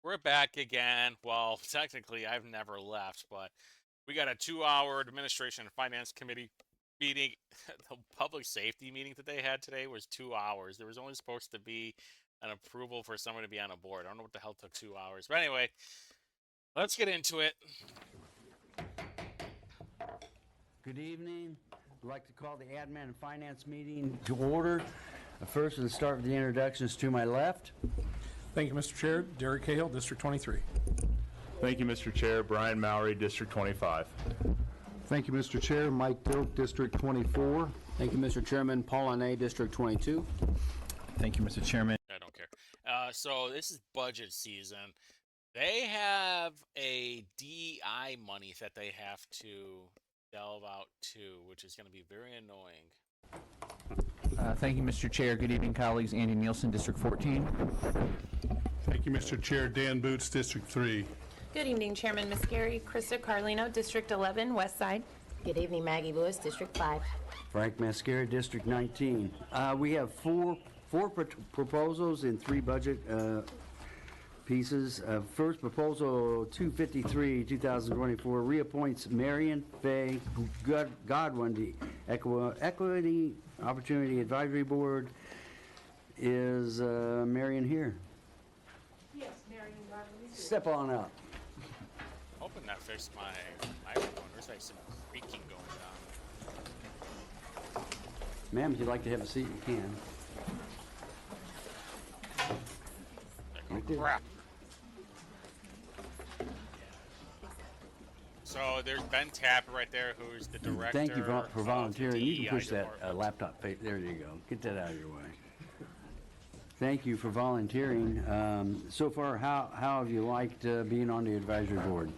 We're back again. Well, technically, I've never left, but we got a 2-hour Administration and Finance Committee meeting. The public safety meeting that they had today was 2 hours. There was only supposed to be an approval for someone to be on a board. I don't know what the hell took 2 hours. But anyway, let's get into it. Good evening. I'd like to call the Admin and Finance meeting to order. First, we'll start with the introductions to my left. Thank you, Mr. Chair. Derek Cahill, District 23. Thank you, Mr. Chair. Brian Mowry, District 25. Thank you, Mr. Chair. Mike Dilk, District 24. Thank you, Mr. Chairman. Paul Anay, District 22. Thank you, Mr. Chairman. I don't care. So this is budget season. They have a DEI money that they have to delve out to, which is going to be very annoying. Thank you, Mr. Chair. Good evening, colleagues. Andy Nielsen, District 14. Thank you, Mr. Chair. Dan Boots, District 3. Good evening, Chairman Miscary. Krista Carlino, District 11, West Side. Good evening, Maggie Lewis, District 5. Frank Mascari, District 19. We have four proposals in three budget pieces. First, Proposal 253, 2024, reappoints Marion Faye Godwin to Equity Opportunity Advisory Board. Is Marion here? Yes, Marion Godwin. Step on up. Hoping that fixed my microphone. There's like some creaking going on. Ma'am, if you'd like to have a seat, you can. Right there. Crap. So there's Ben Tapper right there, who's the director. Thank you for volunteering. You can push that department. laptop. There you go. Get that out of your way. Thank you for volunteering. So far, how have you liked being on the advisory board?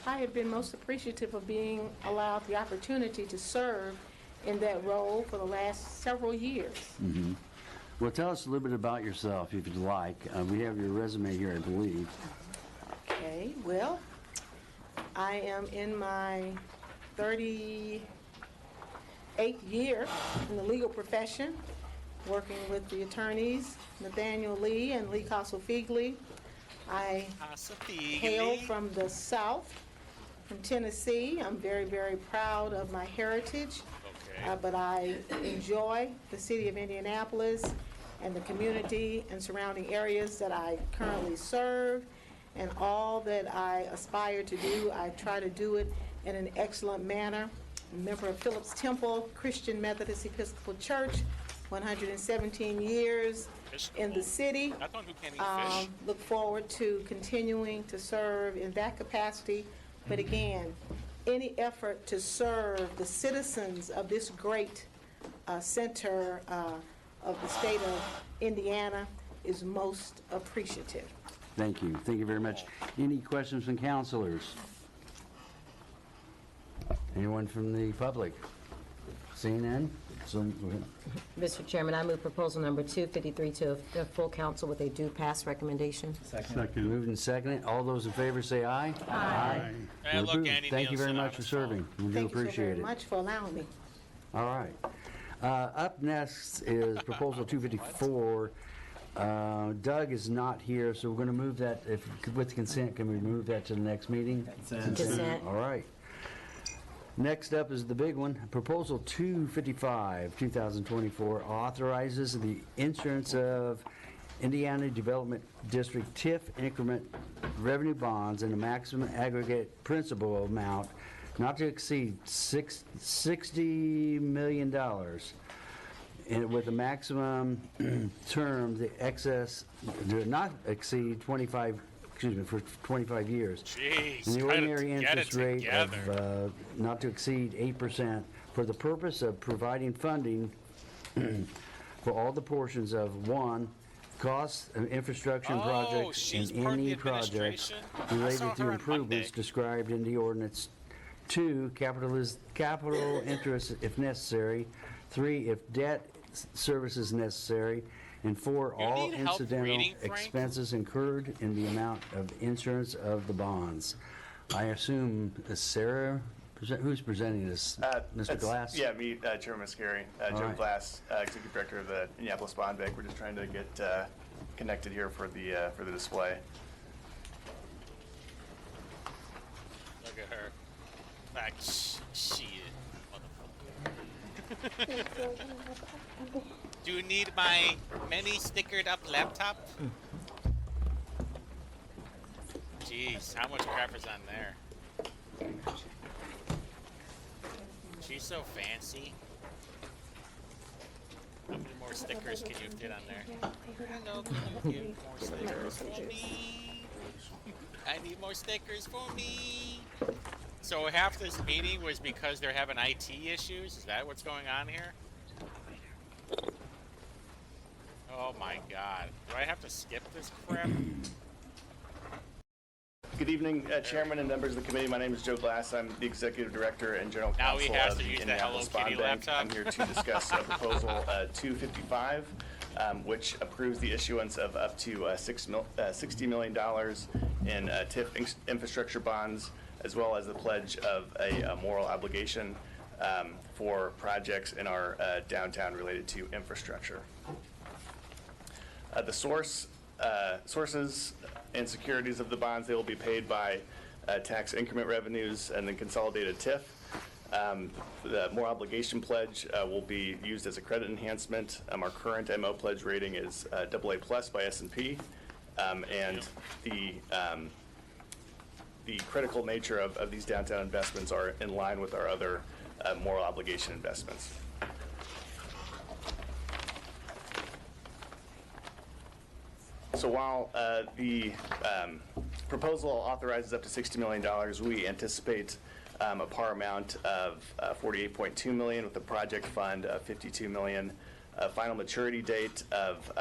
I have been most appreciative of being allowed the opportunity to serve in that role for the last several years. Mm-hmm. Well, tell us a little bit about yourself, if you'd like. We have your resume here, I believe. Okay, well, I am in my 38th year in the legal profession, working with the attorneys Nathaniel Lee and Lee Castle-Figley. I hail from the South, from Tennessee. I'm very, very proud of my heritage, but I enjoy the city of Indianapolis and the community and surrounding areas that I currently serve, and all that I aspire to do, I try to do it in an excellent manner. I'm a member of Phillips Temple Christian Methodist Episcopal Church, 117 years in the city. Look forward to continuing to serve in that capacity. But again, any effort to serve the citizens of this great center of the state of Indiana is most appreciative. Thank you. Thank you very much. Any questions from counselors? Anyone from the public? Seeing none? So, go ahead. Mr. Chairman, I move proposal number 253 to the full council with a due pass recommendation. Second. Moved and seconded. All those in favor say aye. Aye. Hey, look, Andy Thank you very Nielsen much on for his serving. phone. We do Thank you so appreciate very it. much for allowing me. All right. Up next is Proposal 254. Doug is not here, so we're going to move that. With consent, can we move that to the next meeting? Consent. All right. Next up is the big one. Proposal 255, 2024, authorizes the insurance of Indiana Development District TIF increment revenue bonds in a maximum aggregate principal amount not to exceed $60 million. And with a maximum term, the excess do not exceed 25 years. Jeez, And the ordinary get it interest rate together. of not to exceed 8% for the purpose of providing funding for all the portions of one, costs of infrastructure projects she's and part of the any projects administration? I saw related to her on improvements Monday. described in the ordinance. 2, capital interest if necessary. 3, if debt service is necessary. And 4, all need help incidental reading, Frank? expenses incurred in the amount of insurance of the bonds. I assume Sarah, who's presenting this? Mr. Glass? Yeah, me, Chairman Miscary, Joe right. Glass, Executive Director of the Indianapolis Bond Bank. We're just trying to get connected here for the display. Look at her. Like, shit, motherfucker. Do you need my many stickered up laptop? Jeez, how much crap is on there? She's so fancy. How many more stickers can you fit on there? Hello, can you give more stickers for me? I need more stickers for me. So half this meeting was because they're having IT issues? Is that what's going on here? Oh my god. Do I have to skip this crap? Good evening, Chairman and members of the committee. My name is Joe Glass. I'm the Executive Director and General Now he Counsel has of to the use the Hello Indianapolis Kitty Bond Bank. laptop. I'm here to discuss Proposal 255, which approves the issuance of up to $60 million in TIF infrastructure bonds, as well as the pledge of a moral obligation for projects in our downtown related to infrastructure. The sources and securities of the bonds, they will be paid by tax increment revenues and then consolidated TIF. The more obligation pledge will be used as a credit enhancement. Our current MO pledge rating is AA+ by S&P, and the critical nature of these downtown investments are in line with our other moral obligation investments. So while the proposal authorizes up to $60 million, we anticipate a par amount of $48.2 million with a project fund of $52 million, a final maturity date of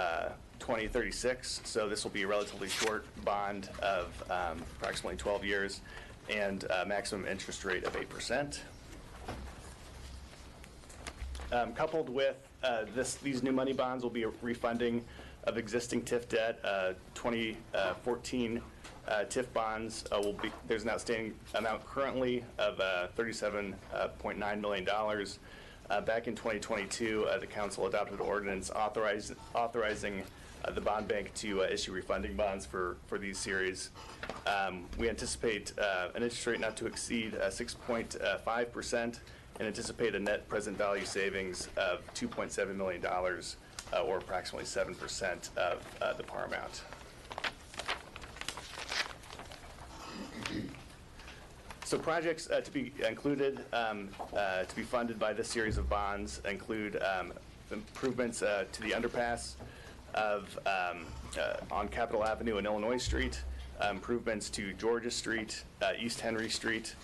2036. So this will be a relatively short bond of approximately 12 years and a maximum interest rate of 8%. Coupled with these new money bonds will be a refunding of existing TIF debt. 2014 TIF bonds there's an outstanding amount currently of $37.9 million. Back in 2022, the council adopted an ordinance authorizing the bond bank to issue refunding bonds for these series. We anticipate an interest rate not to exceed 6.5% and anticipate a net present value savings of $2.7 million, or approximately 7% of the par amount. So projects to be included, to be funded by this series of bonds include improvements to the underpass on Capitol Avenue and Illinois Street, improvements to Georgia Street, East Henry Street,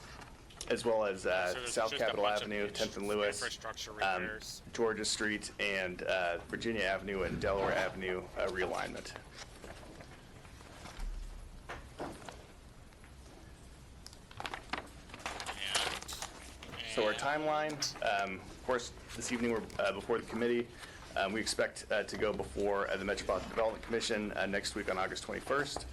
as well as South Capitol Avenue, 10th and Lewis, infrastructure repairs. Georgia Street, and Virginia Avenue and Delaware Avenue realignment. So our timeline, of course, this evening we're before the committee. We expect to go before the Metropolitan Development Commission next week on August 21st,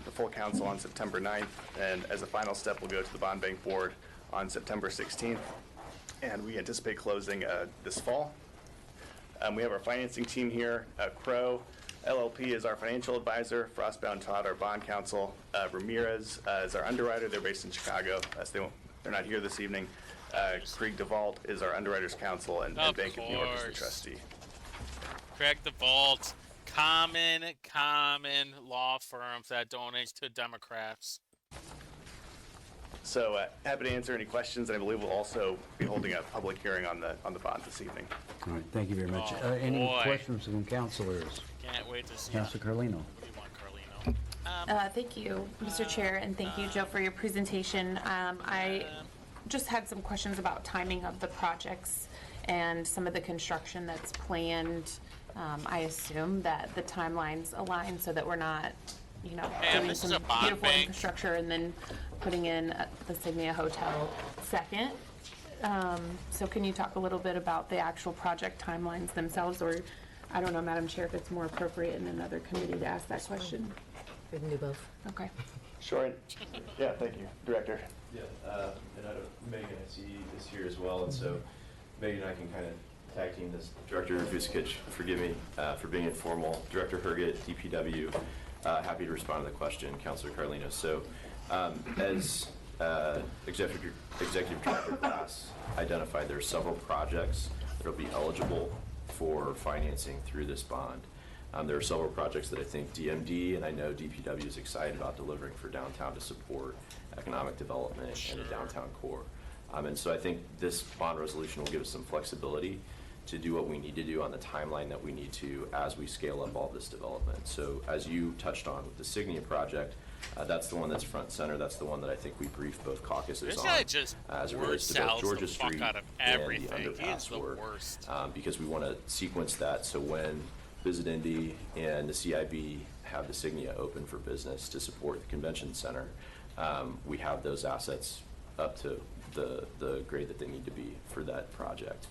the full council on September 9th, and as a final step, we'll go to the Bond Bank Board on September 16th, and we anticipate closing this fall. We have our financing team here. Crow LLP is our financial advisor, Frostbound Todd, our bond counsel, Ramirez is our underwriter. They're based in Chicago, so they're not here this evening. Craig DeVault is our underwriters counsel, and Bank of New York is the trustee. Craig DeVault, common law firms that donates to Democrats. So happy to answer any questions, and I believe we'll also be holding a public hearing on the bond this evening. All right, thank you very much. Oh, Any boy. questions from councilors? Can't wait to see Councilor Carlino. What do you want, Carlino? Thank you, Mr. Chair, and thank you, Joe, for your presentation. I just had some questions about timing of the projects and some of the construction that's planned. I assume that the timelines align so that we're not, doing this is some a bond beautiful bank. infrastructure and then putting in the Signia Hotel second. So can you talk a little bit about the actual project timelines themselves, or I don't know, Madam Chair, if it's more appropriate in another committee to ask that question? We can do both. Okay. Sure. Yeah, thank you, Director. Yeah, and I don't, Megan, I see is here as well, and so Megan and I can kind of tag team this. Director Vuskic, forgive me for being informal. Director Herget, DPW, happy to respond to the question, Councilor Carlino. So as Executive Director Glass identified there are several projects that will be eligible for financing through this bond. There are several projects that I think DMD and I know DPW is excited about delivering for downtown to support economic development and the downtown core. And so I think this bond resolution will give us some flexibility to do what we need to do on the timeline that we need to as we scale up all this development. So as you touched on with the Signia project, that's the one that's front and center. That's the one that I think we briefed both caucuses This on guy just as it relates to both Georgia Street out of and the everything. He is underpass the work, worst. because we want to sequence that so when Visit Indy and the CIB have the Signia open for business to support the convention center, we have those assets up to the grade that they need to be for that project.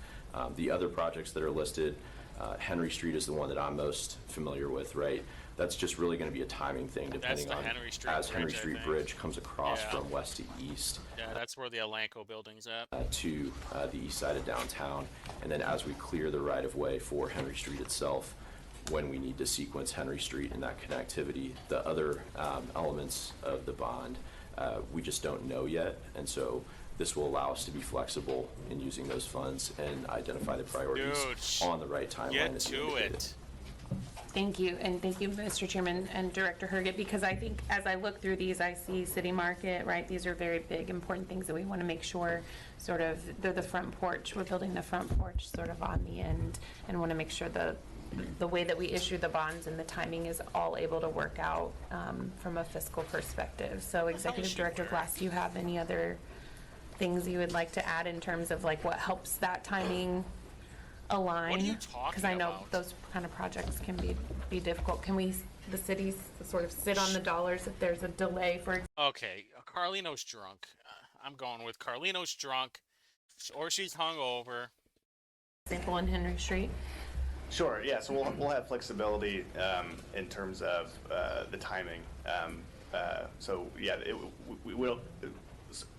The other projects that are listed, Henry Street is the one that I'm most familiar with, right? That's just really going to be a timing thing depending on Henry Street as Bridge, Henry I Street think. Bridge comes across Yeah. from west to east Yeah, that's where the Alanco building's at. to the east side of downtown. And then as we clear the right-of-way for Henry Street itself, when we need to sequence Henry Street and that connectivity, the other elements of the bond, we just don't know yet. And so this will allow us to be flexible in using those funds and identify the priorities Dude, on the right timeline. Get as you to indicated. it. Thank you, and thank you, Mr. Chairman and Director Herget, because I think as I look through these, I see City Market, right? These are very big, important things that we want to make sure sort of, they're the front porch. We're building the front porch sort of on the end, and want to make sure the way that we issue the bonds and the timing is all able to work out from a fiscal perspective. So Executive Director Glass, do you have any other things you would like to add in terms of like what helps that timing align? What are you talking Because I know about? those kind of projects can be difficult. Can we, the cities, sort of sit on the dollars if there's a delay for? Okay, Carlino's drunk. I'm going with Carlino's drunk, or she's hungover. Example on Henry Street. Sure, yeah, so we'll have flexibility in terms of the timing. So, yeah, we will,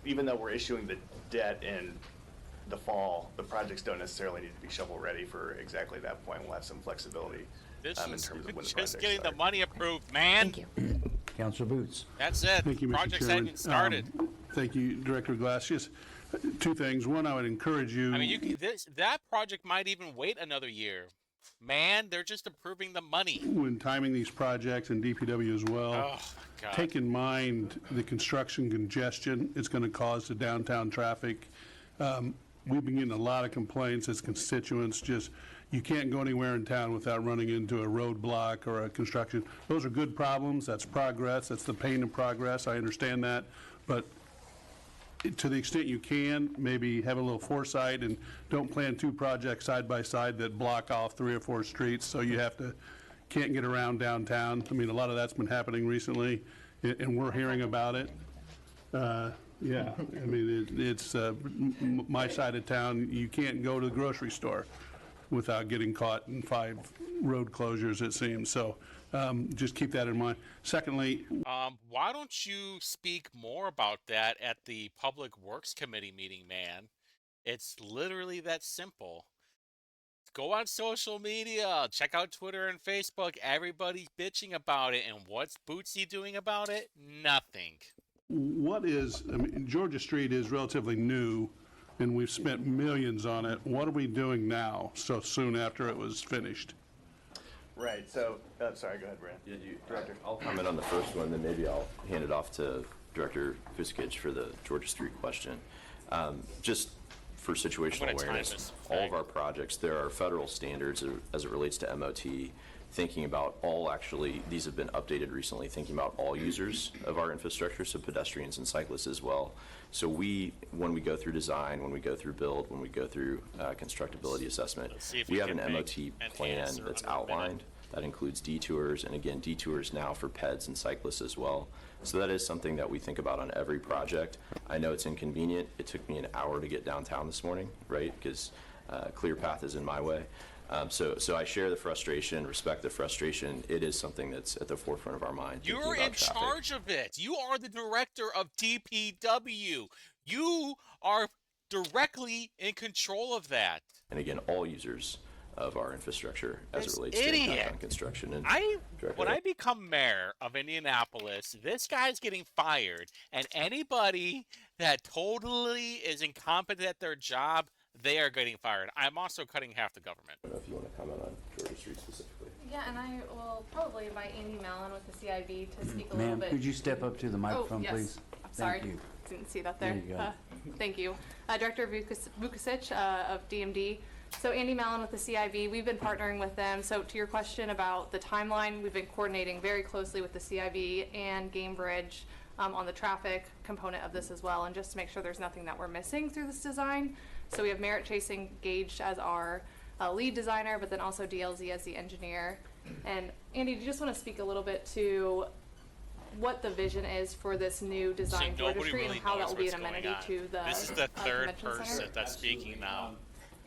even though we're issuing the debt in the fall, the projects don't necessarily need to be shovel-ready for exactly that point. We'll have some flexibility This in is terms of when the just projects getting start. the money approved, man. Thank you. Counselor Boots. That's it. Thank you, Mr. Projects Chairman. haven't started. Thank you, Director Glass. Just two things. One, I would encourage you. I mean, that project might even wait another year. Man, they're just approving the money. when timing these projects and DPW as well, Oh, God. take in mind the construction congestion it's going to cause to downtown traffic. We've been getting a lot of complaints as constituents, just you can't go anywhere in town without running into a roadblock or a construction. Those are good problems, that's progress, that's the pain of progress, I understand that, but to the extent you can, maybe have a little foresight and don't plan two projects side by side that block off 3 or 4 streets, so you can't get around downtown. I mean, a lot of that's been happening recently, and we're hearing about it. Yeah, I mean, it's my side of town, you can't go to the grocery store without getting caught in 5 road closures, it seems, so just keep that in mind. Secondly, Why don't you speak more about that at the Public Works Committee meeting, man? It's literally that simple. Go on social media, check out Twitter and Facebook. Everybody's bitching about it, and what's Bootsy doing about it? Nothing. Georgia Street is relatively new, and we've spent millions on it. What are we doing now, so soon after it was finished? Right, so, sorry, go ahead, Brand. Director. I'll comment on the first one, then maybe I'll hand it off to Director Vuskic for the Georgia Street question. Just for I'm situational gonna time awareness, this all thing. of our projects, there are federal standards as it relates to MOT, thinking about these have been updated recently, thinking about all users of our infrastructure, so pedestrians and cyclists as well. So when we go through design, when we go through build, when we go through constructability assessment, Let's see if we we have an can MOT make plan antennas that's under a minute. outlined. That includes detours, and again, detours now for peds and cyclists as well. So that is something that we think about on every project. I know it's inconvenient. It took me an hour to get downtown this morning, right? Because Clear Path is in my way. So I share the frustration, respect the frustration. It is something that's at the forefront of our mind. thinking You're about in traffic. charge of it. You are the director of DPW. You are directly in control of that. And again, all users of our infrastructure as This it relates to idiot. downtown construction. And When I become mayor of Indianapolis, this guy's getting fired, and anybody that totally is incompetent at their job, they are getting fired. I'm also cutting half the government. I don't know if you want to comment on Georgia Street specifically. Yeah, and I will probably invite Andy Mallon with the CIB to speak a little Ma'am, bit. could you step up to the microphone, yes. please? I'm sorry. Thank you. Didn't see that there. There you go. Thank you. Director Vukasic of DMD. So Andy Mallon with the CIB, we've been partnering with them. So to your question about the timeline, we've been coordinating very closely with the CIB and Gamebridge on the traffic component of this as well, and just to make sure there's nothing that we're missing through this design. So we have Merit Chase engaged as our lead designer, but then also DLZ as the engineer. And Andy, do you just want to speak a little bit to what the vision is for this new design Georgia Street really and how that knows will be what's an going amenity on. to the This is the third convention person center? that's speaking now.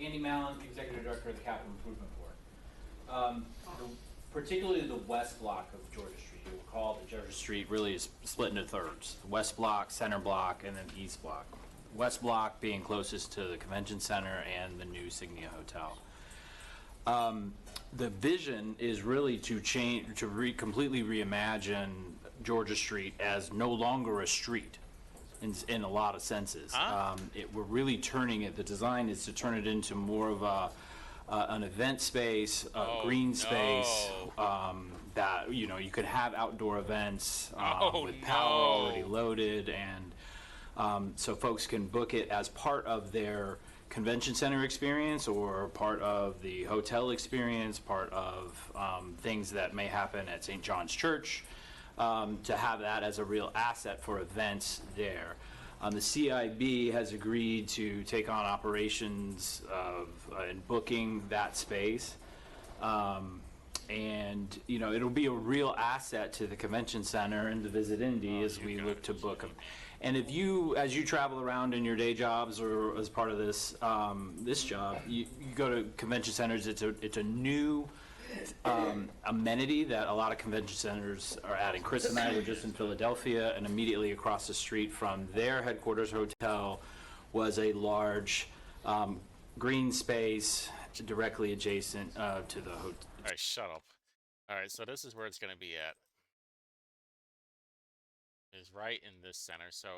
Andy Mallon, Executive Director of the Capital Improvement Board. Particularly the west block of Georgia Street. You'll recall that Georgia Street really is split into thirds. The west block, center block, and then the east block. West block being closest to the convention center and the new Signia Hotel. The vision is really to change, to completely reimagine Georgia Street as no longer a street in a lot of senses. We're really turning it, the design is to turn it into more of an event space, a green space, that, you know, you could have outdoor events with power already loaded, and so folks can book it as part of their convention center experience or part of the hotel experience, part of things that may happen at St. John's Church, to have that as a real asset for events there. The CIB has agreed to take on operations of and booking that space. And, you know, it'll be a real asset to the convention center and to Visit Indy as we look to book them. And if you, as you travel around in your day jobs or as part of this this job, you go to convention centers, it's a new amenity that a lot of convention centers are adding. Chris and I were just in Philadelphia, and immediately across the street from their headquarters hotel was a large green space directly adjacent to the hotel. All right, shut up. All right, so this is where it's going to be at. Is right in this center. So,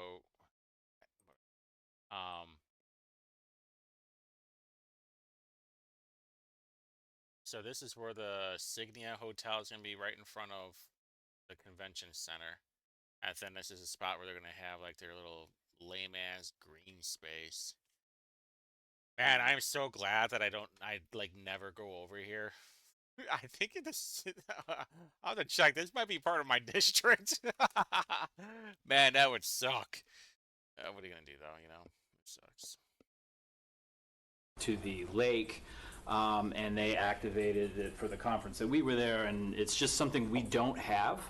so this is where the Signia Hotel is going to be, right in front of the convention center. And then this is a spot where they're going to have like their little lame-ass green space. Man, I'm so glad that I like never go over here. I think this, I'll have to check. This might be part of my district. Man, that would suck. What are you going to do, though? You know, it sucks. To the lake, and they activated it for the conference. And we were there, and it's just something we don't have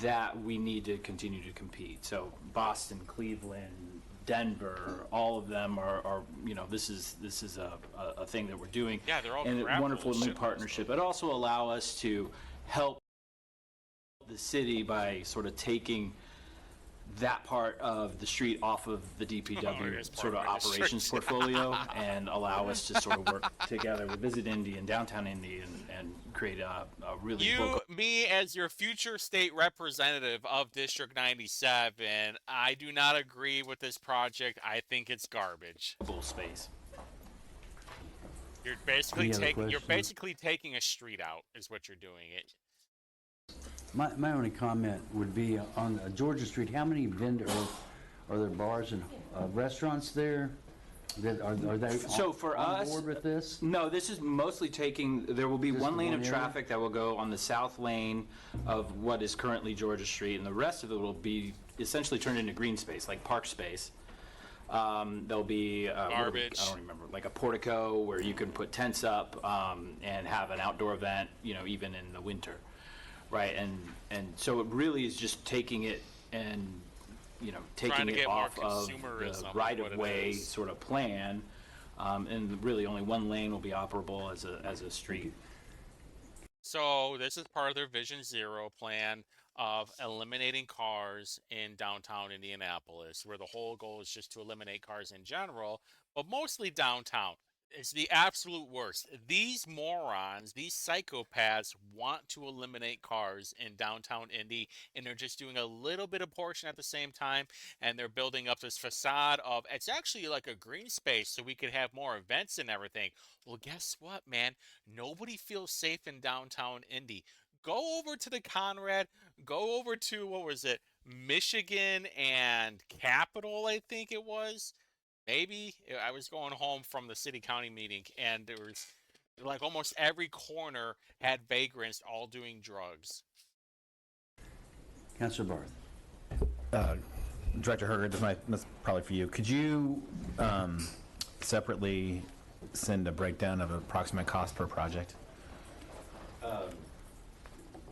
that we need to continue to compete. So Boston, Cleveland, Denver, all of them are you know, this is a thing that we're doing. Yeah, they're all and a wonderful new shit partnership. It also allow us to help the city by sort of taking that part of the street off of the DPW sort of operations portfolio and allow us to sort of work together with Visit Indy and Downtown Indy and create a really Me as your future state representative of District 97, I do not agree with this project. I think it's garbage. Space. You're basically Any other taking a street out is what you're doing. My only comment would be on Georgia Street, how many are there bars and restaurants there? That are they so for on us, board with this? No, this is mostly taking, there will be Just one lane one of area? traffic that will go on the south lane of what is currently Georgia Street, and the rest of it will be essentially turned into green space, like park space. There'll be garbage. I don't remember, like a portico where you can put tents up and have an outdoor event, you know, even in the winter, right? And so it really is just taking it and, you know, taking it off of the right-of-way sort of plan, and really only one lane will be operable as a street. So this is part of their Vision Zero plan of eliminating cars in downtown Indianapolis, where the whole goal is just to eliminate cars in general, but mostly downtown. It's the absolute worst. These morons, these psychopaths want to eliminate cars in downtown Indy, and they're just doing a little bit of portion at the same time, and they're building up this facade of it's actually like a green space so we could have more events and everything. Well, guess what, man? Nobody feels safe in downtown Indy. Go over to the Conrad, go over to, what was it, Michigan and Capitol, I think it was. Maybe I was going home from the city county meeting, and there was like almost every corner had vagrants all doing drugs. Councilor Barth. Director Herger, this probably for you. Could you separately send a breakdown of approximate cost per project?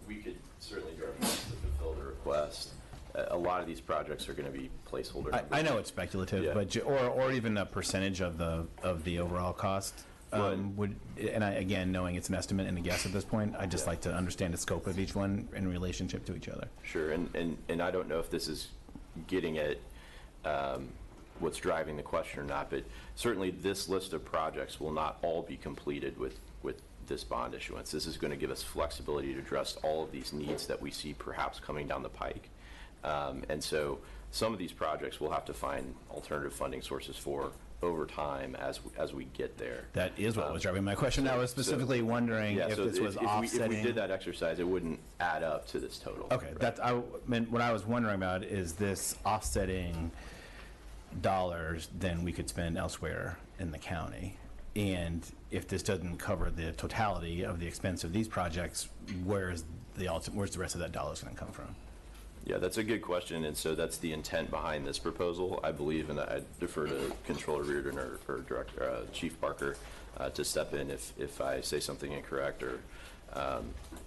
We could certainly do our best to fulfill the request. A lot of these projects are going to be placeholder numbers. I know it's speculative, Yeah. but or even a percentage of the overall cost. Again, knowing it's an estimate and a guess at this point, I'd just like to understand the scope of each one in relationship to each other. Sure, and I don't know if this is getting at what's driving the question or not, but certainly this list of projects will not all be completed with this bond issuance. This is going to give us flexibility to address all of these needs that we see perhaps coming down the pike. And so some of these projects we'll have to find alternative funding sources for over time as we get there. That is what was driving my question. I was specifically wondering if this was offsetting. If we did that exercise, it wouldn't add up to this total. Okay, right? What I was wondering about is this offsetting dollars then we could spend elsewhere in the county. And if this doesn't cover the totality of the expense of these projects, where's the rest of that dollars going to come from? Yeah, that's a good question, and so that's the intent behind this proposal, I believe, and I defer to Controller Reardon or Director Chief Parker to step in if I say something incorrect or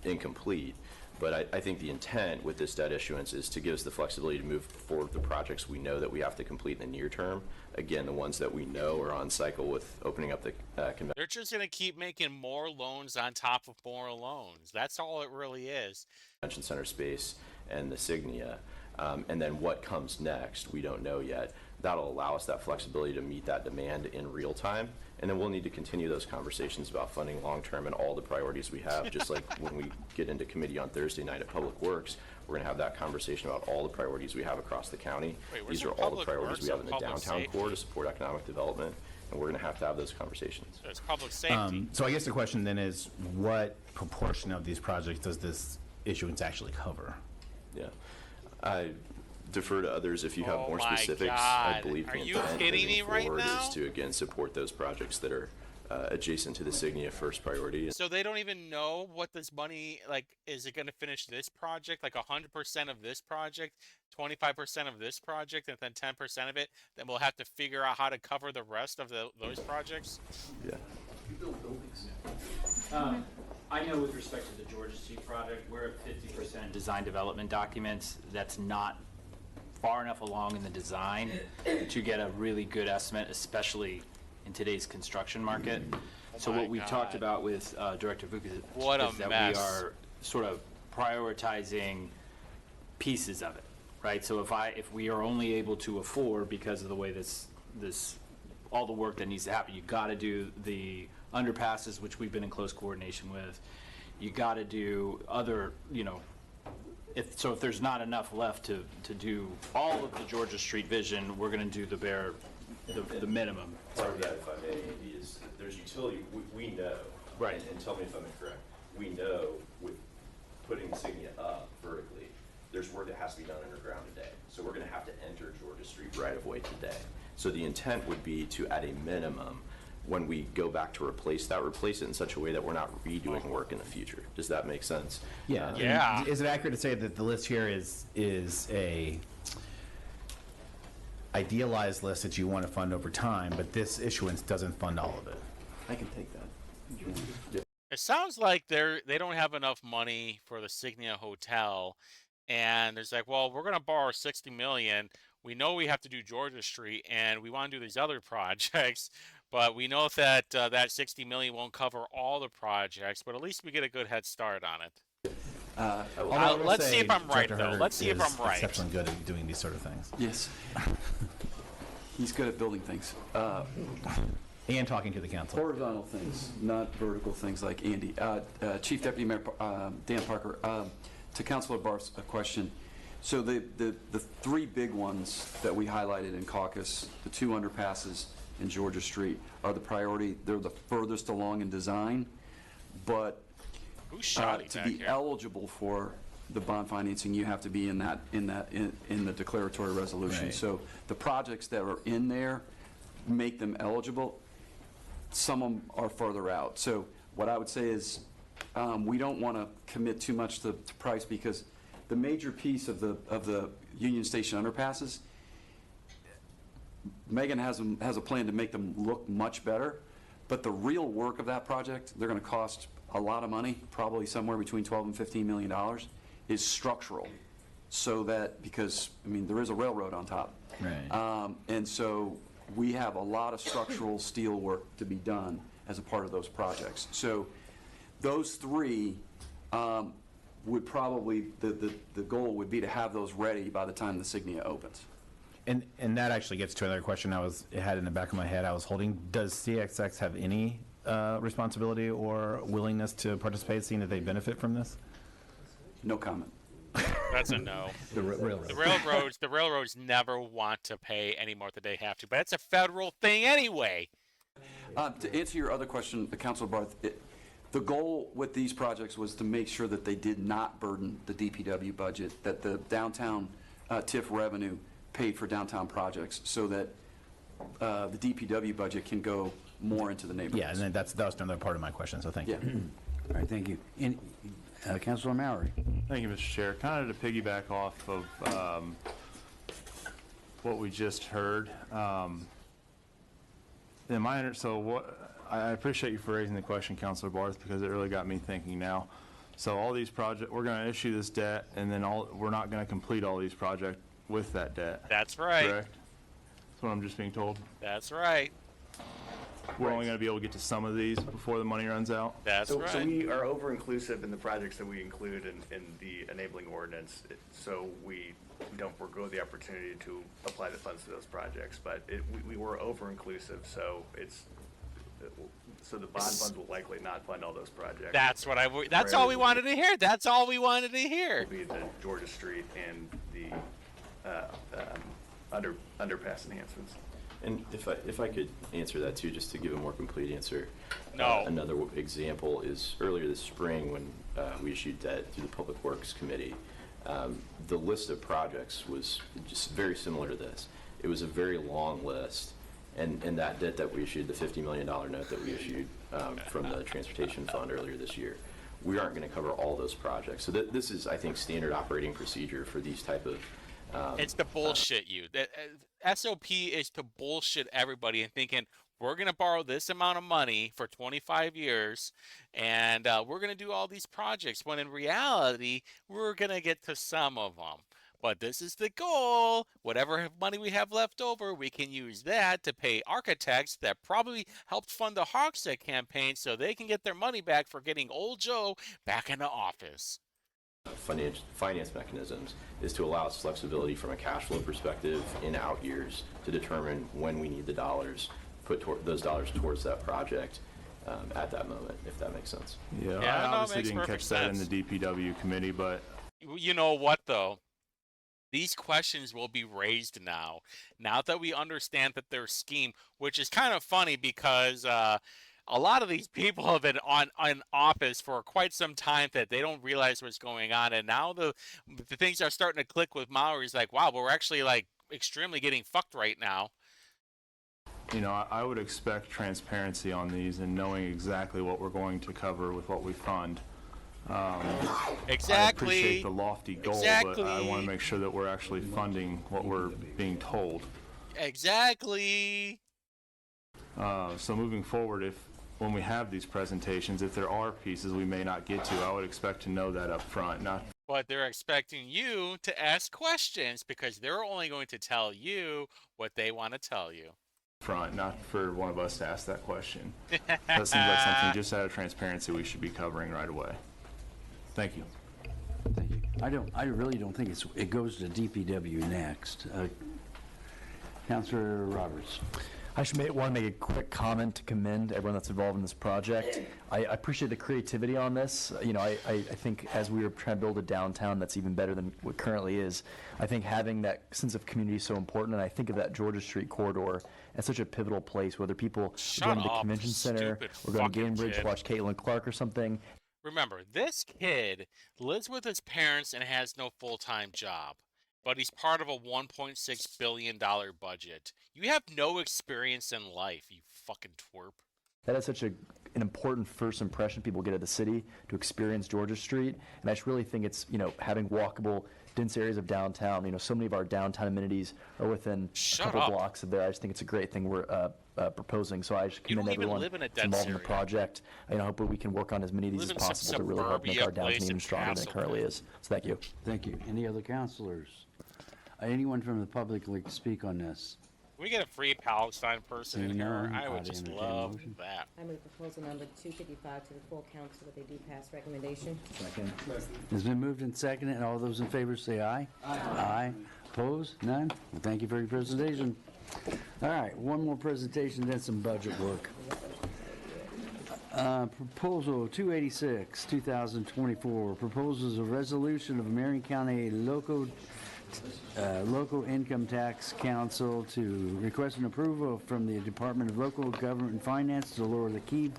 incomplete. But I think the intent with this debt issuance is to give us the flexibility to move forward the projects we know that we have to complete in the near term. Again, the ones that we know are on cycle with opening up the convention. They're just going to keep making more loans on top of more loans. That's all it really is. Convention Center space and the Signia, and then what comes next, we don't know yet. That'll allow us that flexibility to meet that demand in real time, and then we'll need to continue those conversations about funding long-term and all the priorities we have, just like when we get into committee on Thursday night at Public Works, we're going to have that conversation about all the priorities we have across the county. These are all the priorities we have in the downtown core to support economic development, and we're going to have those conversations. So it's public safety. So I guess the question then is, what proportion of these projects does this issuance actually cover? Yeah. I defer to others if you have more my specifics. God. I believe Are the you intent kidding moving me right forward now? is to, again, support those projects that are adjacent to the Signia first priority. So they don't even know what this money, like, is it going to finish this project? Like 100% of this project, 25% of this project, and then 10% of it? Then we'll have to figure out how to cover the rest of those projects? Yeah. You build buildings. I know with respect to the Georgia Street project, we're at 50% design development documents. That's not far enough along in the design to get a really good estimate, especially in today's construction market. So what we talked about with Director Vuk is that we are sort of prioritizing pieces of it, right? So if we are only able to afford, because of the way this all the work that needs to happen, you got to do the underpasses, which we've been in close coordination with. You got to do other, if there's not enough left to do all of the Georgia Street vision, we're going to do the minimum. Part of that, if I may, Andy, is there's utility, we know, right, and tell me if I'm incorrect, we know with putting Signia up vertically, there's work that has to be done underground today. So we're going to have to enter Georgia Street right of way today. So the intent would be to, at a minimum, when we go back to replace it in such a way that we're not redoing work in the future. Does that make sense? Yeah. Yeah. Is it accurate to say that the list here is a idealized list that you want to fund over time, but this issuance doesn't fund all of it? I can take that. It sounds like they don't have enough money for the Signia Hotel, and it's like, well, we're going to borrow $60 million. We know we have to do Georgia Street, and we want to do these other projects, but we know that that $60 million won't cover all the projects. But at least we get a good head start on it. Let's see if I'm right, though. Let's see if I'm right. Exceptionally good at doing these sort of things. Yes. He's good at building things. And talking to the council. Horizontal things, not vertical things like Andy. Chief Deputy Mayor Dan Parker, to Councilor Barth's question. So the three big ones that we highlighted in caucus, the two underpasses in Georgia Street, are the priority. They're the furthest along in design, but to be eligible for the bond financing, you have to be in the declaratory resolution. Right. So the projects that are in there make them eligible. Some of them are further out. So what I would say is we don't want to commit too much to price, because the major piece of the Union Station underpasses, Megan has a plan to make them look much better, but the real work of that project, they're going to cost a lot of money, probably somewhere between $12 and $15 million, is structural. So that, because, I mean, there is a railroad on top. Right. And so we have a lot of structural steel work to be done as a part of those projects. So those three would probably, the goal would be to have those ready by the time the Signia opens. And that actually gets to another question I had in the back of my head I was holding. Does CXX have any responsibility or willingness to participate, seeing that they benefit from this? No comment. That's a no. The railroad. The railroads never want to pay any more than they have to, but it's a federal thing anyway. To answer your other question, Councilor Barth, the goal with these projects was to make sure that they did not burden the DPW budget, that the downtown TIF revenue paid for downtown projects, so that the DPW budget can go more into the neighborhoods. Yeah, and then that was another part of my question, so thank you. All right, thank you. Councilor Mallory. Thank you, Mr. Chair. Kind of to piggyback off of what we just heard. I appreciate you for raising the question, Councilor Barth, because it really got me thinking now. So all these projects, we're going to issue this debt, and then we're not going to complete all these projects with that debt. That's right. Correct? That's what I'm just being told. That's right. We're only going to be able to get to some of these before the money runs out. That's right. So we are over-inclusive in the projects that we include in the enabling ordinance, so we don't forego the opportunity to apply the funds to those projects. But we were over-inclusive, so the bond funds will likely not fund all those projects. That's what that's all we wanted to hear. That's all we wanted to hear. Will be the Georgia Street and the underpass enhancements. And if I could answer that too, just to give a more complete answer. No. Another example is earlier this spring when we issued debt through the Public Works Committee. The list of projects was just very similar to this. It was a very long list, and that debt that we issued, the $50 million note that we issued from the Transportation Fund earlier this year, we aren't going to cover all those projects. So this is, I think, standard operating procedure for these type of it's to bullshit you. That SOP is to bullshit everybody and thinking we're going to borrow this amount of money for 25 years and we're going to do all these projects, when in reality we're going to get to some of them. But this is the goal. Whatever money we have left over, we can use that to pay architects that probably helped fund the Hogsett campaign so they can get their money back for getting old Joe back in the office. finance mechanisms is to allow us flexibility from a cash flow perspective in out years to determine when we need the dollars, those dollars towards that project at that moment, if that makes sense. Yeah, I obviously didn't catch that in the DPW committee, but... You know what, though? These questions will be raised now that we understand that their scheme, which is kind of funny because a lot of these people have been in office for quite some time that they don't realize what's going on. And now the things are starting to click with Mallory's like, wow, we're actually like extremely getting fucked right now. You know, I would expect transparency on these and knowing exactly what we're going to cover with what we fund. Exactly. I appreciate the lofty goal, but I want to make sure that we're actually funding what we're being told. Exactly. So moving forward, when we have these presentations, if there are pieces we may not get to, I would expect to know that up front. But they're expecting you to ask questions because they're only going to tell you what they want to tell you. Not for one of us to ask that question. That seems like something just out of transparency we should be covering right away. Thank you. Thank you. I really don't think it goes to DPW next. Councilor Roberts. I just want to make a quick comment to commend everyone that's involved in this project. I appreciate the creativity on this. You know, I think as we were trying to build a downtown that's even better than what currently is, I think having that sense of community is so important, and I think of that Georgia Street corridor as such a pivotal place, whether people are going to the convention center or going to Cambridge to watch Caitlin Clark or something. Remember, this kid lives with his parents and has no full-time job, but he's part of a $1.6 billion budget. You have no experience in life, you fucking twerp. That is such an important first impression people get of the city to experience Georgia Street, and I just really think it's, you know, having walkable, dense areas of downtown. You know, so many of our downtown amenities are within a couple blocks of there. I just think it's a great thing we're proposing. So I just commend everyone that's involved in the project. You know, hopefully we can work on as many of these as possible to really help make our downtown even stronger than it currently is. So thank you. Thank you. Any other counselors? Anyone from the public like to speak on this? Can we get a free Palestine person in here? I would just love that. I move proposal number 255 to the full council with a do pass recommendation. Second. It's been moved and seconded, and all those in favor say aye. Aye. Opposed? None? Well, thank you for your presentation. All right, one more presentation, then some budget work. Proposal 286, 2024, proposes a resolution of Marion County Local Income Tax Council to request an approval from the Department of Local Government and Finance to lower the key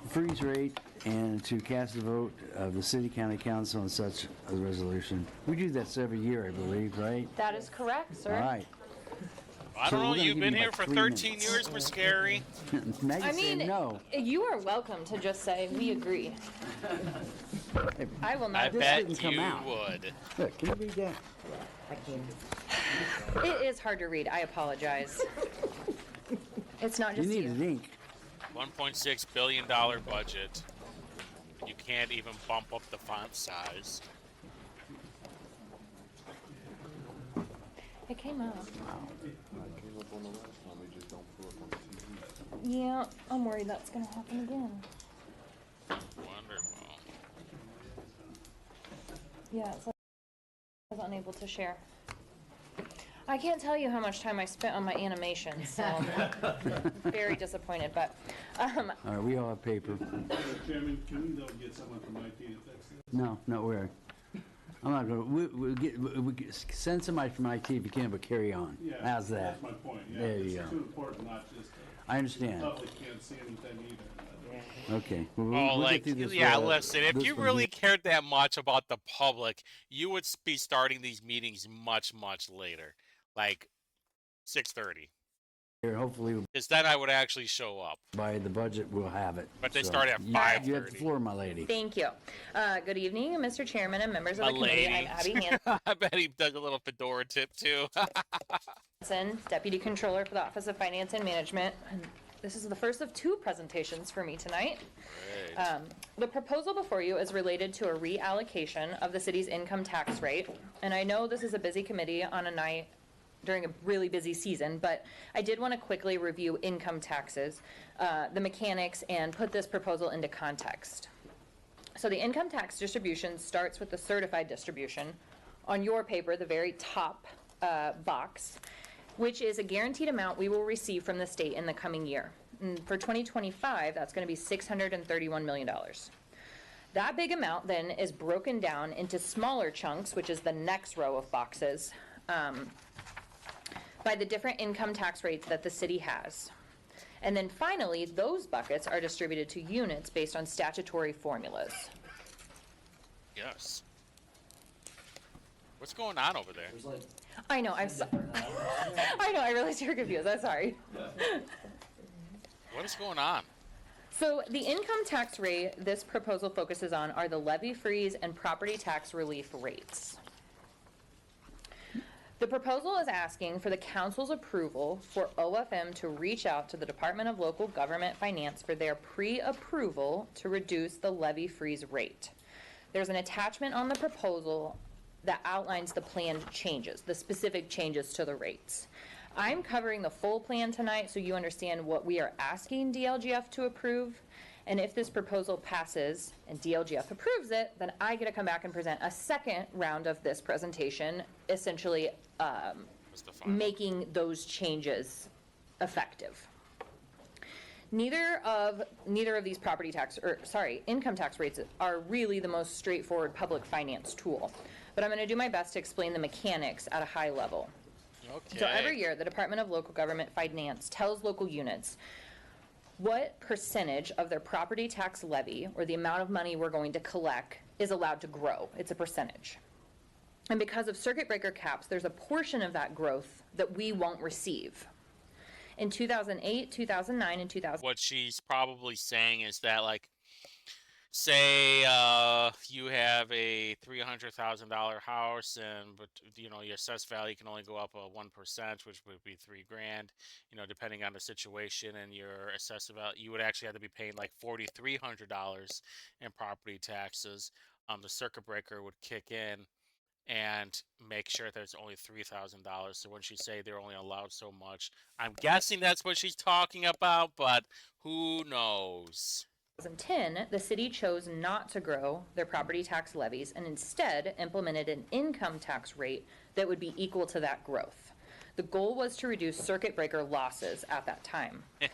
freeze rate and to cast a vote of the City County Council on such a resolution. We do this every year, I believe, right? That is correct, sir. All right. I don't know, you've been here for 13 years, Miss Scary. Now you say no. You are welcome to just say, we agree. I will not. I bet you would. Look, can you read that? I can. It is hard to read. I apologize. It's not just you. Need an ink. $1.6 billion budget. You can't even bump up the font size. It came up. Yeah, I'm worried that's going to happen again. Wonderful. Yeah, it's like I was unable to share. I can't tell you how much time I spent on my animations, so I'm very disappointed, but... all right, we all have paper. Chairman, can we though get someone from IT to fix this? No, not where. I'm not going to, we'll send somebody from IT if you can, but carry on. Yeah, how's that? That's my point, yeah. There you It's go. too important, not just, I understand. the public can't see anything either. Okay. Well, Oh, we'll like, get through this, yeah, listen, if this you one really here. cared that much about the public, you would be starting these meetings much, much later. Like 6:30. Here, hopefully Because then I would actually show up. by the budget, we'll have it. But they So, start at you- 5:30. You have the floor, my lady. Thank you. Good evening, Mr. Chairman and members of My the committee. lady. I'm Abby Hanson. I bet he does a little fedora tip, too. Deputy Controller for the Office of Finance and Management. And this is the first of two presentations for me tonight. The proposal before you is related to a reallocation of the city's income tax rate. And I know this is a busy committee on a night during a really busy season, but I did want to quickly review income taxes, the mechanics, and put this proposal into context. So the income tax distribution starts with the certified distribution. On your paper, the very top box, which is a guaranteed amount we will receive from the state in the coming year. And for 2025, that's going to be $631 million. That big amount then is broken down into smaller chunks, which is the next row of boxes, by the different income tax rates that the city has. And then finally, those buckets are distributed to units based on statutory formulas. Yes. What's going on over there? I know, I know, I realize you're confused, I'm sorry. What is going on? So the income tax rate this proposal focuses on are the levy freeze and property tax relief rates. The proposal is asking for the council's approval for OFM to reach out to the Department of Local Government Finance for their pre-approval to reduce the levy freeze rate. There's an attachment on the proposal that outlines the planned changes, the specific changes to the rates. I'm covering the full plan tonight so you understand what we are asking DLGF to approve. And if this proposal passes and DLGF approves it, then I get to come back and present a second round of this presentation, essentially making those changes effective. Neither of these income tax rates are really the most straightforward public finance tool, but I'm going to do my best to explain the mechanics at a high level. Okay. So every year, the Department of Local Government Finance tells local units what percentage of their property tax levy, or the amount of money we're going to collect, is allowed to grow. It's a percentage. And because of circuit breaker caps, there's a portion of that growth that we won't receive. In 2008, 2009, and 2000. What she's probably saying is that, like, say you have a $300,000 house, but your assessed value can only go up 1%, which would be $3,000. Depending on the situation and your assessed value, you would actually have to be paying like $4,300 in property taxes. The circuit breaker would kick in and make sure there's only $3,000. So when she say they're only allowed so much, I'm guessing that's what she's talking about, but who knows? 2010, the city chose not to grow their property tax levies and instead implemented an income tax rate that would be equal to that growth. The goal was to reduce circuit breaker losses at that time. What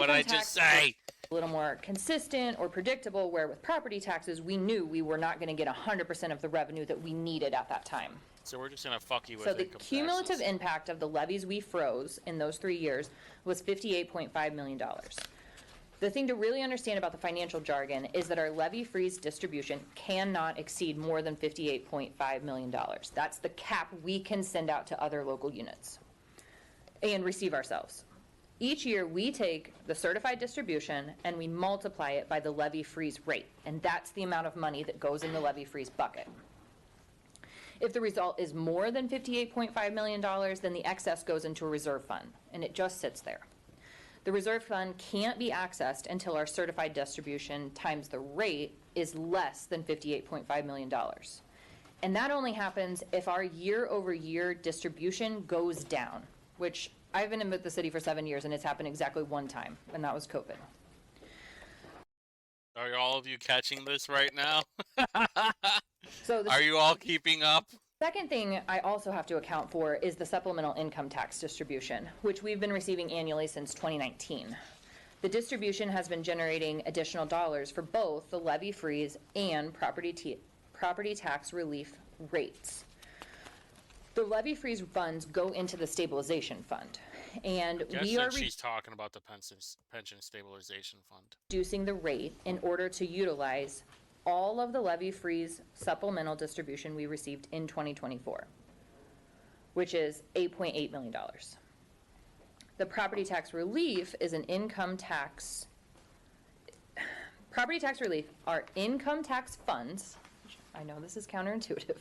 did I just say? A little more consistent or predictable, where with property taxes, we knew we were not going to get 100% of the revenue that we needed at that time. So we're just going to fuck you with So the income cumulative taxes. impact of the levies we froze in those 3 years was $58.5 million. The thing to really understand about the financial jargon is that our levy freeze distribution cannot exceed more than $58.5 million. That's the cap we can send out to other local units and receive ourselves. Each year, we take the certified distribution and we multiply it by the levy freeze rate, and that's the amount of money that goes in the levy freeze bucket. If the result is more than $58.5 million, then the excess goes into a reserve fund, and it just sits there. The reserve fund can't be accessed until our certified distribution times the rate is less than $58.5 million. And that only happens if our year-over-year distribution goes down, which I've been in with the city for 7 years, and it's happened exactly one time, and that was COVID. Are all of you catching this right now? So are you all keeping up? Second thing I also have to account for is the supplemental income tax distribution, which we've been receiving annually since 2019. The distribution has been generating additional dollars for both the levy freeze and property tax relief rates. The levy freeze funds go into the stabilization fund, and we are she's talking about the pension stabilization fund. Reducing the rate in order to utilize all of the levy freeze supplemental distribution we received in 2024, which is $8.8 million. The property tax relief is an income tax. Property tax relief are income tax funds, which I know this is counterintuitive,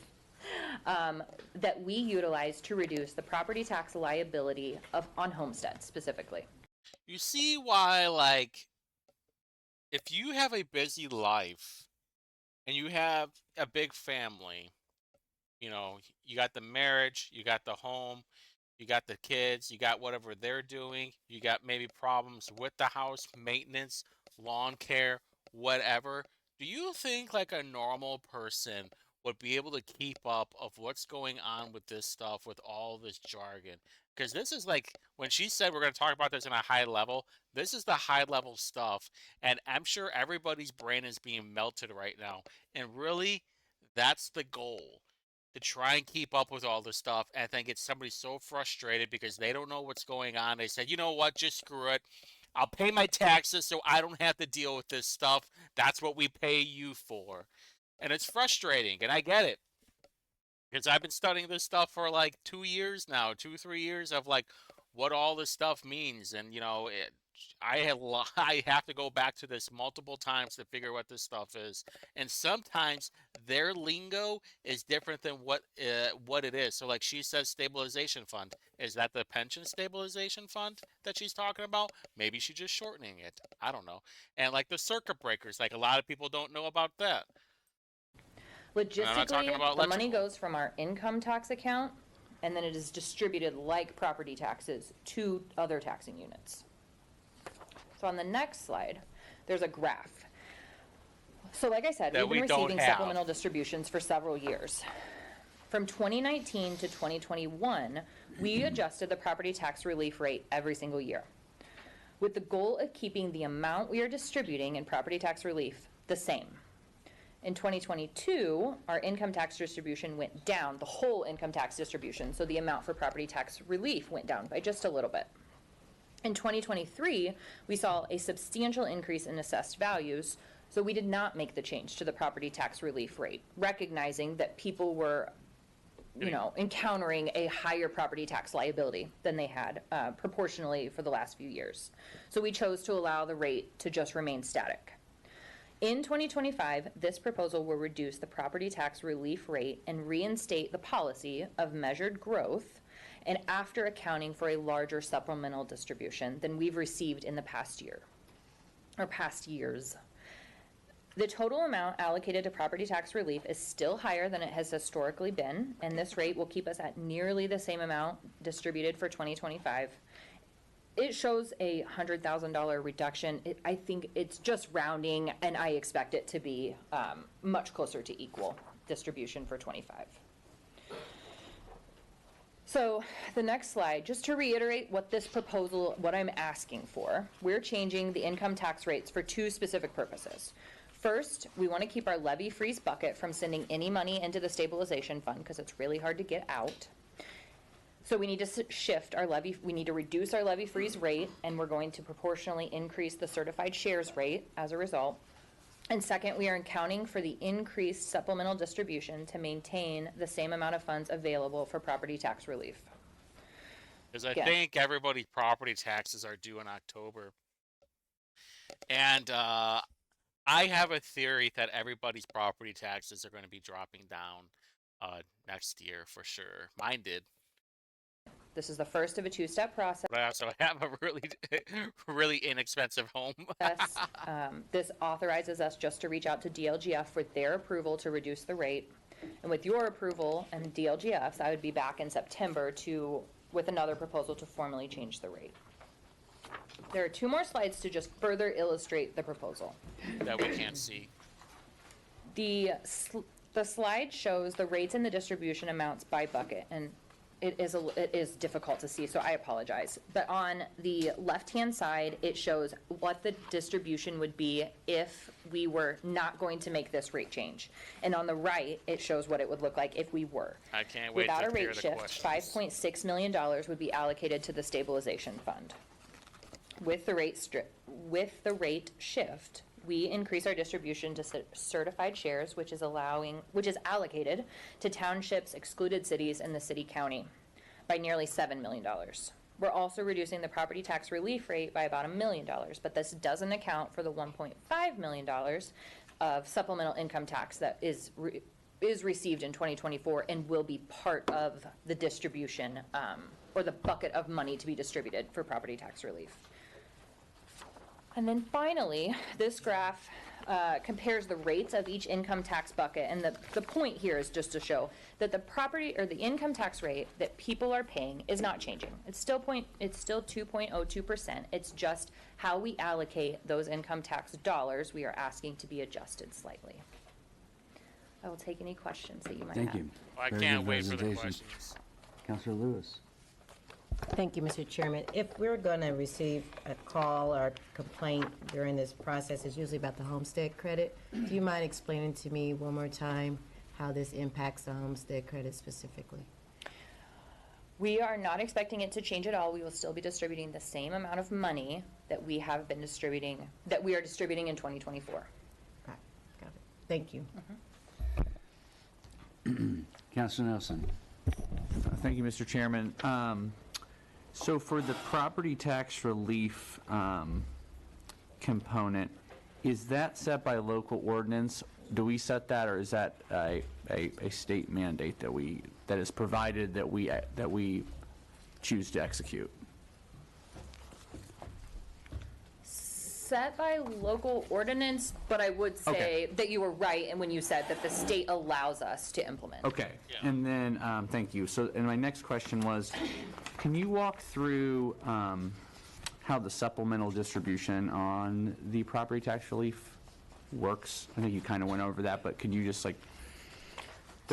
that we utilize to reduce the property tax liability on homesteads specifically. You see why, like, if you have a busy life and you have a big family, you got the marriage, you got the home, you got the kids, you got whatever they're doing, you got maybe problems with the house, maintenance, lawn care, whatever. Do you think like a normal person would be able to keep up of what's going on with this stuff, with all this jargon? Because this is like, when she said we're going to talk about this in a high level, this is the high level stuff. And I'm sure everybody's brain is being melted right now. And really, that's the goal, to try and keep up with all this stuff. And I think it's somebody so frustrated because they don't know what's going on. They said, you know what, just screw it. I'll pay my taxes so I don't have to deal with this stuff. That's what we pay you for. And it's frustrating, and I get it. Because I've been studying this stuff for like 2 years now, 2-3 years of like what all this stuff means. And, I have to go back to this multiple times to figure what this stuff is. And sometimes their lingo is different than what it is. So like she says stabilization fund. Is that the pension stabilization fund that she's talking about? Maybe she's just shortening it. I don't know. And like the circuit breakers, like a lot of people don't know about that. Logistically, the money goes from our income tax account, and then it is distributed like property taxes to other taxing units. So on the next slide, there's a graph. So like I said, we've been receiving supplemental distributions for several years. From 2019 to 2021, we adjusted the property tax relief rate every single year, with the goal of keeping the amount we are distributing in property tax relief the same. In 2022, our income tax distribution went down, the whole income tax distribution, so the amount for property tax relief went down by just a little bit. In 2023, we saw a substantial increase in assessed values, so we did not make the change to the property tax relief rate, recognizing that people were, encountering a higher property tax liability than they had proportionally for the last few years. So we chose to allow the rate to just remain static. In 2025, this proposal will reduce the property tax relief rate and reinstate the policy of measured growth, and after accounting for a larger supplemental distribution than we've received in the past year, or past years. The total amount allocated to property tax relief is still higher than it has historically been, and this rate will keep us at nearly the same amount distributed for 2025. It shows a $100,000 reduction. I think it's just rounding, and I expect it to be much closer to equal distribution for 25. So the next slide, just to reiterate what I'm asking for, we're changing the income tax rates for two specific purposes. First, we want to keep our levy freeze bucket from sending any money into the stabilization fund because it's really hard to get out. So we need to we need to reduce our levy freeze rate, and we're going to proportionally increase the certified shares rate as a result. And second, we are accounting for the increased supplemental distribution to maintain the same amount of funds available for property tax relief. Because I think everybody's property taxes are due in October. And I have a theory that everybody's property taxes are going to be dropping down next year for sure. Mine did. This is the first of a two-step process. But I also have a really inexpensive home. This authorizes us just to reach out to DLGF for their approval to reduce the rate. And with your approval and DLGF's, I would be back in September with another proposal to formally change the rate. There are two more slides to just further illustrate the proposal. That we can't see. The slide shows the rates and the distribution amounts by bucket, and it is difficult to see, so I apologize. But on the left-hand side, it shows what the distribution would be if we were not going to make this rate change. And on the right, it shows what it would look like if we were. I can't wait Without to a hear rate the shift, questions. $5.6 million would be allocated to the stabilization fund. With the rate shift, we increase our distribution to certified shares, which is allocated to townships, excluded cities, and the city-county by nearly $7 million. We're also reducing the property tax relief rate by about $1 million, but this doesn't account for the $1.5 million of supplemental income tax that is received in 2024 and will be part of the distribution or the bucket of money to be distributed for property tax relief. And then finally, this graph compares the rates of each income tax bucket, and the point here is just to show that the income tax rate that people are paying is not changing. It's still 2.02%. It's just how we allocate those income tax dollars we are asking to be adjusted slightly. I will take any questions that you might have. Thank you. I Very can't good wait for the presentation. questions. Councilor Lewis. Thank you, Mr. Chairman. If we're going to receive a call or complaint during this process, it's usually about the homestead credit. Do you mind explaining to me one more time how this impacts the homestead credit specifically? We are not expecting it to change at all. We will still be distributing the same amount of money that we have been distributing, that we are distributing in 2024. Right, got it. Thank you. Councilor Nelson. Thank you, Mr. Chairman. So for the property tax relief component, is that set by local ordinance? Do we set that, or is that a state mandate that is provided that we choose to execute? Set by local ordinance, but I would say that you were right, and when you said that the state allows us to implement. Okay, and then, thank you. So, and my next question was, can you walk through how the supplemental distribution on the property tax relief works? I think you kind of went over that, but could you just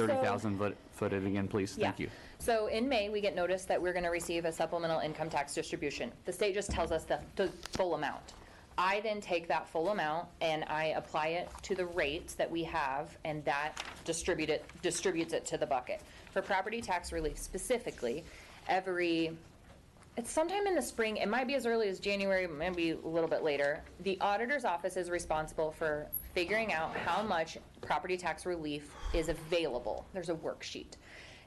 30,000 foot it again, please? Yeah. Thank you. So in May, we get notice that we're going to receive a supplemental income tax distribution. The state just tells us the full amount. I then take that full amount and I apply it to the rates that we have, and that distributes it to the bucket. For property tax relief specifically, it's sometime in the spring, it might be as early as January, maybe a little bit later, the auditor's office is responsible for figuring out how much property tax relief is available. There's a worksheet.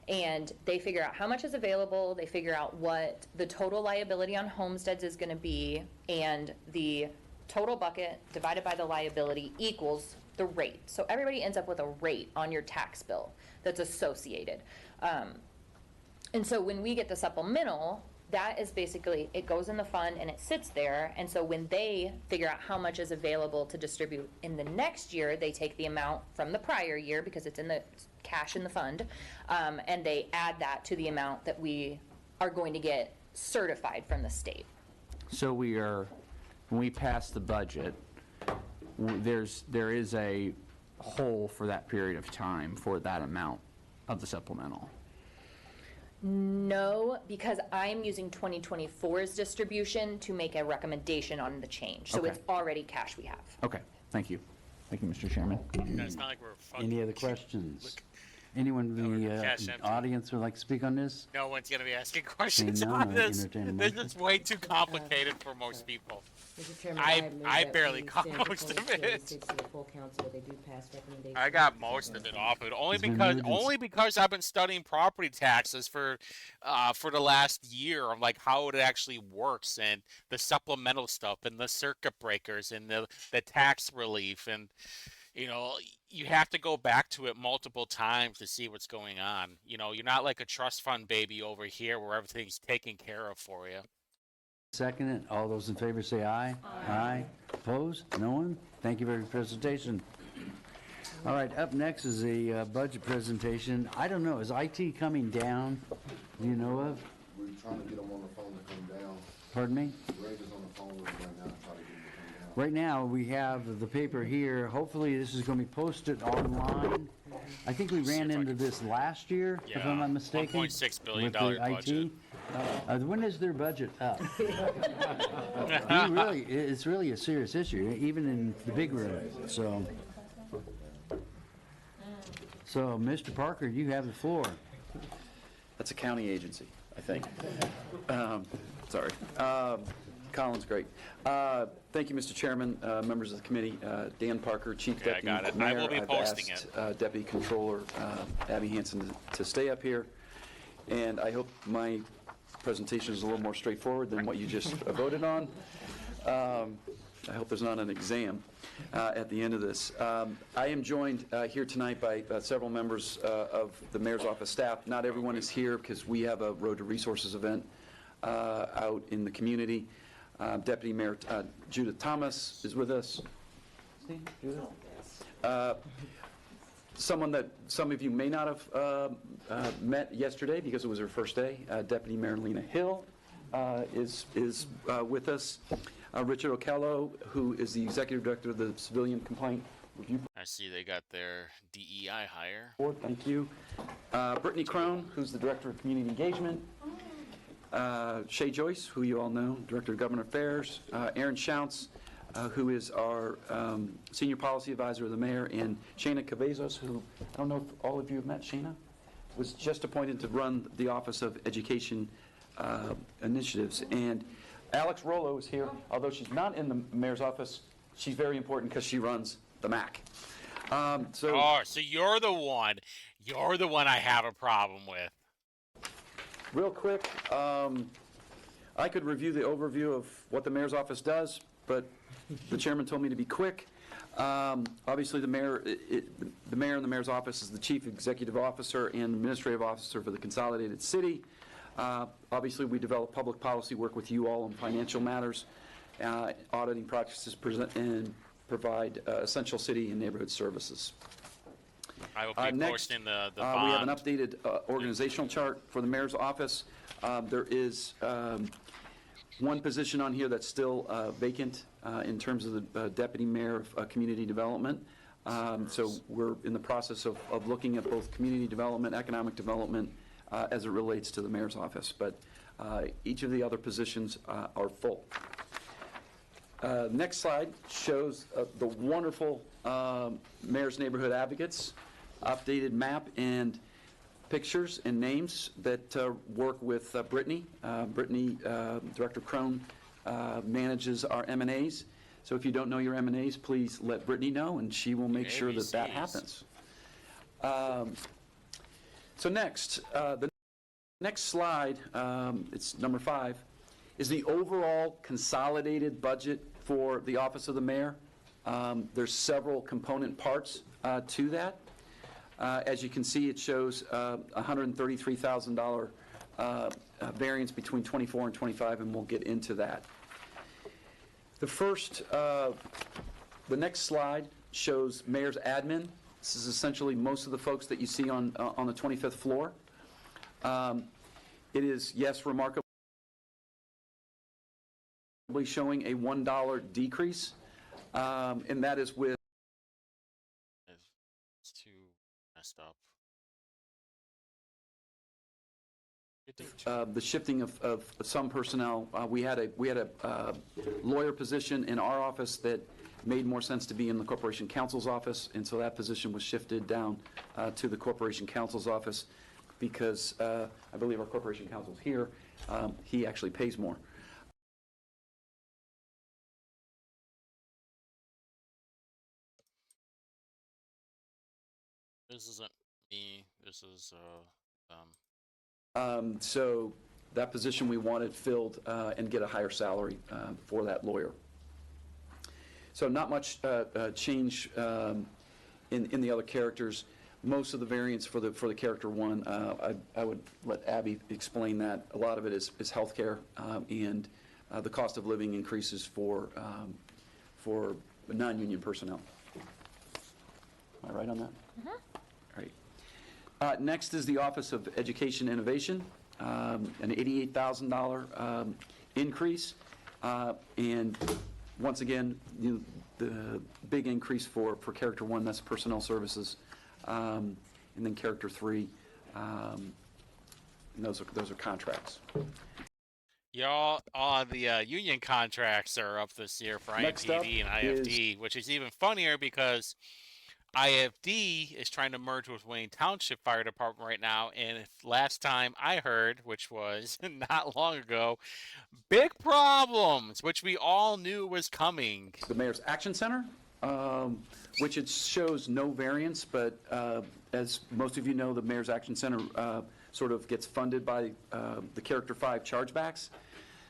And they figure out how much is available, they figure out what the total liability on homesteads is gonna be, and the total bucket divided by the liability equals the rate. So everybody ends up with a rate on your tax bill that's associated. And so when we get the supplemental, that is basically, it goes in the fund and it sits there, and so when they figure out how much is available to distribute in the next year, they take the amount from the prior year, because it's in the cash in the fund, and they add that to the amount that we are going to get certified from the state. So when we pass the budget, there is a hole for that period of time for that amount of the supplemental. No, because I'm using 2024's distribution to make a recommendation on the change. So Okay. it's already cash we have. Okay, thank you. Thank you, Mr. Chairman. It's not like we're fucking. Any other questions? Anyone in the cash empty. audience would like to speak on this? No one's gonna be asking questions Seeing on none, this. entertain a This motion. is way too complicated for most people. Mr. Chairman, I move I that barely we caught send most of proposed it. 26 to the full council, they do pass recommendations. I got most of it off of it only It's been because moved and I've been studying property taxes for the last year of like how it actually works, and the supplemental stuff and the circuit breakers and the tax relief, and you have to go back to it multiple times to see what's going on. You're not like a trust fund baby over here where everything's taken care of for you. Second it. All those in favor say aye. Aye. Opposed? No one? Thank you for your presentation. All right, up next is a budget presentation. I don't know, is IT coming down? Do you know of? We're trying to get them on the phone to come down. Pardon me? Greg is on the phone with them right now, trying to get them to come down. Right now, we have the paper here. Hopefully, this is going to be posted online. I think we ran into this last year, if I'm not mistaken. $1.6 billion with the budget. IT. When is their budget up? It's really a serious issue, even in the big room. So, Mr. Parker, you have the floor. That's a county agency, I think. Sorry. Colin's great. Thank you, Mr. Chairman, members of the committee. Dan Parker, Chief Okay, I Deputy got it. Mayor. I will be posting asked, Deputy Controller Abby Hansen to stay up here, and I hope my presentation is a little more straightforward than what you just voted on. I hope there's not an exam at the end of this. I am joined here tonight by several members of the Mayor's Office staff. Not everyone is here because we have a Road to Resources event out in the community. Deputy Mayor Judith Thomas is with us. Someone that some of you may not have met yesterday because it was her first day, Deputy Mayor Lena Hill is with us. Richard Okello, who is the Executive Director of the Civilian Complaint Review I see they got their DEI hire. Board. Thank you. Brittany Crone, who's the Director of Community Engagement. Shay Joyce, who you all know, Director of Government Affairs. Aaron Schounts, who is our Senior Policy Advisor of the Mayor. And Shana Cabezos, who, I don't know if all of you have met Shana, was just appointed to run the Office of Education Initiatives. And Alex Rollo is here. Although she's not in the Mayor's office, she's very important because she runs the MAC. So you're the one I have a problem with. Real quick, I could review the overview of what the Mayor's office does, but the chairman told me to be quick. Obviously, the mayor in the Mayor's office is the Chief Executive Officer and Administrative Officer for the Consolidated City. Obviously, we develop public policy work with you all on financial matters, auditing practices, and provide essential city and neighborhood services. I will be Next, posting the we have an bond. updated organizational chart for the mayor's office. There is one position on here that's still vacant in terms of the deputy mayor of community development. So we're in the process of looking at both community development, economic development, as it relates to the mayor's office. But each of the other positions are full. Next slide shows the wonderful Mayor's Neighborhood Advocates, updated map and pictures and names that work with Brittany. Brittany, Director Crone, manages our M&As. So if you don't know your M&As, please let Brittany know, and she will make sure that that happens. So next, the next slide, it's number 5, is the overall consolidated budget for the Office of the Mayor. There's several component parts to that. As you can see, it shows $133,000 variance between 24 and 25, and we'll get into that. The next slide shows mayor's admin. This is essentially most of the folks that you see on the 25th floor. It is, yes, remarkably showing a $1 decrease, and that is with It's too messed up. the shifting of some personnel. We had a lawyer position in our office that made more sense to be in the Corporation Counsel's office, and so that position was shifted down to the Corporation Counsel's office because I believe our Corporation Counsel's here. He actually pays more. This isn't me. This is So that position we wanted filled and get a higher salary for that lawyer. So not much change in the other characters. Most of the variance for the character 1, I would let Abby explain that. A lot of it is healthcare and the cost of living increases for non-union personnel. Am I right on that? Mm-hmm. All right. Next is the Office of Education Innovation, an $88,000 increase. And once again, the big increase for character 1, that's personnel services. And then character 3, and those are contracts. Y'all, the union contracts are up this year for Next up IMPD and IFD, which is even funnier because IFD is trying to merge with Wayne Township Fire Department right now, and last time I heard, which was not long ago, big problems, which we all knew was coming. The Mayor's Action Center, which it shows no variance, but as most of you know, the Mayor's Action Center sort of gets funded by the Character 5 chargebacks.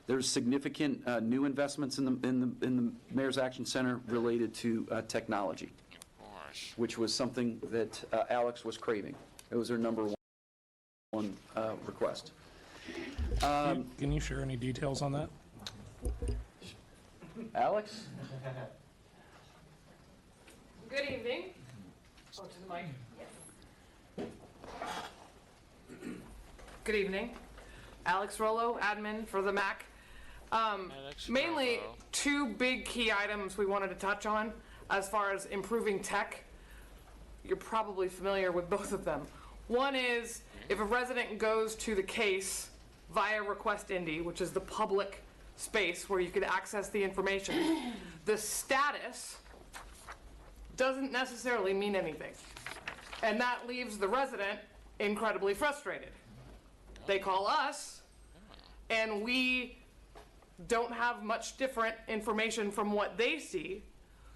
There's significant new investments in the Mayor's Action Center related to technology, which was something that Alex was craving. It was her number one request. Can you share any details on that? Alex? Good evening. Oh, to the mic. Yes. Good evening. Alex Rollo, admin for the MAC. Mainly 2 big key items we wanted to touch on as far as improving tech. You're probably familiar with both of them. One is if a resident goes to the case via Request Indy, which is the public space where you could access the information, the status doesn't necessarily mean anything. And that leaves the resident incredibly frustrated. They call us, and we don't have much different information from what they see,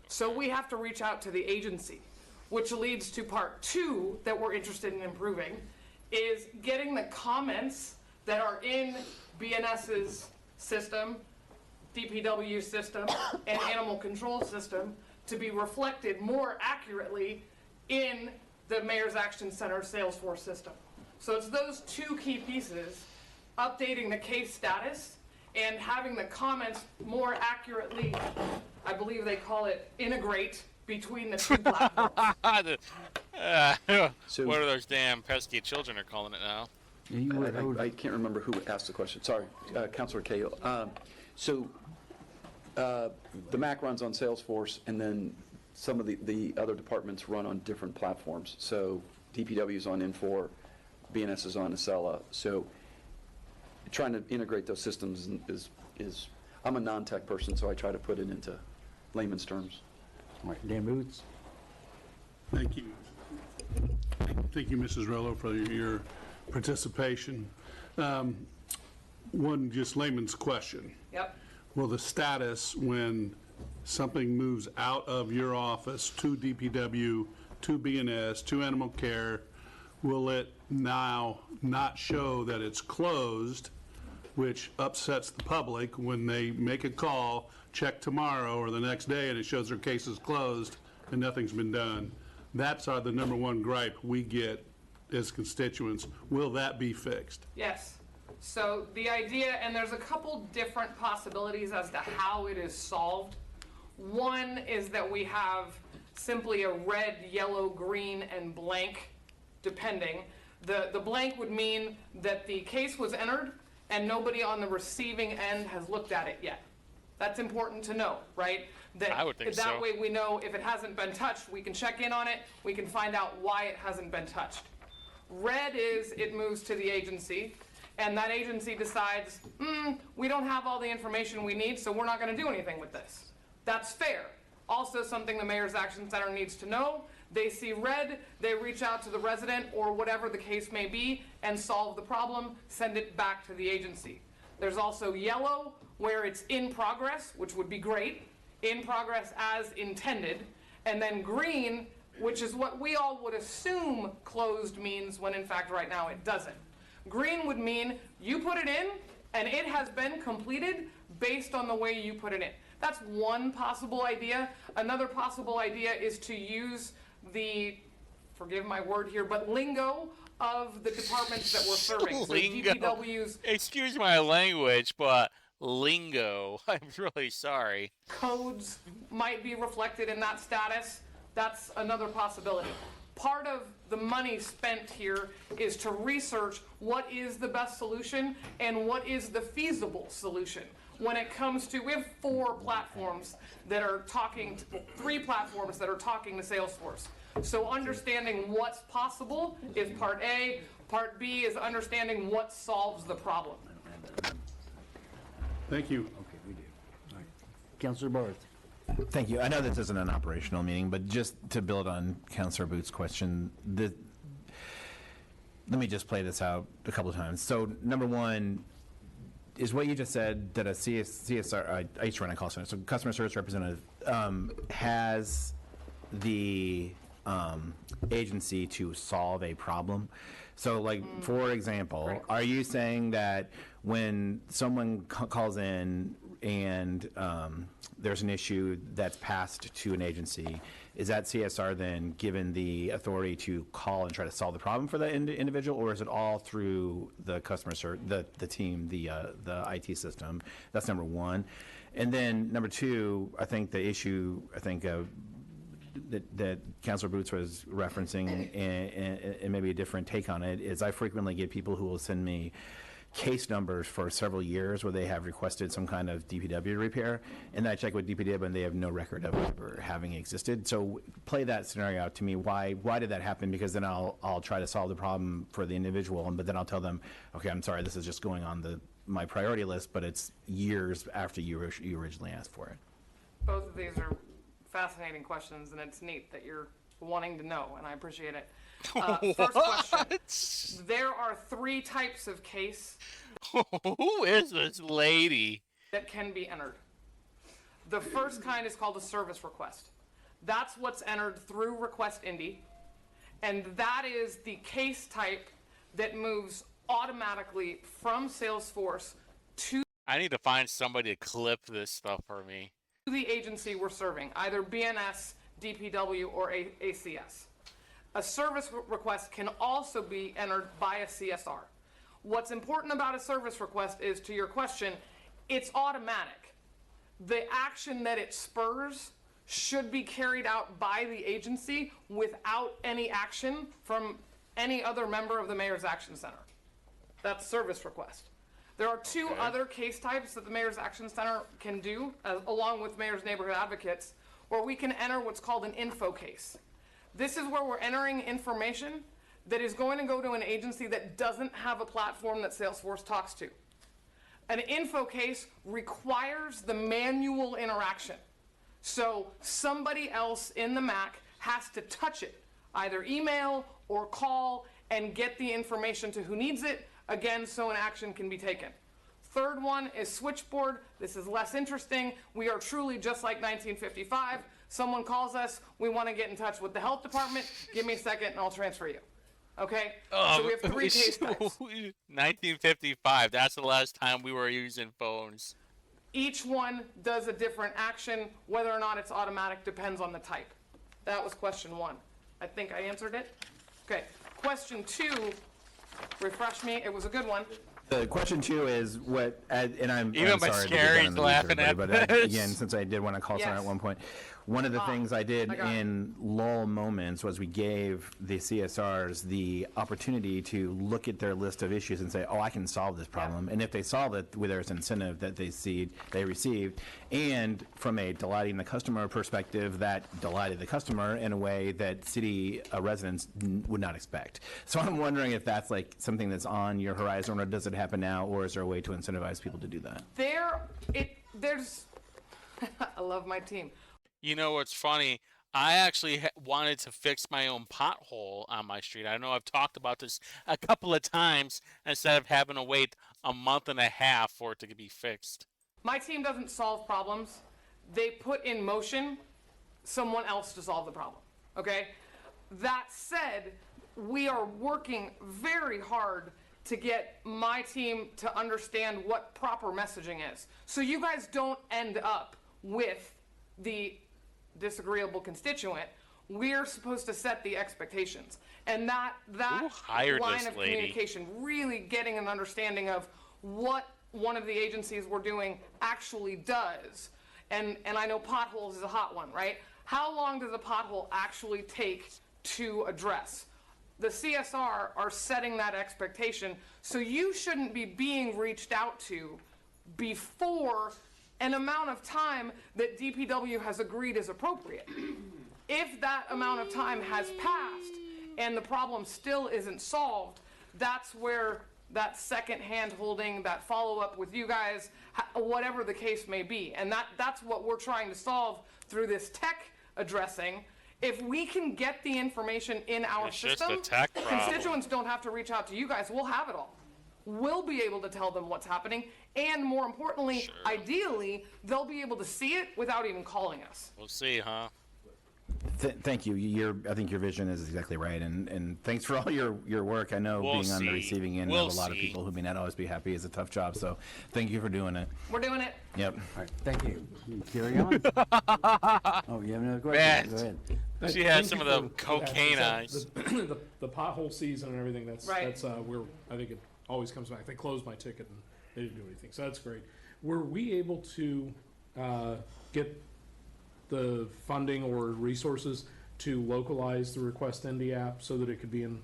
so we have to reach out to the agency, which leads to part 2 that we're interested in improving, is getting the comments that are in BNS's system, DPW system, and animal control system to be reflected more accurately in the Mayor's Action Center Salesforce system. So it's those 2 key pieces, updating the case status and having the comments more accurately, I believe they call it, integrate between the 2 platforms. What are those damn pesky children are calling it now? I can't remember who asked the question. Sorry, Councilor Cahill. So the MAC runs on Salesforce, and then some of the other departments run on different platforms. So DPW is on Infor, BNS is on Acela. So trying to integrate those systems is I'm a non-tech person, so I try to put it into layman's terms. All right, Dan Boots. Thank you. Thank you, Mrs. Rello, for your participation. One just layman's question. Yep. Will the status when something moves out of your office to DPW, to BNS, to Animal Care, will it now not show that it's closed, which upsets the public when they make a call, check tomorrow or the next day, and it shows their case is closed and nothing's been done? That's the number one gripe we get as constituents. Will that be fixed? Yes. So the idea, and there's a couple different possibilities as to how it is solved. One is that we have simply a red, yellow, green, and blank, depending. The blank would mean that the case was entered and nobody on the receiving end has looked at it yet. That's important to know, right? I would think that so. way we know if it hasn't been touched, we can check in on it, we can find out why it hasn't been touched. Red is it moves to the agency, and that agency decides, we don't have all the information we need, so we're not going to do anything with this. That's fair. Also something the Mayor's Action Center needs to know. They see red, they reach out to the resident or whatever the case may be and solve the problem, send it back to the agency. There's also yellow, where it's in progress, which would be great, in progress as intended, and then green, which is what we all would assume closed means when in fact right now it doesn't. Green would mean you put it in and it has been completed based on the way you put it in. That's one possible idea. Another possible idea is to use the, forgive my word here, but lingo of the departments that we're serving. So Lingo. DPW's Excuse my language, but lingo. I'm really sorry. codes might be reflected in that status. That's another possibility. Part of the money spent here is to research what is the best solution and what is the feasible solution. When it comes to, we have 4 platforms that are talking, 3 platforms that are talking to Salesforce. So understanding what's possible is part A. Part B is understanding what solves the problem. Thank you. Okay, we do. All right. Councilor Barth. Thank you. I know this isn't an operational meeting, but just to build on Councilor Boots' question, let me just play this out a couple of times. So, number one, is what you just said that a CSR, I used to run a call center, so customer service representative, has the agency to solve a problem. So, like, for example, are you saying that when someone calls in and there's an issue that's passed to an agency, is that CSR then given the authority to call and try to solve the problem for that individual, or is it all through the customer service, the team, the IT system? That's number one. And then number two, I think the issue, that Councilor Boots was referencing, and maybe a different take on it, is I frequently get people who will send me case numbers for several years where they have requested some kind of DPW repair, and then I check with DPW and they have no record of it ever having existed. So play that scenario out to me. Why did that happen? Because then I'll try to solve the problem for the individual, but then I'll tell them, okay, I'm sorry, this is just going on my priority list, but it's years after you originally asked for it. Both of these are fascinating questions, and it's neat that you're wanting to know, and I appreciate it. First question. There are 3 types of case Who is this lady? that can be entered. The first kind is called a service request. That's what's entered through Request Indy, and that is the case type that moves automatically from Salesforce to I need to find somebody to clip this stuff for me. the agency we're serving, either BNS, DPW, or ACS. A service request can also be entered by a CSR. What's important about a service request is, to your question, it's automatic. The action that it spurs should be carried out by the agency without any action from any other member of the Mayor's Action Center. That's service request. There are 2 other case types that the Mayor's Action Center can do, along with Mayor's Neighborhood Advocates. where we can enter what's called an info case. This is where we're entering information that is going to go to an agency that doesn't have a platform that Salesforce talks to. An info case requires the manual interaction. So somebody else in the Mac has to touch it, either email or call, and get the information to who needs it, again, so an action can be taken. Third one is switchboard. This is less interesting. We are truly just like 1955. Someone calls us, we want to get in touch with the health department. Give me a second and I'll transfer you. Okay? So we have 3 case types. 1955, that's the last time we were using phones. Each one does a different action. Whether or not it's automatic depends on the type. That was question 1. I think I answered it. Okay. Question 2, refresh me. It was a good one. The question 2 is what, and I'm Even my sorry Scary's to laughing at but this. again, since I did want to call someone at one point, one of the things I did in lull moments was we gave the CSRs the opportunity to look at their list of issues and say, oh, I can solve this problem. And if they solve it, there's incentive that they received. And from a delighting the customer perspective, that delighted the customer in a way that city residents would not expect. So I'm wondering if that's like something that's on your horizon, or does it happen now, or is there a way to incentivize people to do that? There's, I love my team. You know what's funny? I actually wanted to fix my own pothole on my street. I know I've talked about this a couple of times instead of having to wait a month and a half for it to be fixed. My team doesn't solve problems. They put in motion someone else to solve the problem, okay? That said, we are working very hard to get my team to understand what proper messaging is. So you guys don't end up with the disagreeable constituent. We're supposed to set the expectations. And that line of communication, really getting an understanding of what one of the agencies we're doing actually does. And I know potholes is a hot one, right? How long does a pothole actually take to address? The CSR are setting that expectation, so you shouldn't be being reached out to before an amount of time that DPW has agreed is appropriate. If that amount of time has passed and the problem still isn't solved, that's where that second hand holding, that follow-up with you guys, whatever the case may be. And that's what we're trying to solve through this tech addressing. If we can get the information in our system, constituents don't have to reach out to you guys. We'll have it all. We'll be able to tell them what's happening, and more importantly, ideally, they'll be able to see it without even calling us. We'll see, huh? Thank you. I think your vision is exactly right, and thanks for all your work. I know being on the receiving end of a lot of people who may not always be happy is a tough job, so thank you for doing it. We're doing it. Yep. All right, thank you. Carry on. Oh, you have another question? Man, Go ahead. she had some of the cocaine eyes. The pothole season and everything, that's Right. where I think it always comes back. They closed my ticket and they didn't do anything, so that's great. Were we able to get the funding or resources to localize the Request Indie app so that it could be in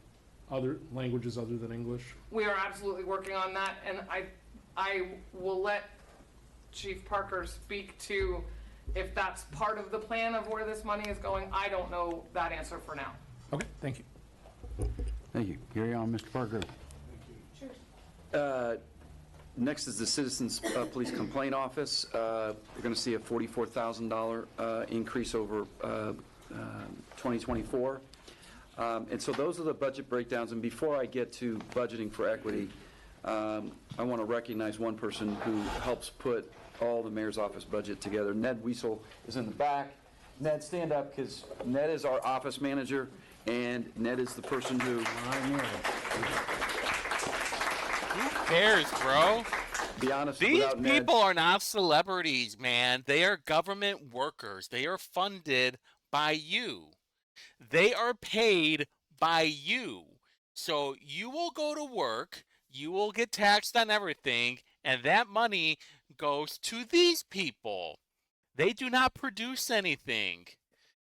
other languages other than English? We are absolutely working on that, and I will let Chief Parker speak to if that's part of the plan of where this money is going. I don't know that answer for now. Okay, thank you. Thank you. Carry on, Mr. Parker. Next is the Citizens Police Complaint Office. We're going to see a $44,000 increase over 2024. And so those are the budget breakdowns. And before I get to budgeting for equity, I want to recognize one person who helps put all the mayor's office budget together. Ned Weasel is in the back. Ned, stand up, because Ned is our office manager, and Ned is the person who... Who cares, bro? Be honest, these people are not celebrities, man. They are government workers. They are funded by you. They are paid by you. So you will go to work, you will get taxed on everything, and that money goes to these people. They do not produce anything.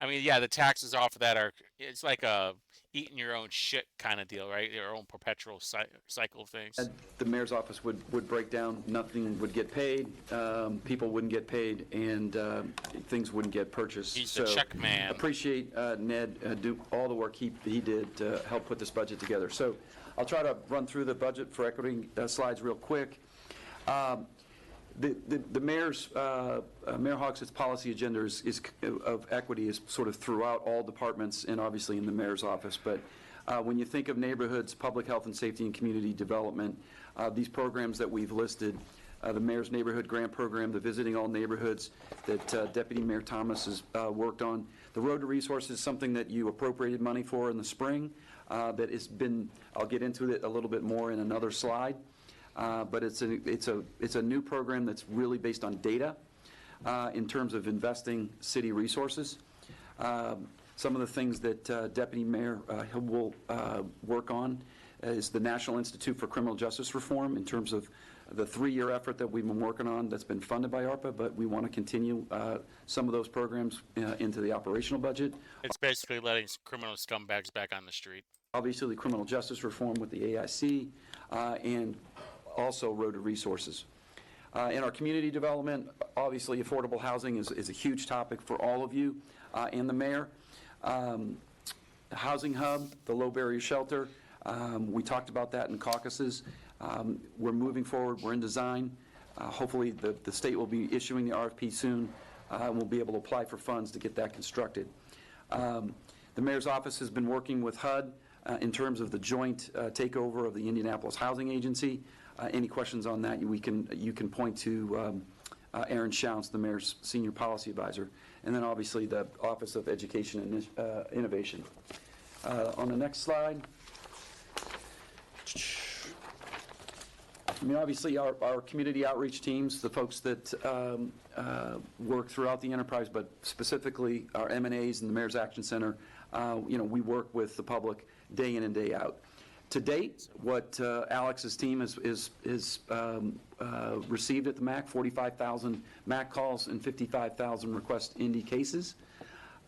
I mean, yeah, the taxes off of that it's like a eating your own shit kind of deal, right? Your own perpetual cycle of things. The mayor's office would break down, nothing would get paid, people wouldn't get paid, and things wouldn't get purchased. He's the check man. Appreciate Ned do all the work he did to help put this budget together. So I'll try to run through the budget for equity slides real quick. The mayor's, Mayor Hogshead's policy agenda is of equity is sort of throughout all departments and obviously in the mayor's office. But when you think of neighborhoods, public health and safety, and community development, these programs that we've listed, the Mayor's Neighborhood Grant Program, the Visiting All Neighborhoods that Deputy Mayor Thomas has worked on. The Road to Resources is something that you appropriated money for in the spring that has been, I'll get into it a little bit more in another slide. But it's a new program that's really based on data in terms of investing city resources. Some of the things that Deputy Mayor Hill will work on is the National Institute for Criminal Justice Reform in terms of the 3-year effort that we've been working on that's been funded by ARPA, but we want to continue some of those programs into the operational budget. It's basically letting criminal scumbags back on the street. Obviously, the criminal justice reform with the AIC and also Road to Resources. In our community development, obviously affordable housing is a huge topic for all of you and the mayor. The Housing Hub, the low barrier shelter, we talked about that in caucuses. We're moving forward, we're in design. Hopefully the state will be issuing the RFP soon and we'll be able to apply for funds to get that constructed. The mayor's office has been working with HUD in terms of the joint takeover of the Indianapolis Housing Agency. Any questions on that, you can point to Aaron Schounts, the mayor's senior policy advisor, and then obviously the Office of Education and Innovation. On the next slide, I mean, obviously our community outreach teams, the folks that work throughout the enterprise, but specifically our M&As and the Mayor's Action Center, we work with the public day in and day out. To date, what Alex's team has received at the MAC, 45,000 MAC calls and 55,000 request Indy cases.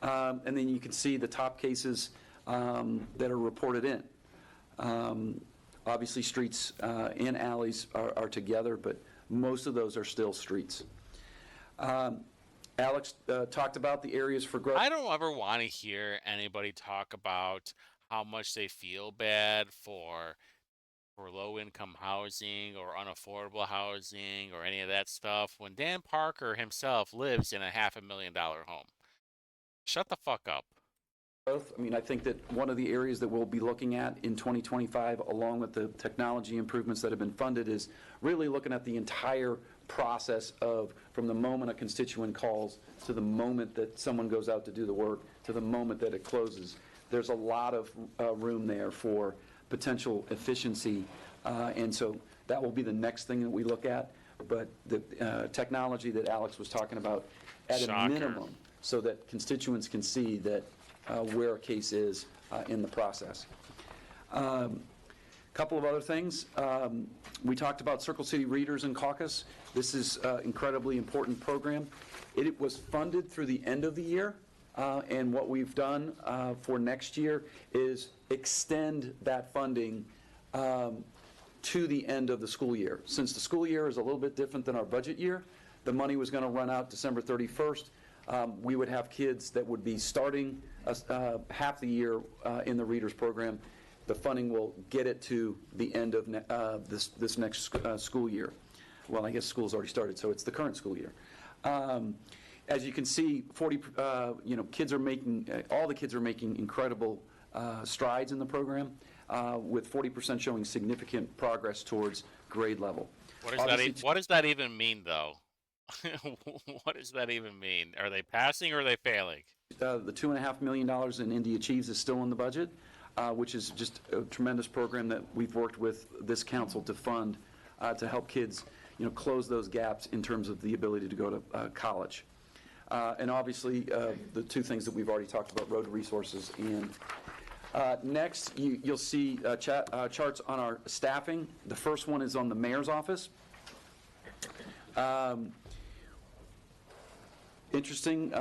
And then you can see the top cases that are reported in. Obviously, streets and alleys are together, but most of those are still streets. Alex talked about the areas for growth. I don't ever want to hear anybody talk about how much they feel bad for low-income housing or unaffordable housing or any of that stuff when Dan Parker himself lives in a $500,000 home. Shut the fuck up. I mean, I think that one of the areas that we'll be looking at in 2025, along with the technology improvements that have been funded, is really looking at the entire process of from the moment a constituent calls to the moment that someone goes out to do the work to the moment that it closes. There's a lot of room there for potential efficiency, and so that will be the next thing that we look at. But the technology that Alex was talking about at a minimum, so that constituents can see that where a case is in the process. Couple of other things. We talked about Circle City Readers and Caucus. This is an incredibly important program. It was funded through the end of the year. And what we've done for next year is extend that funding to the end of the school year. Since the school year is a little bit different than our budget year, the money was going to run out December 31st. We would have kids that would be starting half the year in the Readers program. The funding will get it to the end of this next school year. Well, I guess school's already started, so it's the current school year. As you can see, kids are making, all the kids are making incredible strides in the program, with 40% showing significant progress towards grade level. What does that even mean, though? What does that even mean? Are they passing or are they failing? The $2.5 million in Indy Achieves is still in the budget, which is just a tremendous program that we've worked with this council to fund to help kids, close those gaps in terms of the ability to go to college. And obviously, the two things that we've already talked about, Road to Resources. And next, you'll see charts on our staffing. The first one is on the mayor's office. Interesting,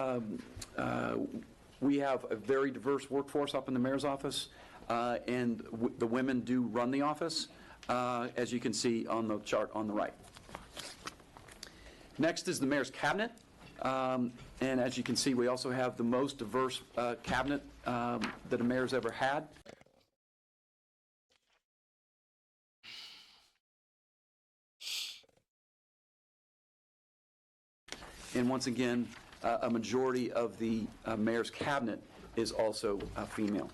we have a very diverse workforce up in the mayor's office. and the women do run the office, as you can see on the chart on the right. Next is the mayor's cabinet, and as you can see, we also have the most diverse cabinet that a mayor's ever had. And once again, a majority of the mayor's cabinet is also female.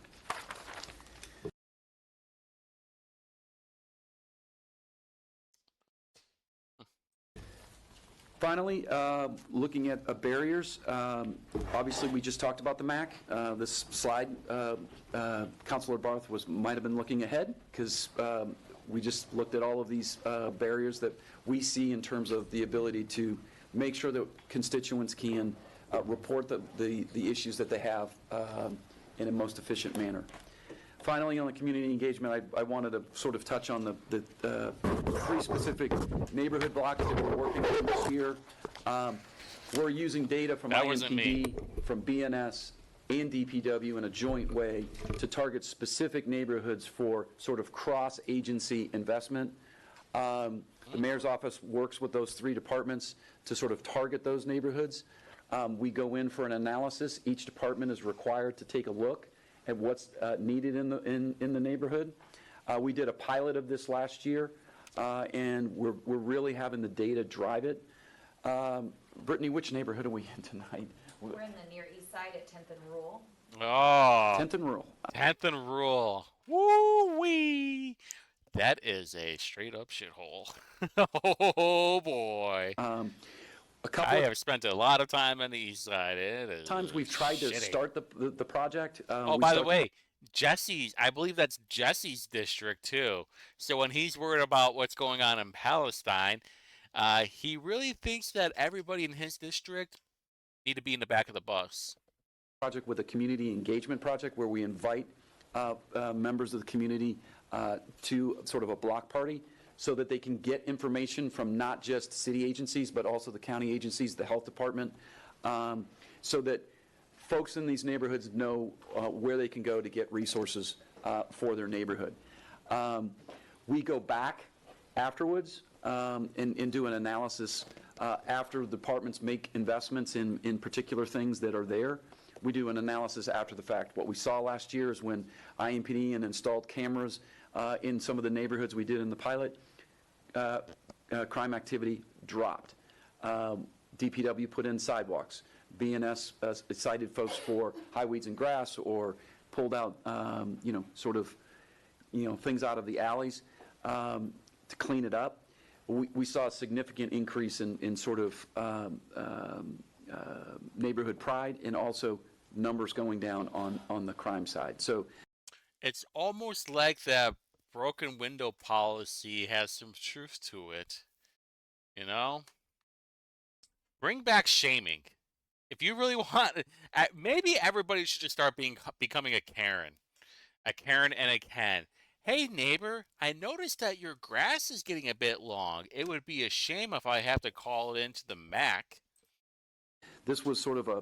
Finally, looking at barriers, obviously we just talked about the MAC. This slide, Councilor Barth might have been looking ahead because we just looked at all of these barriers that we see in terms of the ability to make sure that constituents can report the issues that they have in a most efficient manner. Finally, on the community engagement, I wanted to sort of touch on the three specific neighborhood blocks that we're working on this year. We're using data from IMPD, from BNS, and DPW in a joint way to target specific neighborhoods for sort of cross-agency investment. The mayor's office works with those three departments to sort of target those neighborhoods. We go in for an analysis. Each department is required to take a look at what's needed in the neighborhood. We did a pilot of this last year, and we're really having the data drive it. Brittany, which neighborhood are we in tonight? We're in the Near East Side at 10th and Rural. Oh. 10th and Rural. 10th and Rural. Woo-wee. That is a straight-up shithole. Oh, boy. I have spent a lot of time on the East Side. It is times we've tried to shitty. start the project. Oh, by the way, Jesse's, I believe that's Jesse's district, too. So when he's worried about what's going on in Palestine, he really thinks that everybody in his district need to be in the back of the bus. Project with a community engagement project where we invite members of the community to sort of a block party so that they can get information from not just city agencies but also the county agencies, the health department, so that folks in these neighborhoods know where they can go to get resources for their neighborhood. We go back afterwards and do an analysis after departments make investments in particular things that are there. We do an analysis after the fact. What we saw last year is when IMPD and installed cameras in some of the neighborhoods we did in the pilot, crime activity dropped. DPW put in sidewalks. BNS cited folks for high weeds and grass or pulled out, things out of the alleys to clean it up. We saw a significant increase in sort of neighborhood pride and also numbers going down on the crime side. So it's almost like that broken window policy has some truth to it. You know? Bring back shaming. If you really want, maybe everybody should just start becoming a Karen. A Karen and a Ken. Hey neighbor, I noticed that your grass is getting a bit long. It would be a shame if I have to call it into the MAC. This was sort of a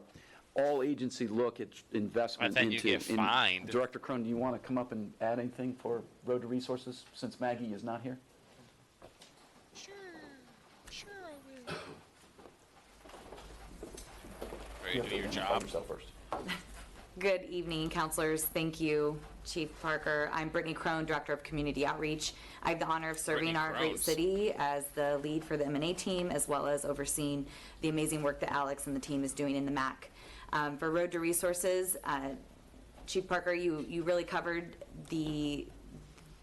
all-agency look at investment I think you get fined. Director Crone, do you want to come up and add anything for Road to Resources since Maggie is not here? Sure I will. Ready to do your job? Yourself first. Good evening, councilors. Thank you, Chief Parker. I'm Brittany Crone, Director of Community Outreach. I have the honor of serving our great city as the lead for the M&A team, as well as overseeing the amazing work that Alex and the team is doing in the MAC. For Road to Resources, Chief Parker, you really covered the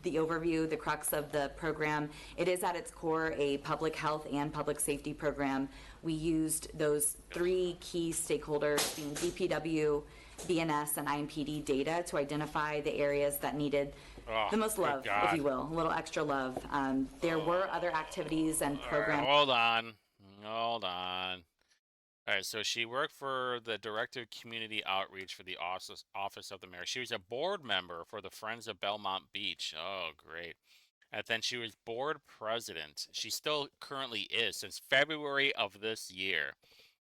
overview, the crux of the program. It is at its core a public health and public safety program. We used those three key stakeholders, being DPW, BNS, and IMPD data to identify the areas that needed the most love, if you will, a little extra love. There were other activities and programs. Hold on. All right, so she worked for the Director of Community Outreach for the Office of the Mayor. She was a board member for the Friends of Belmont Beach. Oh, great. And then she was board president. She still currently is since February of this year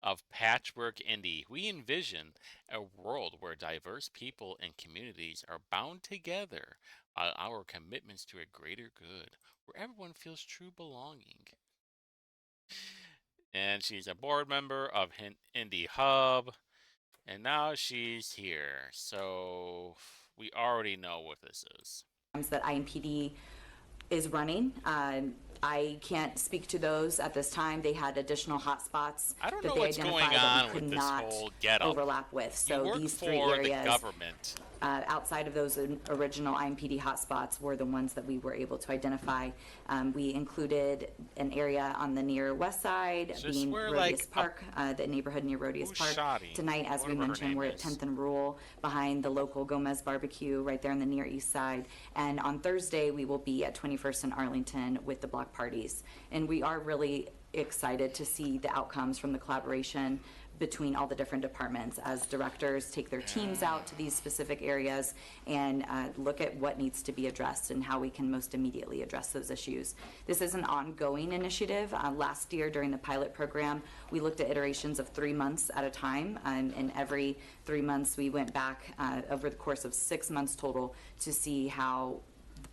of Patchwork Indy. We envision a world where diverse people and communities are bound together by our commitments to a greater good, where everyone feels true belonging. And she's a board member of Indy Hub, and now she's here. So we already know what this is. That IMPD is running. I can't speak to those at this time. They had additional hotspots I don't that know they what's identified going that on we could with this not whole getup. overlap with. So You work these three for areas, the government. outside of those original IMPD hotspots, were the ones that we were able to identify. We included an area on the near west side, Is this being where, Rhodius like, Park, the neighborhood near Rhodius Who's Park. Shoddy? Tonight, as we Whatever her mentioned, name we're at is. 10th and Rural, behind the local Gomez Barbecue, right there on the near east side. And on Thursday, we will be at 21st and Arlington with the block parties. And we are really excited to see the outcomes from the collaboration between all the different departments as directors take their teams out to these specific areas and look at what needs to be addressed and how we can most immediately address those issues. This is an ongoing initiative. Last year during the pilot program, we looked at iterations of 3 months at a time, and every 3 months we went back over the course of 6 months total to see how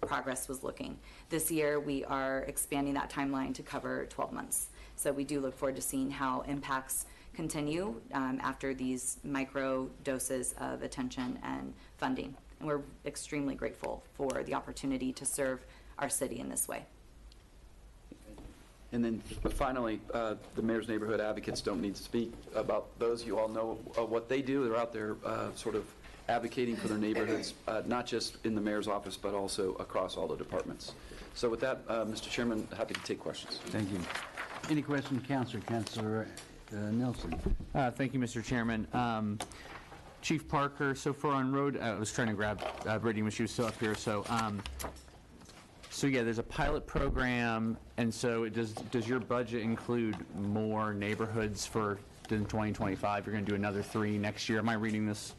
progress was looking. This year, we are expanding that timeline to cover 12 months. So we do look forward to seeing how impacts continue after these micro doses of attention and funding. And we're extremely grateful for the opportunity to serve our city in this way. And then finally, the Mayor's Neighborhood Advocates don't need to speak about those. You all know what they do. They're out there sort of advocating for their neighborhoods, not just in the mayor's office, but also across all the departments. So with that, Mr. Chairman, happy to take questions. Thank you. Any questions, Councilor? Councilor Nelson. Thank you, Mr. Chairman. Chief Parker, so far on road, I was trying to grab Brittany when she was still up here. So yeah, there's a pilot program, and so does your budget include more neighborhoods than 2025? You're going to do another 3 next year. Am I reading this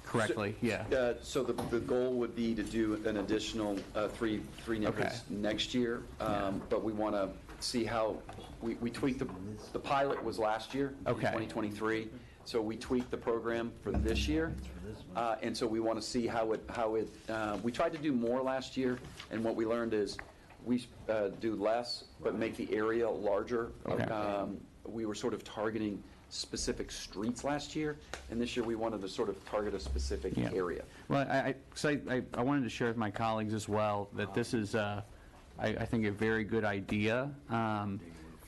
correctly? Yeah. So the goal would be to do an additional three neighborhoods next year, but we want to see how we tweaked the pilot was last year in 2023. So we tweaked the program for this year, and so we want to see how it. We tried to do more last year, and what we learned is we do less but make the area larger. We were sort of targeting specific streets last year, and this year we wanted to sort of target a specific area. Well, I wanted to share with my colleagues as well that this is, I think, a very good idea.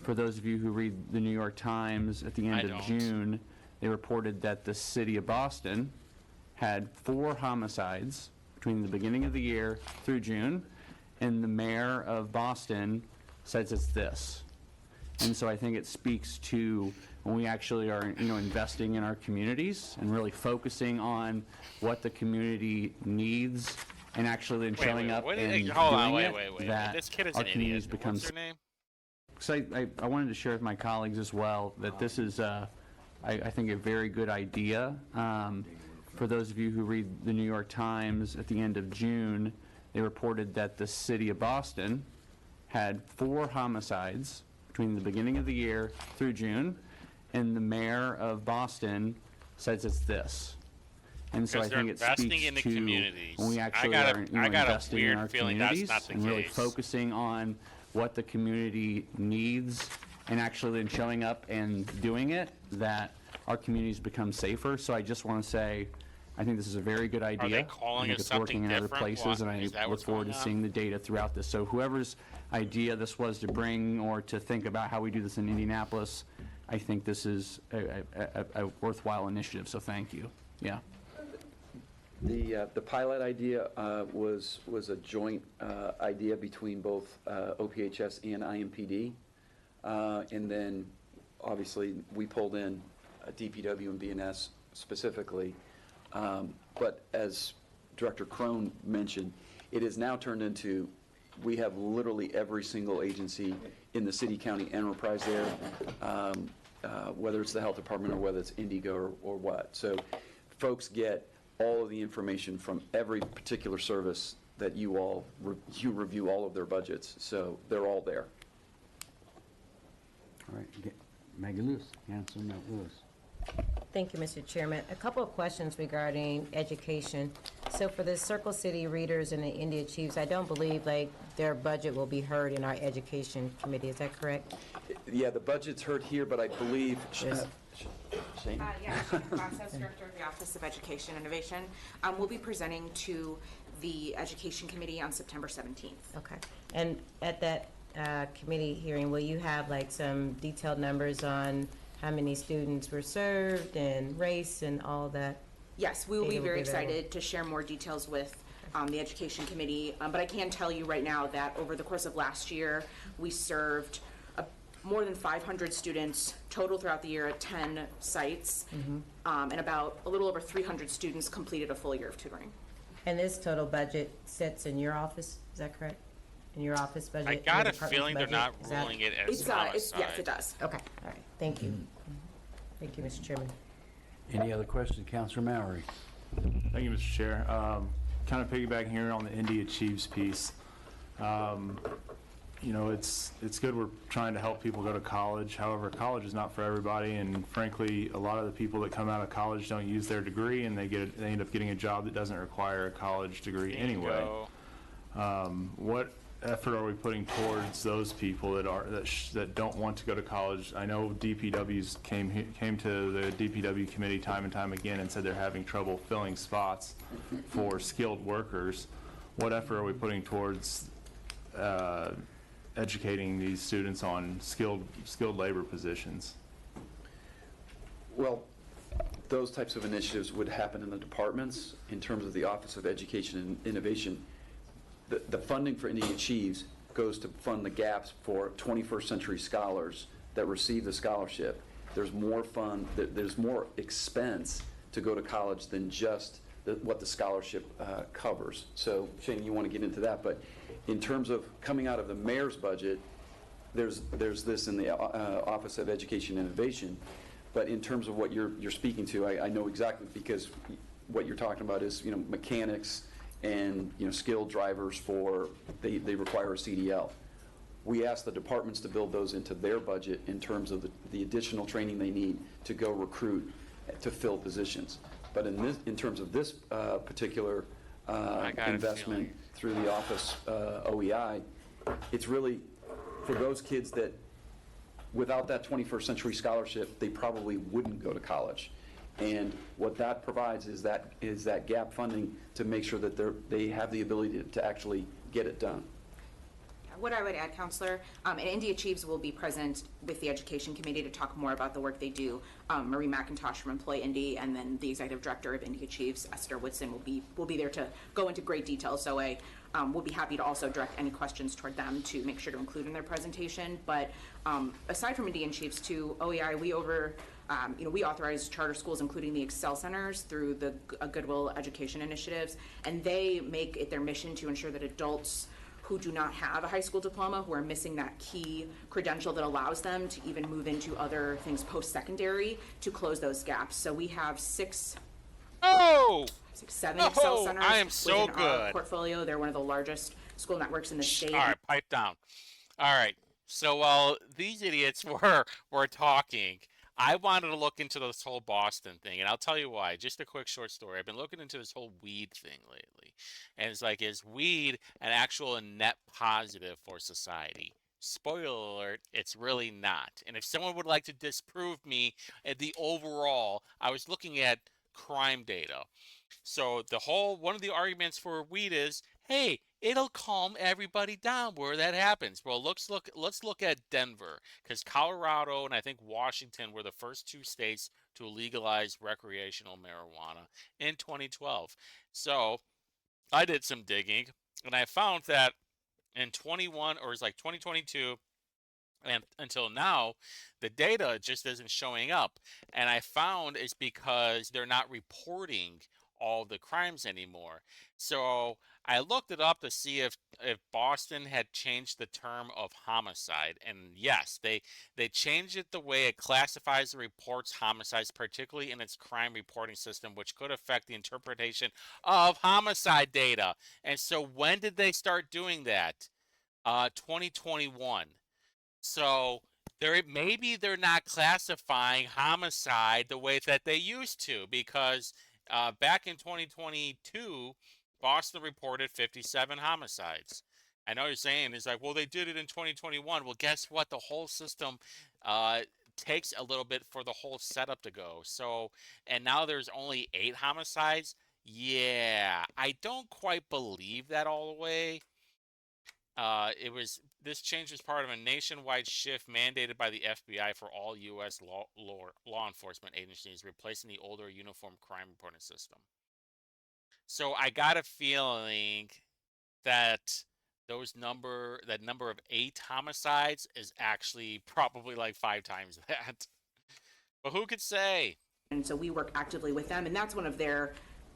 For those of you who read the New York Times, at the end of June, they reported that the city of Boston had 4 homicides between the beginning of the year through June, and the mayor of Boston says it's this. And so I think it speaks to when we actually are, investing in our communities and really focusing on what the community needs and actually then showing up and doing it, that This kid is our an communities idiot. become. What's her name? So I wanted to share with my colleagues as well that this is, I think, a very good idea. For those of you who read the New York Times, at the end of June, they reported that the city of Boston had 4 homicides between the beginning of the year through June, and the mayor of Boston says it's this. And so I think it speaks in the to communities. when we actually I are got a investing in weird our feeling that's communities not the and really case. focusing on what the community needs and actually then showing up and doing it, that our communities become safer. So I just want to say, I think this is a very good idea. they calling I think it it's working something in other different? places, and I Is that look what's forward to going on? seeing the data throughout this. So whoever's idea this was to bring or to think about how we do this in Indianapolis, I think this is a worthwhile initiative, so thank you. Yeah. The pilot idea was a joint idea between both OPHS and IMPD, and then obviously we pulled in DPW and BNS specifically. But as Director Crone mentioned, it has now turned into, we have literally every single agency in the city-county enterprise there, whether it's the health department or whether it's Indigo or what. So folks get all of the information from every particular service that you review all of their budgets. So they're all there. All right. Maggie Lewis, Councilman Lewis. Thank you, Mr. Chairman. A couple of questions regarding education. So for the Circle City Readers and the India Chiefs, I don't believe their budget will be heard in our education committee. Is that correct? Yeah, the budget's heard here, but I believe, Shane? Yeah, Process Director of the Office of Education Innovation. We'll be presenting to the Education Committee on September 17th. Okay. And at that committee hearing, will you have some detailed numbers on how many students were served and race and all that? Yes, we will be Data very available. excited to share more details with the Education Committee. But I can tell you right now that over the course of last year, we served more than 500 students total throughout the year at 10 sites. And about a little over 300 students completed a full year of tutoring. And this total budget sits in your office, is that correct? In your office budget? I got your a feeling they're department's not budget? Is that- ruling it as homicide. Yes, it does. Okay, all right, thank you. Thank you, Mr. Chairman. Any other questions, Councilor Mallory? Thank you, Mr. Chair. Kind of piggybacking here on the India Chiefs piece. It's good we're trying to help people go to college. However, college is not for everybody, and frankly, a lot of the people that come out of college don't use their degree, and they end up getting a job that doesn't require a college degree anyway. What effort are we putting towards those people that don't want to go to college? I know DPW's came to the DPW committee time and time again and said they're having trouble filling spots for skilled workers. What effort are we putting towards educating these students on skilled labor positions? Well, those types of initiatives would happen in the departments. In terms of the Office of Education and Innovation, the funding for India Achieves goes to fund the gaps for 21st century scholars that receive the scholarship. There's more there's more expense to go to college than just what the scholarship covers. So, Shane, you want to get into that, but in terms of coming out of the mayor's budget, there's this in the Office of Education and Innovation, but in terms of what you're speaking to, I know exactly, because what you're talking about is mechanics and skilled drivers they require a CDL. We ask the departments to build those into their budget in terms of the additional training they need to go recruit to fill positions. But in terms of this particular investment through the office OEI, it's really for those kids that without that 21st century scholarship, they probably wouldn't go to college. And what that provides is that gap funding to make sure that they have the ability to actually get it done. What I would add, Counselor, and India Chiefs will be present with the Education Committee to talk more about the work they do. Marie McIntosh from Employ Indy, and then the Executive Director of India Chiefs, Esther Woodson, will be there to go into great detail. So we'll be happy to also direct any questions toward them to make sure to include in their presentation. But aside from Indian Chiefs, to OEI, we authorize charter schools, including the Excel Centers, through the Goodwill Education Initiatives, and they make it their mission to ensure that adults who do not have a high school diploma, who are missing that key credential that allows them to even move into other things post-secondary, to close those gaps. So we have seven Excel Centers I am so within our good. portfolio. They're one of the largest school networks in the state. All right, pipe down. All right. So while these idiots were talking, I wanted to look into this whole Boston thing, and I'll tell you why. Just a quick short story. I've been looking into this whole weed thing lately, and it's like, is weed an actual net positive for society? Spoiler alert, it's really not. And if someone would like to disprove me at the overall, I was looking at crime data. So one of the arguments for weed is, hey, it'll calm everybody down where that happens. Well, let's look at Denver, because Colorado and I think Washington were the first two states to legalize recreational marijuana in 2012. So I did some digging, and I found that in 2022 and until now, the data just isn't showing up. And I found it's because they're not reporting all the crimes anymore. So I looked it up to see if Boston had changed the term of homicide. And yes, they changed it the way it classifies and reports homicides, particularly in its crime reporting system, which could affect the interpretation of homicide data. And so when did they start doing that? 2021. So maybe they're not classifying homicide the way that they used to, because back in 2022, Boston reported 57 homicides. I know you're saying it's like, well, they did it in 2021. Well, guess what? The whole system takes a little bit for the whole setup to go. So, and now there's only 8 homicides. Yeah, I don't quite believe that all the way. This change was part of a nationwide shift mandated by the FBI for all U.S. law enforcement agencies, replacing the older uniform crime reporting system. So I got a feeling that that number of 8 homicides is actually probably like 5 times that. But who could say? And so we work actively with them, and that's one of their,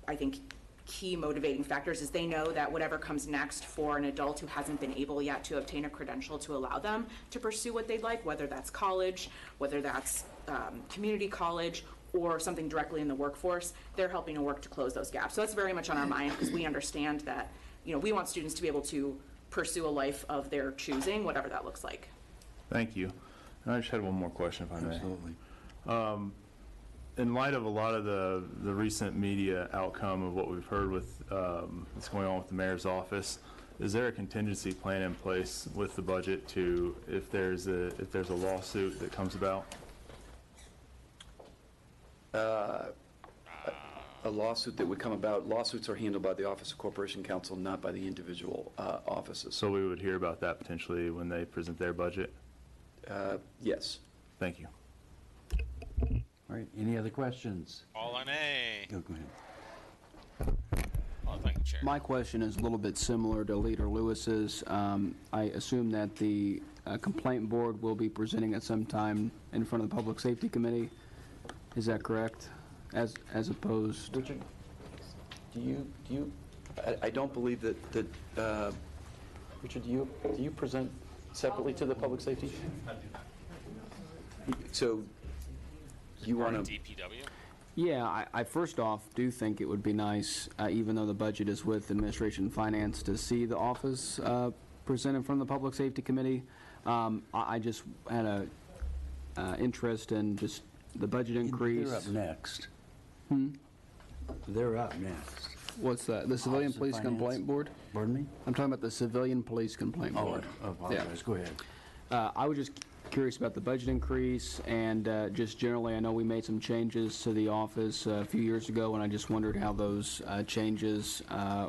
I think, key motivating factors is they know that whatever comes next for an adult who hasn't been able yet to obtain a credential to allow them to pursue what they'd like, whether that's college, whether that's community college, or something directly in the workforce, they're helping to work to close those gaps. So that's very much on our mind, because we understand that, we want students to be able to pursue a life of their choosing, whatever that looks like. Thank you. And I just had one more question, if I may. Absolutely. In light of a lot of the recent media outcome of what we've heard with what's going on with the mayor's office, is there a contingency plan in place with the budget to if there's a lawsuit that comes about? A lawsuit that would come about, lawsuits are handled by the Office of Corporation Counsel, not by the individual offices. So we would hear about that potentially when they present their budget? Yes. Thank you. All right, any other questions? All on A. Go ahead. Oh, thank you, Chair. My question is a little bit similar to Leader Lewis's. I assume that the complaint board will be presenting at some time in front of the Public Safety Committee. Is that correct? As opposed... Richard, do you I don't believe that Richard, do you present separately to the Public Safety? I do. So you want to... DPW? Yeah, I first off do think it would be nice, even though the budget is with Administration and Finance, to see the office present in front of the Public Safety Committee. I just had a interest in just the budget increase. They're up next. Hmm? They're up next. What's that? The Civilian Office of Police Finance. Complaint Board? Pardon me? I'm talking about the Civilian Police Complaint Board. Oh, apologize. Go ahead. I was just curious about the budget increase, and just generally, I know we made some changes to the office a few years ago, and I just wondered how those changes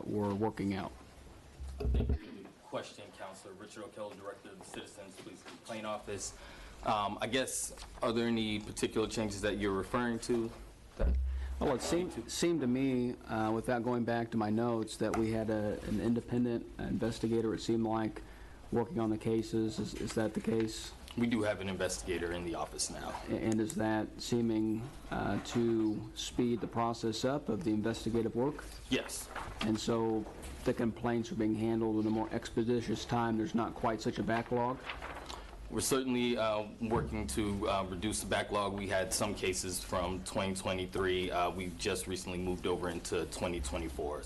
were working out. Thank you for the question, Counselor. Richard O'Kell, Director of the Citizens Police Complaint Office. I guess, are there any particular changes that you're referring to? Well, it seemed to me, without going back to my notes, that we had an independent investigator, it seemed like, working on the cases. Is that the case? We do have an investigator in the office now. And is that seeming to speed the process up of the investigative work? Yes. And so the complaints are being handled in a more expeditious time. There's not quite such a backlog? We're certainly working to reduce the backlog. We had some cases from 2023. We've just recently moved over into 2024.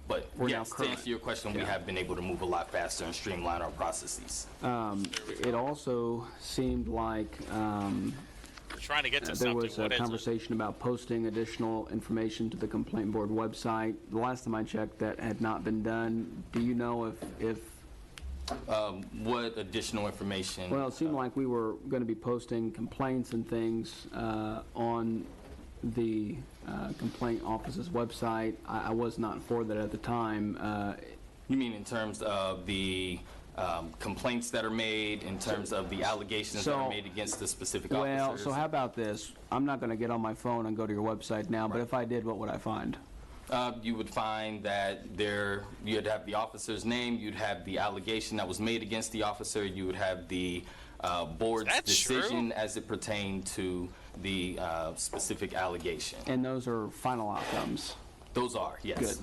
But we're yes, now to answer your question, we have been able to move a lot faster and streamline our processes. It also seemed like Trying to get to there something. was a What is it? conversation about posting additional information to the complaint board website. The last time I checked, that had not been done. Do you know if what additional information? Well, it seemed like we were going to be posting complaints and things on the complaint office's website. I was not for that at the time. You mean in terms of the complaints that are made, in terms of the allegations that are made against the specific officers? Well, so how about this? I'm not going to get on my phone and go to your website now, but if I did, what would I find? You would find that you'd have the officer's name, you'd have the allegation that was made against the officer, you would have the board's decision as it pertained to the specific allegation. And those are final outcomes? Those are, yes. Good.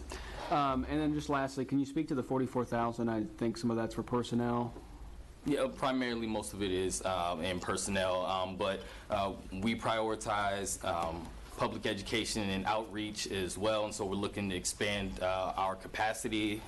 And then just lastly, can you speak to the $44,000? I think some of that's for personnel. Yeah, primarily most of it is in personnel, but we prioritize public education and outreach as well, and so we're looking to expand our capacity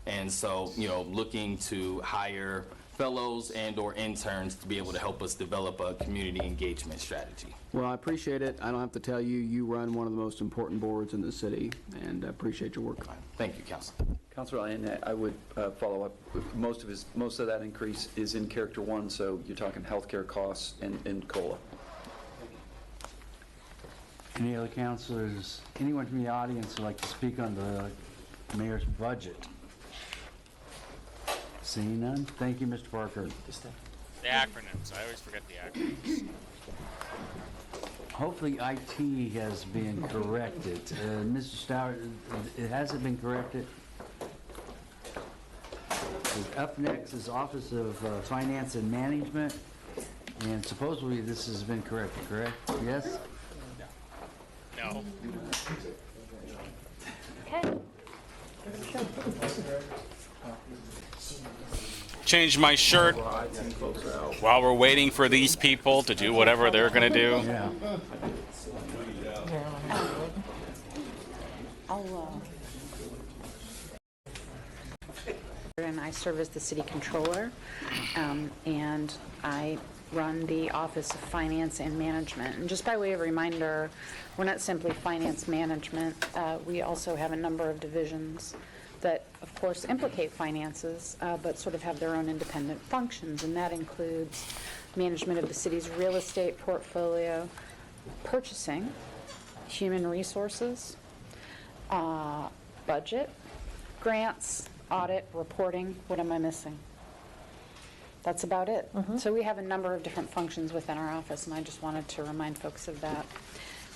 And so, looking to hire fellows and/or interns to be able to help us develop a community engagement strategy. Well, I appreciate it. I don't have to tell you, you run one of the most important boards in the city, and I appreciate your work. Thank you, Council. Councilor, and I would follow up. Most of that increase is in Character 1, so you're talking healthcare costs and COLA. Any other councilors, anyone from the audience would like to speak on the mayor's budget? Seeing none, thank you, Mr. Parker. The acronyms. I always forget the acronyms. Hopefully IT has been corrected. Mr. Stowers, has it been corrected? Up next is Office of Finance and Management, and supposedly this has been corrected, correct? Yes? No. Okay. Change my shirt while we're waiting for these people to do whatever they're going to do. Yeah. And I serve as the city controller, and I run the Office of Finance and Management. And just by way of reminder, we're not simply finance management. We also have a number of divisions that, of course, implicate finances, but sort of have their own independent functions, and that includes management of the city's real estate portfolio, purchasing, human resources, budget, grants, audit, reporting. What am I missing? That's about it. So we have a number of different functions within our office, and I just wanted to remind folks of that.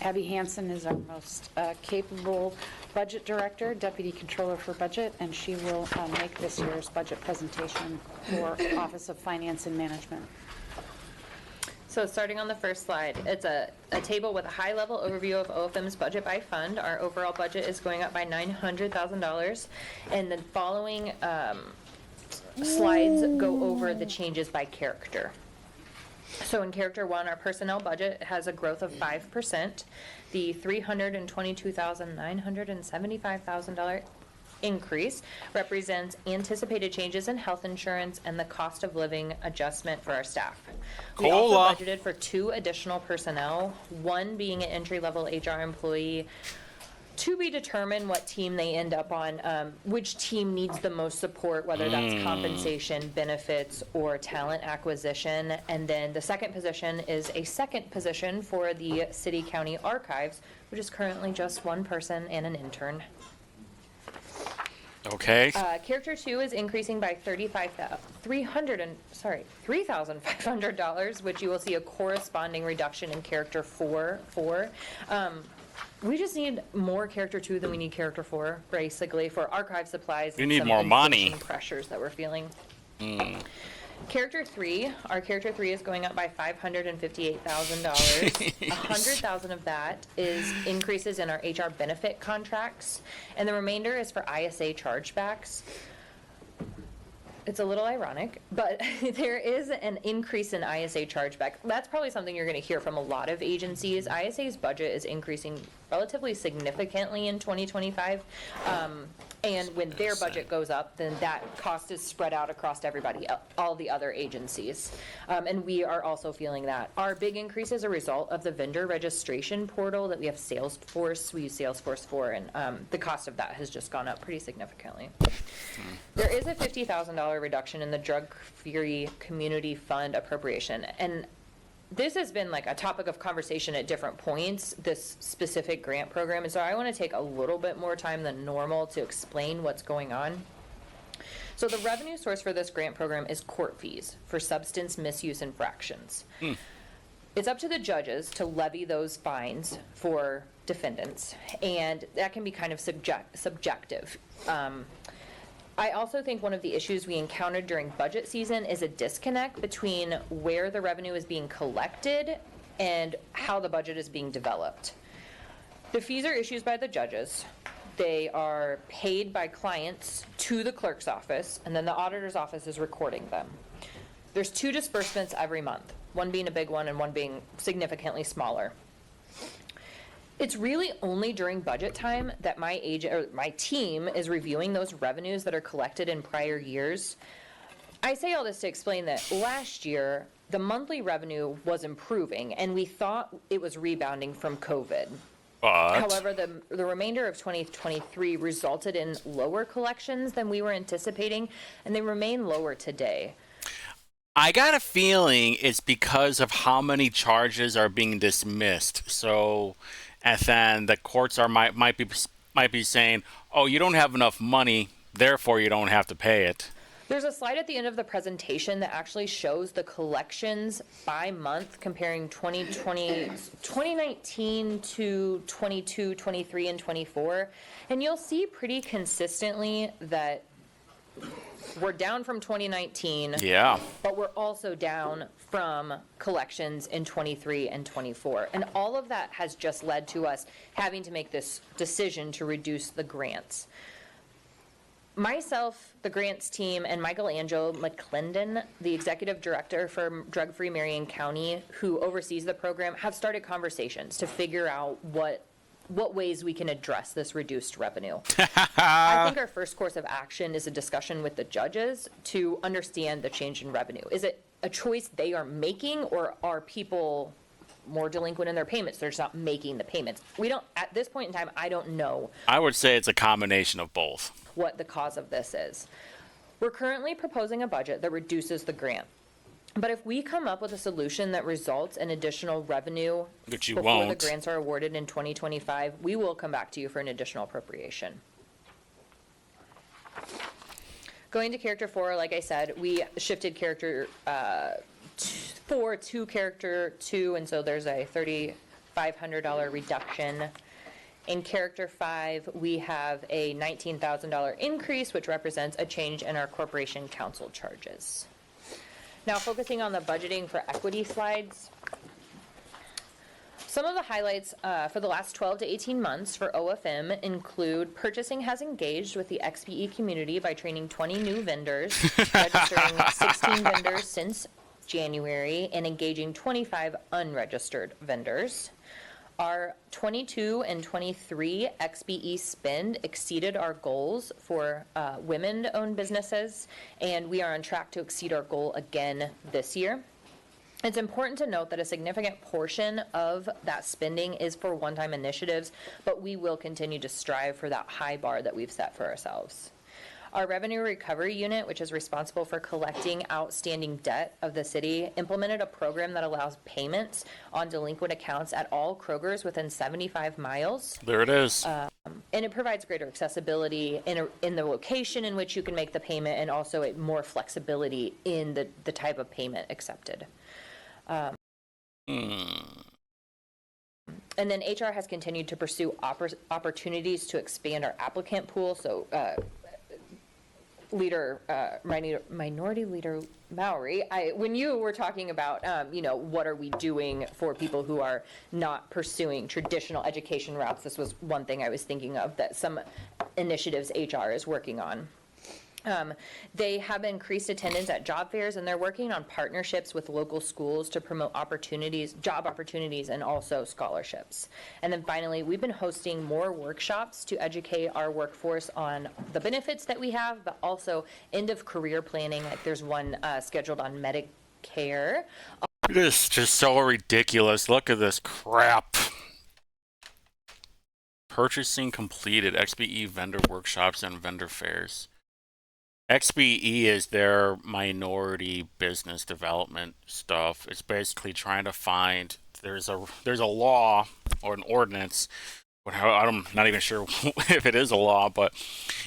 Abby Hansen is our most capable budget director, deputy controller for budget, and she will make this year's budget presentation for Office of Finance and Management. So starting on the first slide, it's a table with a high-level overview of OFM's budget by fund. Our overall budget is going up by $900,000, and the following slides go over the changes by character. So in Character 1, our personnel budget has a growth of 5%. The $322,975,000 increase represents anticipated changes in health insurance and the cost of living adjustment for our staff. We also budgeted for 2 additional personnel, one being an entry-level HR employee, to be determined what team they end up on, which team needs the most support, whether that's compensation, benefits, or talent acquisition. And then the second position is a second position for the City County Archives, which is currently just one person and an intern. Okay. Character 2 is increasing by $3,500, which you will see a corresponding reduction in Character 4. We just need more Character 2 than we need Character 4, basically, for archive supplies. We and need some more money. inflation pressures that we're feeling. Character 3, our Character 3 is going up by $558,000. $100,000 of that is increases in our HR benefit contracts, and the remainder is for ISA chargebacks. It's a little ironic, but there is an increase in ISA chargeback. That's probably something you're going to hear from a lot of agencies. ISA's budget is increasing relatively significantly in 2025. And when their budget goes up, then that cost is spread out across everybody, all the other agencies. And we are also feeling that. Our big increase is a result of the vendor registration portal that we have Salesforce. We use Salesforce for, and the cost of that has just gone up pretty significantly. There is a $50,000 reduction in the drug-free community fund appropriation. And this has been like a topic of conversation at different points, this specific grant program, and so I want to take a little bit more time than normal to explain what's going on. So the revenue source for this grant program is court fees for substance misuse infractions. It's up to the judges to levy those fines for defendants, and that can be kind of subjective. I also think one of the issues we encountered during budget season is a disconnect between where the revenue is being collected and how the budget is being developed. The fees are issued by the judges. They are paid by clients to the clerk's office, and then the auditor's office is recording them. There's 2 disbursements every month, one being a big one and one being significantly smaller. It's really only during budget time that my team is reviewing those revenues that are collected in prior years. I say all this to explain that last year, the monthly revenue was improving, and we thought it was rebounding from COVID. However, the remainder of 2023 resulted in lower collections than we were anticipating, and they remain lower today. I got a feeling it's because of how many charges are being dismissed. So, and then the courts might be saying, "Oh, you don't have enough money, therefore you don't have to pay it." There's a slide at the end of the presentation that actually shows the collections by month comparing 2019 to 22, 23, and 24. And you'll see pretty consistently that we're down from 2019. Yeah. But we're also down from collections in 23 and 24. And all of that has just led to us having to make this decision to reduce the grants. Myself, the grants team, and Michelangelo McClendon, the executive director for Drug Free Marion County, who oversees the program, have started conversations to figure out what ways we can address this reduced revenue. I think our first course of action is a discussion with the judges to understand the change in revenue. Is it a choice they are making, or are people more delinquent in their payments? They're just not making the payments. We don't, at this point in time, I don't know I would say it's a combination of both. what the cause of this is. We're currently proposing a budget that reduces the grant. But if we come up with a solution that results in additional revenue Which you before won't. the grants are awarded in 2025, we will come back to you for an additional appropriation. Going to character 4, like I said, we shifted character 4 to character 2, and so there's a $3,500 reduction. In character 5, we have a $19,000 increase, which represents a change in our corporation council charges. Now, focusing on the budgeting for equity slides, some of the highlights for the last 12 to 18 months for OFM include purchasing has engaged with the XBE community by training 20 new vendors, registering 16 vendors since January, and engaging 25 unregistered vendors. Our 22 and 23 XBE spend exceeded our goals for women-owned businesses, and we are on track to exceed our goal again this year. It's important to note that a significant portion of that spending is for one-time initiatives, but we will continue to strive for that high bar that we've set for ourselves. Our Revenue Recovery Unit, which is responsible for collecting outstanding debt of the city, implemented a program that allows payments on delinquent accounts at all Krogers within 75 miles. There it is. And it provides greater accessibility in the location in which you can make the payment, and also more flexibility in the type of payment accepted. And then HR has continued to pursue opportunities to expand our applicant pool. So Minority Leader Mowry, when you were talking about, what are we doing for people who are not pursuing traditional education routes, this was one thing I was thinking of, that some initiatives HR is working on. They have increased attendance at job fairs, and they're working on partnerships with local schools to promote job opportunities, and also scholarships. And then finally, we've been hosting more workshops to educate our workforce on the benefits that we have, but also end of career planning. Like there's one scheduled on Medicare. It is just so ridiculous. Look at this crap. Purchasing completed. XBE vendor workshops and vendor fairs. XBE is their minority business development stuff. It's basically trying to find, there's a law or an ordinance, I'm not even sure if it is a law, but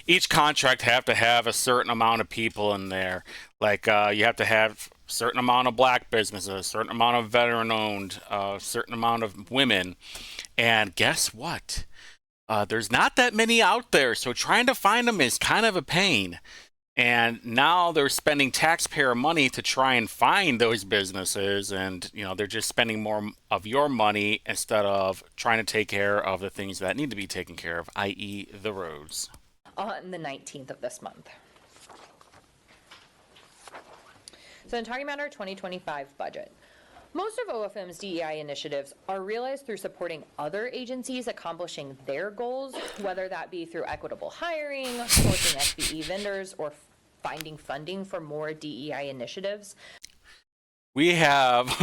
each contract have to have a certain amount of people in there. Like you have to have a certain amount of black businesses, a certain amount of veteran-owned, a certain amount of women. And guess what? There's not that many out there, so trying to find them is kind of a pain. And now they're spending taxpayer money to try and find those businesses, and they're just spending more of your money instead of trying to take care of the things that need to be taken care of, i.e. the roads. On the 19th of this month. So in talking about our 2025 budget, Most of OFM's DEI initiatives are realized through supporting other agencies accomplishing their goals, whether that be through equitable hiring, sourcing SBE vendors, or finding funding for more DEI initiatives. We have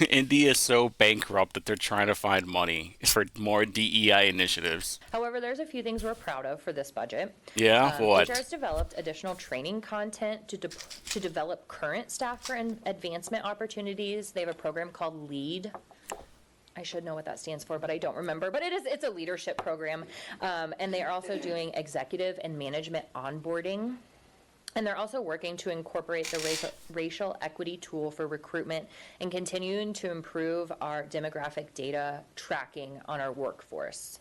Indy is so bankrupt that they're trying to find money for more DEI initiatives. However, there's a few things we're proud of for this budget. Yeah, what? HR has developed additional training content to develop current staff for advancement opportunities. They have a program called LEAD. I should know what that stands for, but I don't remember. But it's a leadership program. And they are also doing executive and management onboarding. And they're also working to incorporate the racial equity tool for recruitment and continuing to improve our demographic data tracking on our workforce.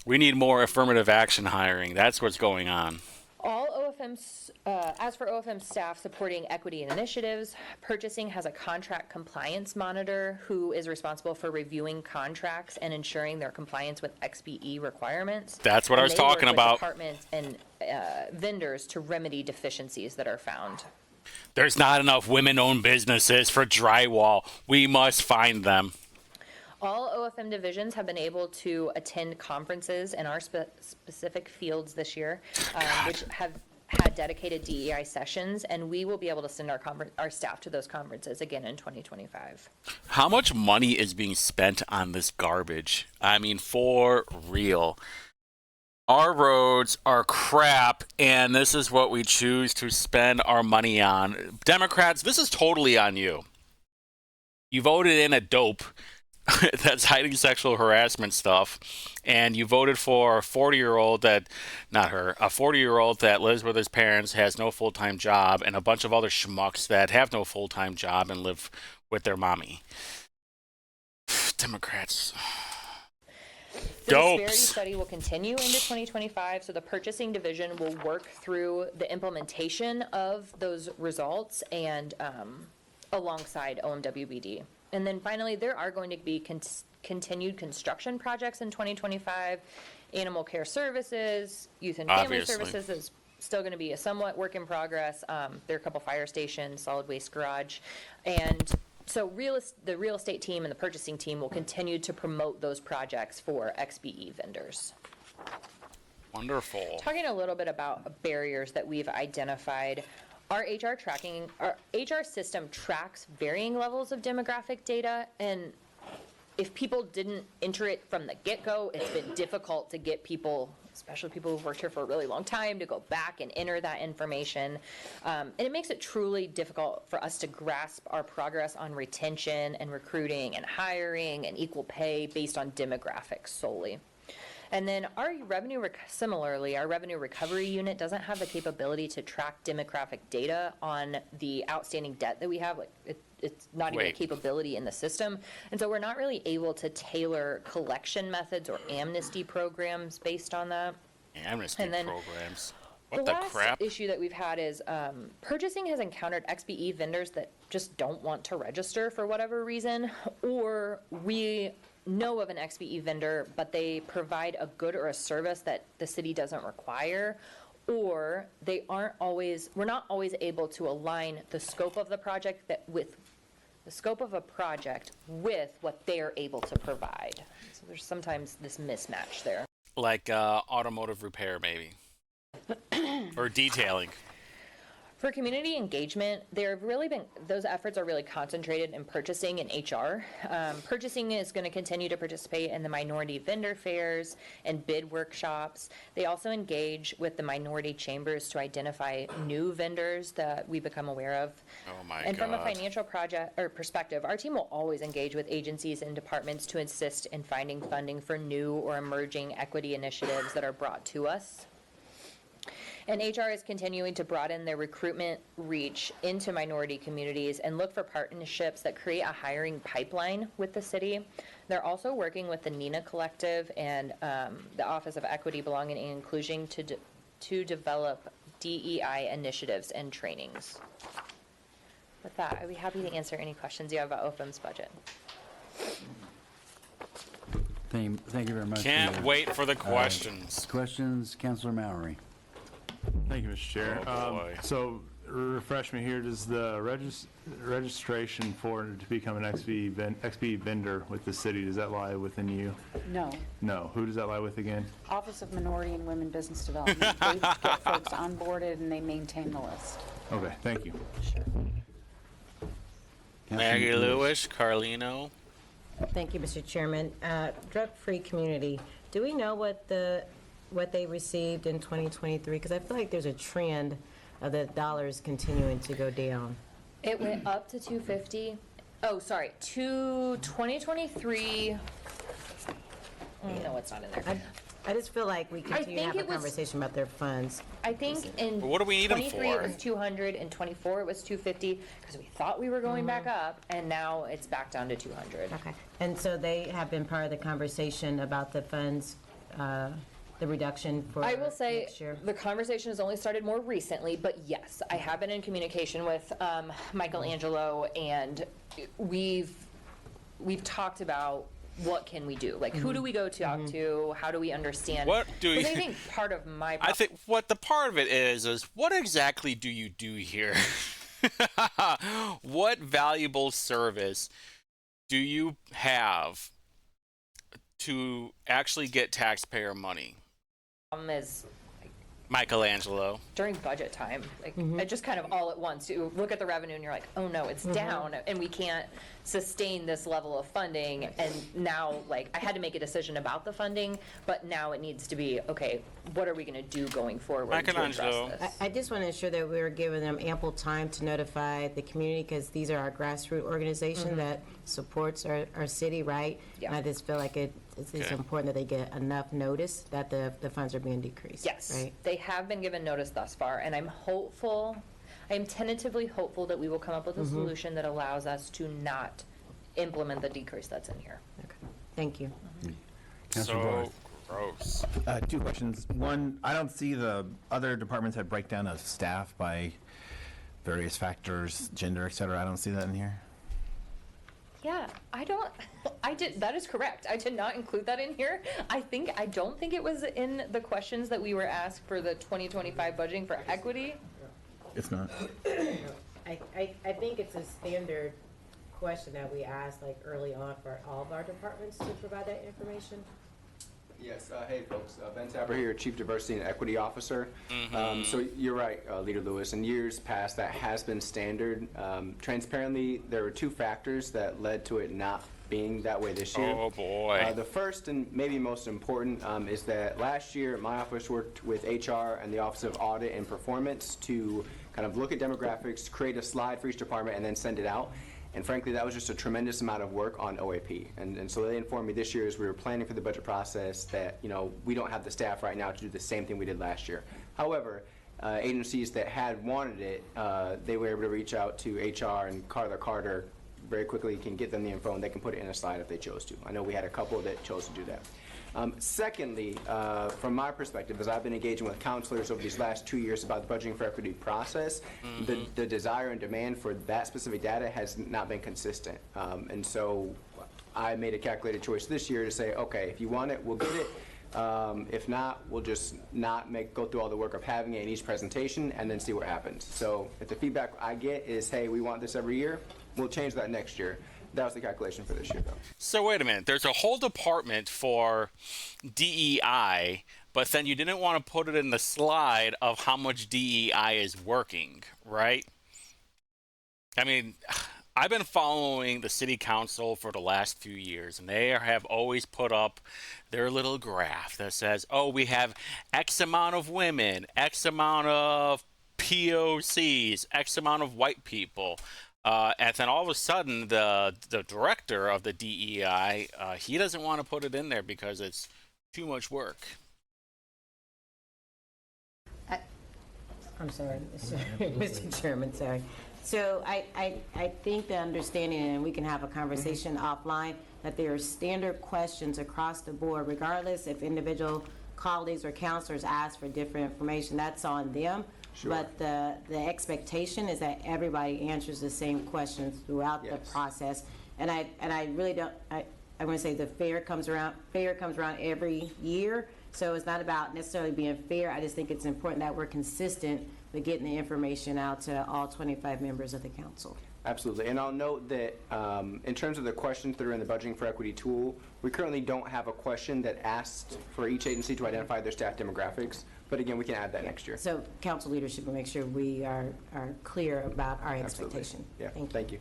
We need more affirmative action hiring. That's what's going on. All OFM's, as for OFM staff supporting equity initiatives, purchasing has a contract compliance monitor who is responsible for reviewing contracts and ensuring their compliance with XBE requirements. That's what I was talking about. Departments and vendors to remedy deficiencies that are found. There's not enough women-owned businesses for drywall. We must find them. All OFM divisions have been able to attend conferences in our specific fields this year, which have had dedicated DEI sessions, and we will be able to send our staff to those conferences again in 2025. How much money is being spent on this garbage? I mean, for real. Our roads are crap, and this is what we choose to spend our money on. Democrats, this is totally on you. You voted in a dope that's hiding sexual harassment stuff, and you voted for a 40-year-old that, not her, a 40-year-old that lives with his parents, has no full-time job, and a bunch of other schmucks that have no full-time job and live with their mommy. Democrats. The disparity study will continue into 2025, so the purchasing division will work through the implementation of those results and alongside OMWBD. And then finally, there are going to be continued construction projects in 2025. Animal care services, youth and family services is still going to be a somewhat work in progress. There are a couple fire stations, solid waste garage. And so the real estate team and the purchasing team will continue to promote those projects for XBE vendors. Wonderful. Talking a little bit about barriers that we've identified. Our HR system tracks varying levels of demographic data, and if people didn't enter it from the get-go, it's been difficult to get people, especially people who've worked here for a really long time, to go back and enter that information. And it makes it truly difficult for us to grasp our progress on retention and recruiting and hiring and equal pay based on demographics solely. And then our revenue recovery unit doesn't have the capability to track demographic data on the outstanding debt that we have. It's not even a capability in the system. And so we're not really able to tailor collection methods or amnesty programs based on that. Amnesty programs? What the crap? The last issue that we've had is purchasing has encountered XBE vendors that just don't want to register for whatever reason, or we know of an XBE vendor, but they provide a good or a service that the city doesn't require, or we're not always able to align the scope of the project with what they're able to provide. So there's sometimes this mismatch there. Like automotive repair, maybe. Or detailing. For community engagement, those efforts are really concentrated in purchasing and HR. Purchasing is going to continue to participate in the minority vendor fairs and bid workshops. They also engage with the minority chambers to identify new vendors that we become aware of. Oh my God. From a financial perspective, our team will always engage with agencies and departments to assist in finding funding for new or emerging equity initiatives that are brought to us. And HR is continuing to broaden their recruitment reach into minority communities and look for partnerships that create a hiring pipeline with the city. They're also working with the NINA Collective and the Office of Equity, Belonging, and Inclusion to develop DEI initiatives and trainings. With that, I'd be happy to answer any questions you have about OFM's budget. Thank you very much. Can't wait for the questions. Questions, Councilor Mallory. Thank you, Mr. Chair. Oh, boy. So refresh me here, does the registration for to become an XP vendor with the city, does that lie within you? No. No. Who does that lie with again? Office of Minority and Women Business Development. They get folks onboarded and they maintain the list. Okay, thank you. Maggie Lewis, Carlino. Thank you, Mr. Chairman. Drug-free community, do we know what they received in 2023? Because I feel like there's a trend of the dollars continuing to go down. It went up to 250. Oh, sorry, 2023. No, it's not in there. I just feel like we continue to think have a it was- conversation about their funds. I think in But what do we need 'em 23 it for? was 200, and 24 it was 250, because we thought we were going back up, and now it's back down to 200. Okay. And so they have been part of the conversation about the funds, the reduction for I will say, next year? the conversation has only started more recently, but yes, I have been in communication with Michelangelo, and we've talked about what can we do? Like, who do we go talk to? How do we understand? What do you- 'Cause I think part of my I think what the part of it is what exactly do you do here? What valuable service do you have to actually get taxpayer money? problem is Michelangelo. during budget time, like it just kind of all at once. You look at the revenue and you're like, oh no, it's down, and we can't sustain this level of funding. And now, like, I had to make a decision about the funding, but now it needs to be, okay, what are we going to do going forward to address this? I just want to ensure that we're giving them ample time to notify the community, because these are our grassroots organization that supports our city, right? Yeah. And I just feel like it's Okay. important that they get enough notice that the funds are being decreased. Yes, Right? they have been given notice thus far, and I'm hopeful, I am tentatively hopeful that we will come up with a solution that allows us to not implement the decrease that's in here. Thank you. So gross. Two questions. One, I don't see the other departments have breakdown of staff by various factors, gender, et cetera. I don't see that in here. Yeah, that is correct. I did not include that in here. I don't think it was in the questions that we were asked for the 2025 budgeting for equity. It's not. I think it's a standard question that we ask, like, early on for all of our departments to provide that information. Yes, hey folks, Ben Tapper here, Chief Diversity and Equity Officer. So you're right, Leader Lewis, in years past that has been standard. Transparently, there were two factors that led to it not being that way this year. Oh boy. The first and maybe most important is that last year my office worked with HR and the Office of Audit and Performance to kind of look at demographics, create a slide for each department, and then send it out. And frankly, that was just a tremendous amount of work on OAP. And so they informed me this year as we were planning for the budget process that, we don't have the staff right now to do the same thing we did last year. However, agencies that had wanted it, they were able to reach out to HR, and Carter very quickly can get them the info, and they can put it in a slide if they chose to. I know we had a couple that chose to do that. Secondly, from my perspective, as I've been engaging with counselors over these last 2 years about the budgeting for equity process, the desire and demand for that specific data has not been consistent. And so I made a calculated choice this year to say, okay, if you want it, we'll get it. If not, we'll just not go through all the work of having it in each presentation and then see what happens. So if the feedback I get is, hey, we want this every year, we'll change that next year. That was the calculation for this year, though. So wait a minute. There's a whole department for DEI, but then you didn't want to put it in the slide of how much DEI is working, right? I mean, I've been following the city council for the last few years, and they have always put up their little graph that says, oh, we have X amount of women, X amount of POCs, X amount of white people. And then all of a sudden, the director of the DEI, he doesn't want to put it in there because it's too much work. I'm sorry, Mr. Chairman, sorry. So I think the understanding, and we can have a conversation offline, that there are standard questions across the board, regardless if individual colleagues or counselors ask for different information, that's on them. Sure. But the expectation is that everybody answers the same questions throughout the process. And I really don't, I want to say the fair comes around every year. So it's not about necessarily being fair. I just think it's important that we're consistent but getting the information out to all 25 members of the council. Absolutely. And I'll note that in terms of the questions that are in the Budgeting for Equity tool, we currently don't have a question that asks for each agency to identify their staff demographics. But again, we can add that next year. So council leadership will make sure we are clear about our Absolutely. expectation. Yeah, Thank you.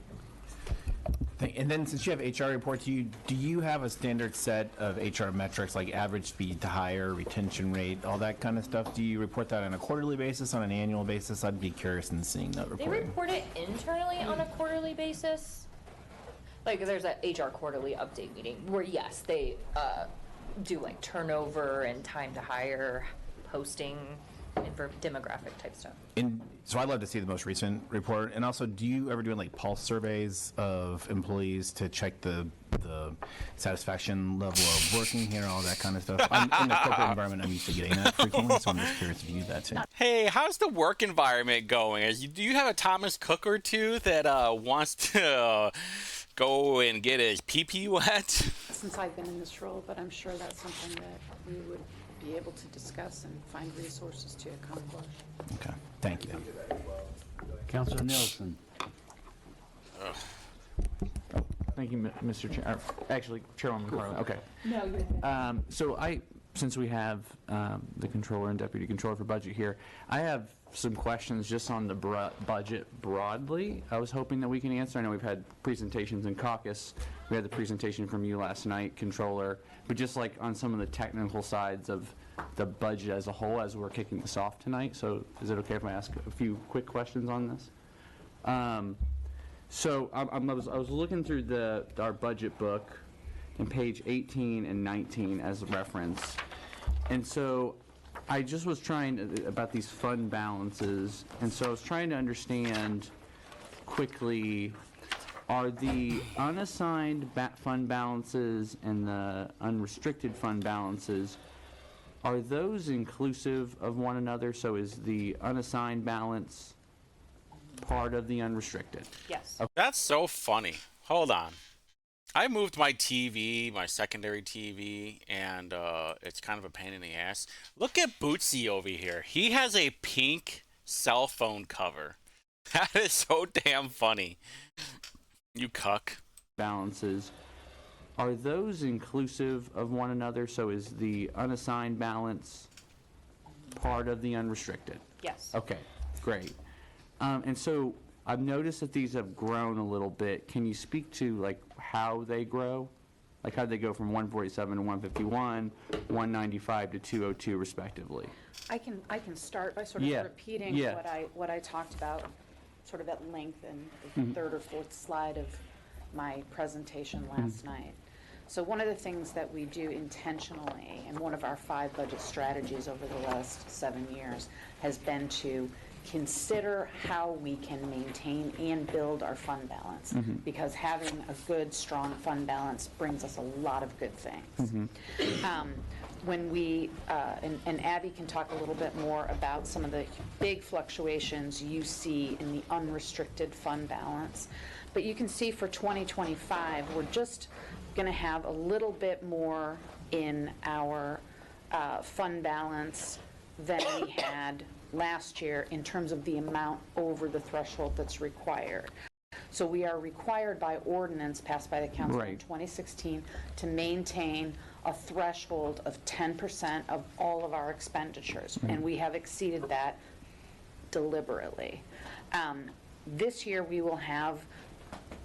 And then since you have HR reports, do you have a standard set of HR metrics like average speed to hire, retention rate, all that kind of stuff? Do you report that on a quarterly basis, on an annual basis? I'd be curious in seeing that They reporting. report it internally on a quarterly basis. Like, there's a HR quarterly update meeting where, yes, they do like turnover and time to hire, posting, demographic type stuff. And so I'd love to see the most recent report. And also, do you ever do like pulse surveys of employees to check the satisfaction level of working here, all that kind of stuff? In the corporate environment, I'm used to getting that frequently, so I'm just curious if you do that too. Hey, how's the work environment going? Do you have a Thomas Cook or two that wants to go and get his pee-pee wet? Since I've been in this role, but I'm sure that's something that we would be able to discuss and find resources to accomplish. Okay, thank you. Councilor Nielsen. Thank you, Mr. Chair. Actually, Chairwoman Carlin. Okay. No, you're good. So since we have the controller and deputy controller for budget here, I have some questions just on the budget broadly. I was hoping that we can answer. I know we've had presentations in caucus. We had the presentation from you last night, controller, but just like on some of the technical sides of the budget as a whole as we're kicking this off tonight. So is it okay if I ask a few quick questions on this? So I was looking through our budget book in page 18 and 19 as a reference. And so I just was trying about these fund balances. And so I was trying to understand quickly, are the unassigned fund balances and the unrestricted fund balances, are those inclusive of one another? So is the unassigned balance part of the unrestricted? Yes. That's so funny. Hold on. I moved my TV, my secondary TV, and it's kind of a pain in the ass. Look at Bootsy over here. He has a pink cell phone cover. That is so damn funny. You cuck. Balances, are those inclusive of one another? So is the unassigned balance part of the unrestricted? Yes. Okay, great. And so I've noticed that these have grown a little bit. Can you speak to like how they grow? Like how they go from 147 to 151, 195 to 202 respectively? I can start by sort of repeating what I talked about sort of at length in the third or fourth slide of my presentation last night. So one of the things that we do intentionally, and one of our 5 budget strategies over the last 7 years, has been to consider how we can maintain and build our fund balance, because having a good, strong fund balance brings us a lot of good things. When we, and Abby can talk a little bit more about some of the big fluctuations you see in the unrestricted fund balance, but you can see for 2025, we're just going to have a little bit more in our fund balance than we had last year in terms of the amount over the threshold that's required. So we are required by ordinance passed by the council in 2016 to maintain a threshold of 10% of all of our expenditures, and we have exceeded that deliberately. This year we will have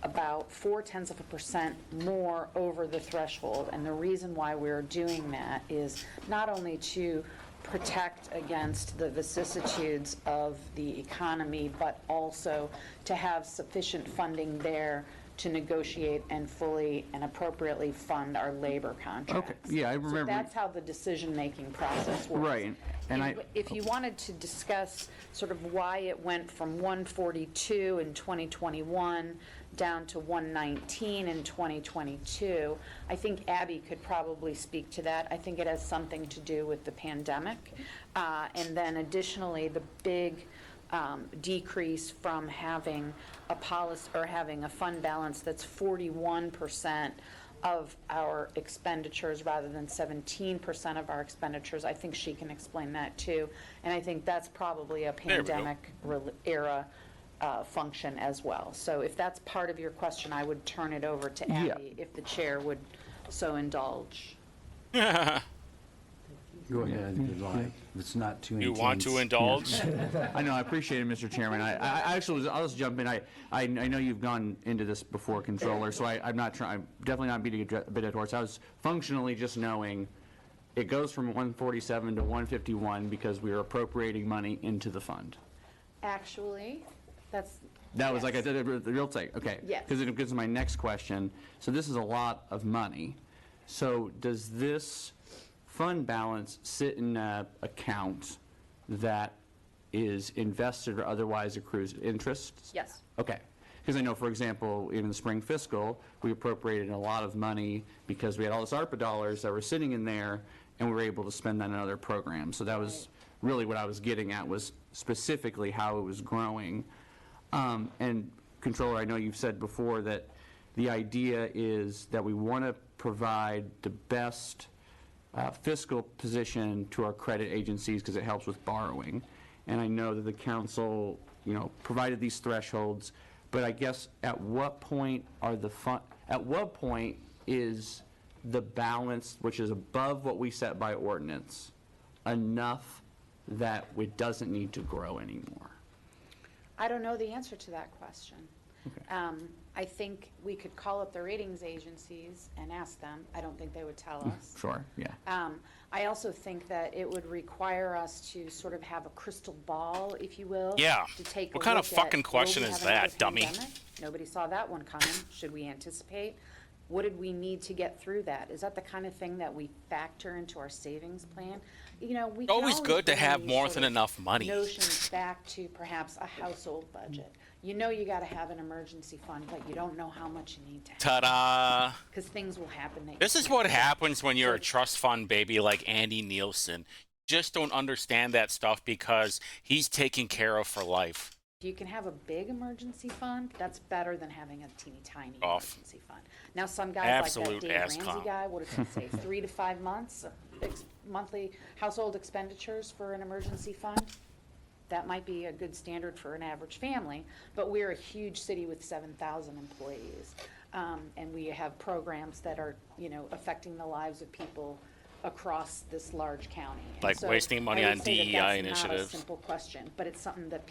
about 0.4% more over the threshold, and the reason why we're doing that is not only to protect against the vicissitudes of the economy, but also to have sufficient funding there to negotiate and fully and appropriately fund our labor contracts. Okay, yeah, I remember. So that's how the decision-making process works. Right, and If you wanted to discuss sort of why it went from 142 in 2021 down to 119 in 2022, I think Abby could probably speak to that. I think it has something to do with the pandemic. And then additionally, the big decrease from having a policy or having a fund balance that's 41% of our expenditures rather than 17% of our expenditures. I think she can explain that too. And I think that's probably a There we go. pandemic era function as well. So if that's part of your question, I would turn it over to Yeah. Abby if the chair would so indulge. Go ahead, if you'd like. It's not too You want to intense. indulge? I know, I appreciate it, Mr. Chairman. I actually, I'll just jump in. I know you've gone into this before, Controller, so I'm not trying, I'm definitely not beating a bit of horse. I was functionally just knowing it goes from 147 to 151 because we are appropriating money into the fund. Actually, that's. That was yes. like I said, the real thing, okay. Yes. Because it gets to my next question. So this is a lot of money. So does this fund balance sit in an account that is invested or otherwise accrues interest? Yes. Okay. Because I know, for example, in the spring fiscal, we appropriated a lot of money because we had all this ARPA dollars that were sitting in there, and we were able to spend that in other programs. So that was really what I was getting at, was specifically how it was growing. And Controller, I know you've said before that the idea is that we want to provide the best fiscal position to our credit agencies because it helps with borrowing. And I know that the council, provided these thresholds, but I guess at what point are at what point is the balance, which is above what we set by ordinance, enough that it doesn't need to grow anymore? I don't know the answer to that question. I think we could call up the ratings agencies and ask them. I don't think they would tell us. Sure, yeah. I also think that it would require us to sort of have a crystal ball, if you will. Yeah. To take What a kind look of fucking at, question will we is have another that, dummy? pandemic? Nobody saw that one coming. Should we anticipate? What did we need to get through that? Is that the kind of thing that we factor into our savings plan? We can Always good to bring have these more sort than of enough money. Notions back to perhaps a household budget. You got to have an emergency fund, but you don't know how much you need to have. Ta-da! Because things will happen. That This is what happens when you're a trust fund baby like Andy Nielsen. Just don't understand that stuff because he's taken care of for life. If you can have a big emergency fund, that's better than having a teeny tiny emergency fund. Now, some guys Absolute like that Dave Ramsey ASCOM. guy, what does he say, 3 to 5 months of monthly household expenditures for an emergency fund? That might be a good standard for an average family, but we're a huge city with 7,000 employees. And we have programs that are, affecting the lives of people across this large county. And Like so wasting money I on would say that DEI that's initiatives. not a simple question, but it's something that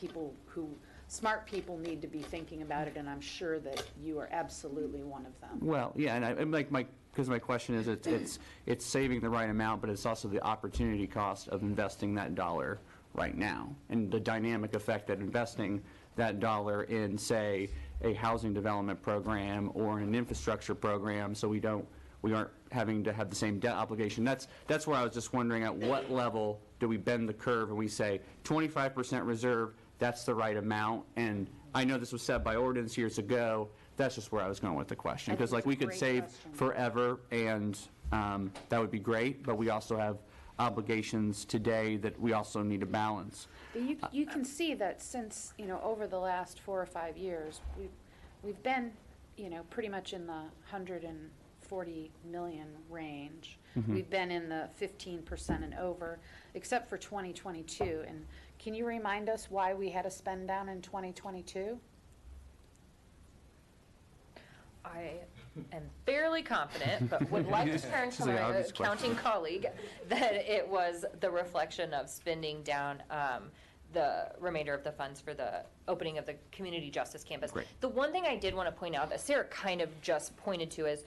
smart people need to be thinking about it, and I'm sure that you are absolutely one of them. Well, yeah, and because my question is, it's saving the right amount, but it's also the opportunity cost of investing that dollar right now, and the dynamic effect that investing that dollar in, say, a housing development program or an infrastructure program, so we aren't having to have the same debt obligation. That's where I was just wondering, at what level do we bend the curve and we say 25% reserve, that's the right amount? And I know this was set by ordinance years ago. That's just where I was going with the question, because we could save forever, and that would be great, but we also have obligations today that we also need to balance. But you can see that since, over the last 4 or 5 years, we've been, pretty much in the 140 million range. We've been in the 15% and over, except for 2022. And can you remind us why we had a spend down in 2022? I am fairly confident, but would like to turn to my accounting colleague, that it was the reflection of spending down the remainder of the funds for the opening of the community justice campus. Great. The one thing I did want to point out that Sarah kind of just pointed to is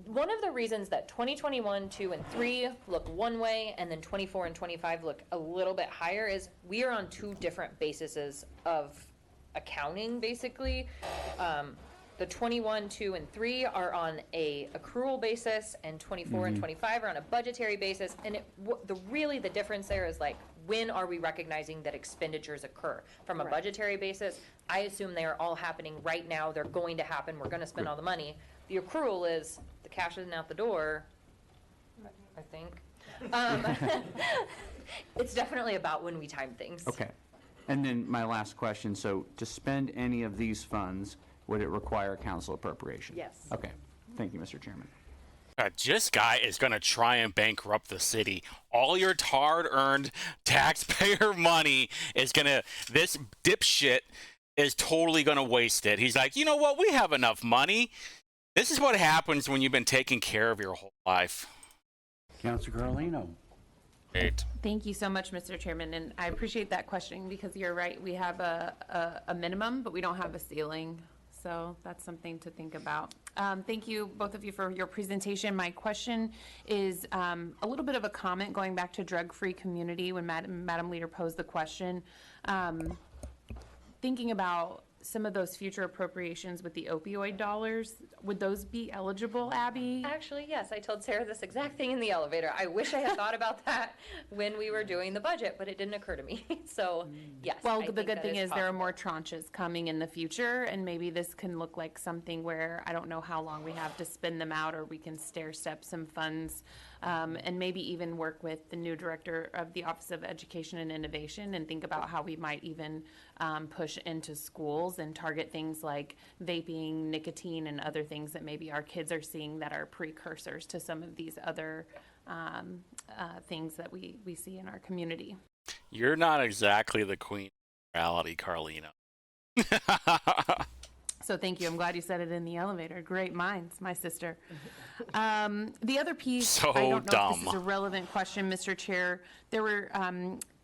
one of the reasons that 2021, 2, and 3 look one way, and then 24 and 25 look a little bit higher, is we are on 2 different bases of accounting, basically. The 21, 2, and 3 are on a accrual basis, and 24 and 25 are on a budgetary basis. And really the difference there is when are we recognizing that expenditures occur? From a budgetary basis, I assume they are all happening right now. They're going to happen. We're going to spend all the money. The accrual is the cash isn't out the door, I think. It's definitely about when we time things. Okay. And then my last question, so to spend any of these funds, would it require council appropriation? Yes. Okay. Thank you, Mr. Chairman. This guy is going to try and bankrupt the city. All your hard-earned taxpayer money is going to, this dipshit is totally going to waste it. He's like, you know what? We have enough money. This is what happens when you've been taking care of your whole life. Councilor Carlino. Great. Thank you so much, Mr. Chairman, and I appreciate that question because you're right. We have a minimum, but we don't have a ceiling. So that's something to think about. Thank you, both of you, for your presentation. My question is a little bit of a comment going back to drug-free community when Madam Leader posed the question. Thinking about some of those future appropriations with the opioid dollars, would those be eligible, Abby? Actually, yes, I told Sarah this exact thing in the elevator. I wish I had thought about that when we were doing the budget, but it didn't occur to me. So, yes. Well, I the think good that thing is there are possible. more tranches coming in the future, and maybe this can look like something where I don't know how long we have to spin them out, or we can stair step some funds, and maybe even work with the new director of the Office of Education and Innovation and think about how we might even push into schools and target things like vaping, nicotine, and other things that maybe our kids are seeing that are precursors to some of these other things that we see in our community. You're not exactly the queen of morality, Carlino. So thank you. I'm glad you said it in the elevator. Great minds, my sister. The other piece, So I don't know dumb. if this is a relevant question, Mr. Chair. There were,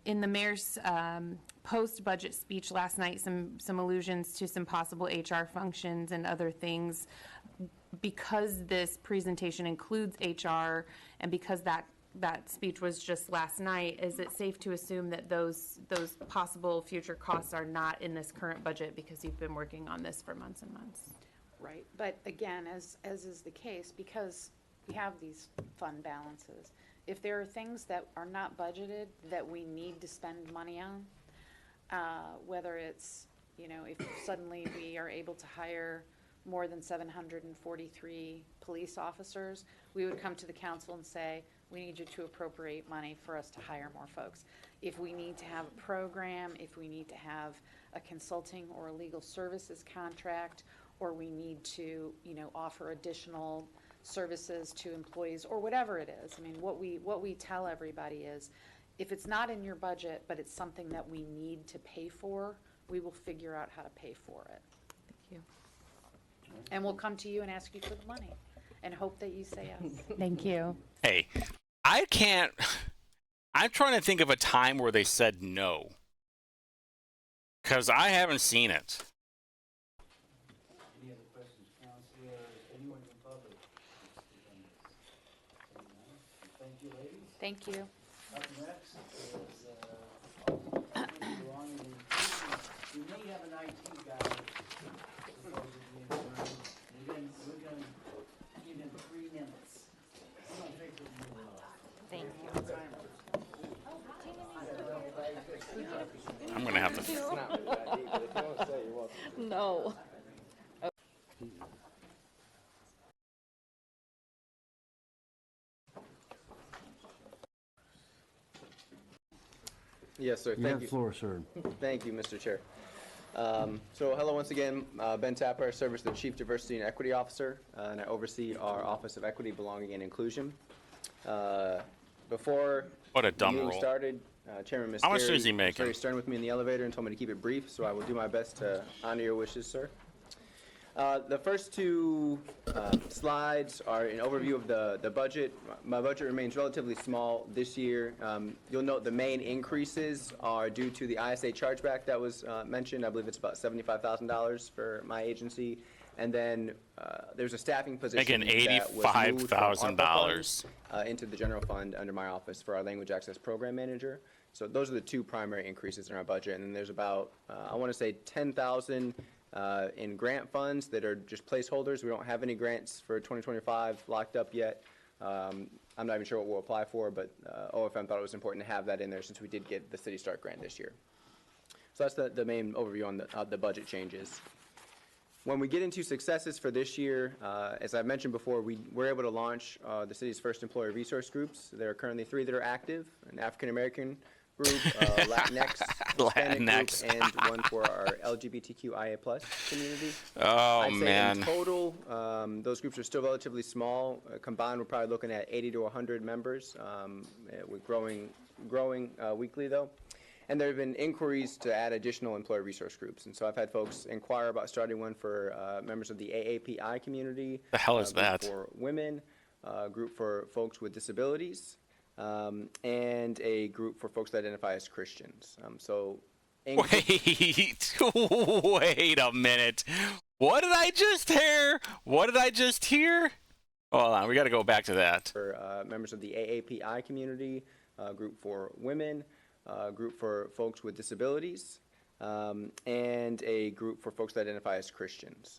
in the mayor's post-budget speech last night, some allusions to some possible HR functions and other things. Because this presentation includes HR and because that speech was just last night, is it safe to assume that those possible future costs are not in this current budget because you've been working on this for months and months? Right, but again, as is the case, because we have these fund balances, if there are things that are not budgeted that we need to spend money on, whether it's, if suddenly we are able to hire more than 743 police officers, we would come to the council and say, we need you to appropriate money for us to hire more folks. If we need to have a program, if we need to have a consulting or a legal services contract, or we need to, offer additional services to employees, or whatever it is. I mean, what we tell everybody is, if it's not in your budget, but it's something that we need to pay for, we will figure out how to pay for it. Thank you. And we'll come to you and ask you for the money, and hope that you say yes. Thank you. Hey, I'm trying to think of a time where they said no. Because I haven't seen it. Any other questions, Councilor? Anyone from public? Thank you, ladies. Thank you. Up next is, we may have an IT guy supposedly in the room. We're going to give him 3 minutes. I'm going to fix it in the world. Thank I'm going to have to. No. Yes, sir. You Thank have the floor, sir. Thank you, Mr. Chair. So hello once again, Ben Tapper, I serve as the Chief Diversity and Equity Officer, and I oversee our Office of Equity, Belonging, and Inclusion. Before What a the dumb meeting role. started, Chairman How much Misteri is he was making? very stern with me in the elevator and told me to keep it brief, so I will do my best to honor your wishes, sir. The first 2 slides are an overview of the budget. My budget remains relatively small this year. You'll note the main increases are due to the ISA chargeback that was mentioned. I believe it's about $75,000 for my agency. And then there's a staffing position Making that was moved from ARPA $85,000. funds, into the general fund under my office for our language access program manager. So those are the 2 primary increases in our budget. And then there's about, I want to say 10,000 in grant funds that are just placeholders. We don't have any grants for 2025 locked up yet. I'm not even sure what we'll apply for, but OFM thought it was important to have that in there since we did get the City Start grant this year. So that's the main overview on the budget changes. When we get into successes for this year, as I mentioned before, we're able to launch the city's first employee resource groups. There are currently 3 that are active: an African American group, Latinx, Hispanic Latinx. group, and one for our LGBTQIA+ community. Oh, I'd say man. in total, those groups are still relatively small. Combined, we're probably looking at 80 to 100 members, with growing weekly, though. And there have been inquiries to add additional employee resource groups. And so I've had folks inquire about starting one for members of the AAPI community. The hell is group that? For women, a group for folks with disabilities, and a group for folks that identify as Christians. Wait a minute. What did I just hear? What did I just hear? Hold on, we got to go back to that. For members of the AAPI community, a group for women, a group for folks with disabilities, and a group for folks that identify as Christians.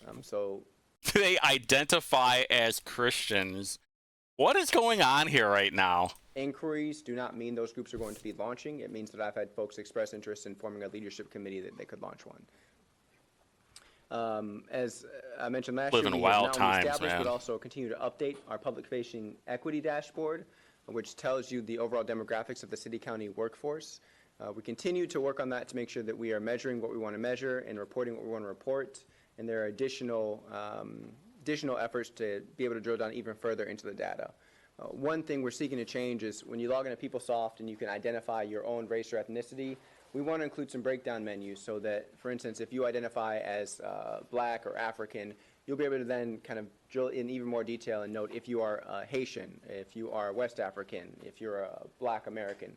They identify as Christians. What is going on here right now? Inquiries do not mean those groups are going to be launching. It means that I've had folks express interest in forming a leadership committee that they could launch one. As I mentioned last year, Live in we wild have not only times, established man. but also continue to update our public-facing equity dashboard, which tells you the overall demographics of the city-county workforce. We continue to work on that to make sure that we are measuring what we want to measure and reporting what we want to report. And there are additional efforts to be able to drill down even further into the data. One thing we're seeking to change is when you log into PeopleSoft and you can identify your own race or ethnicity, we want to include some breakdown menus so that, for instance, if you identify as Black or African, you'll be able to then kind of drill in even more detail and note if you are Haitian, if you are West African, if you're a Black American.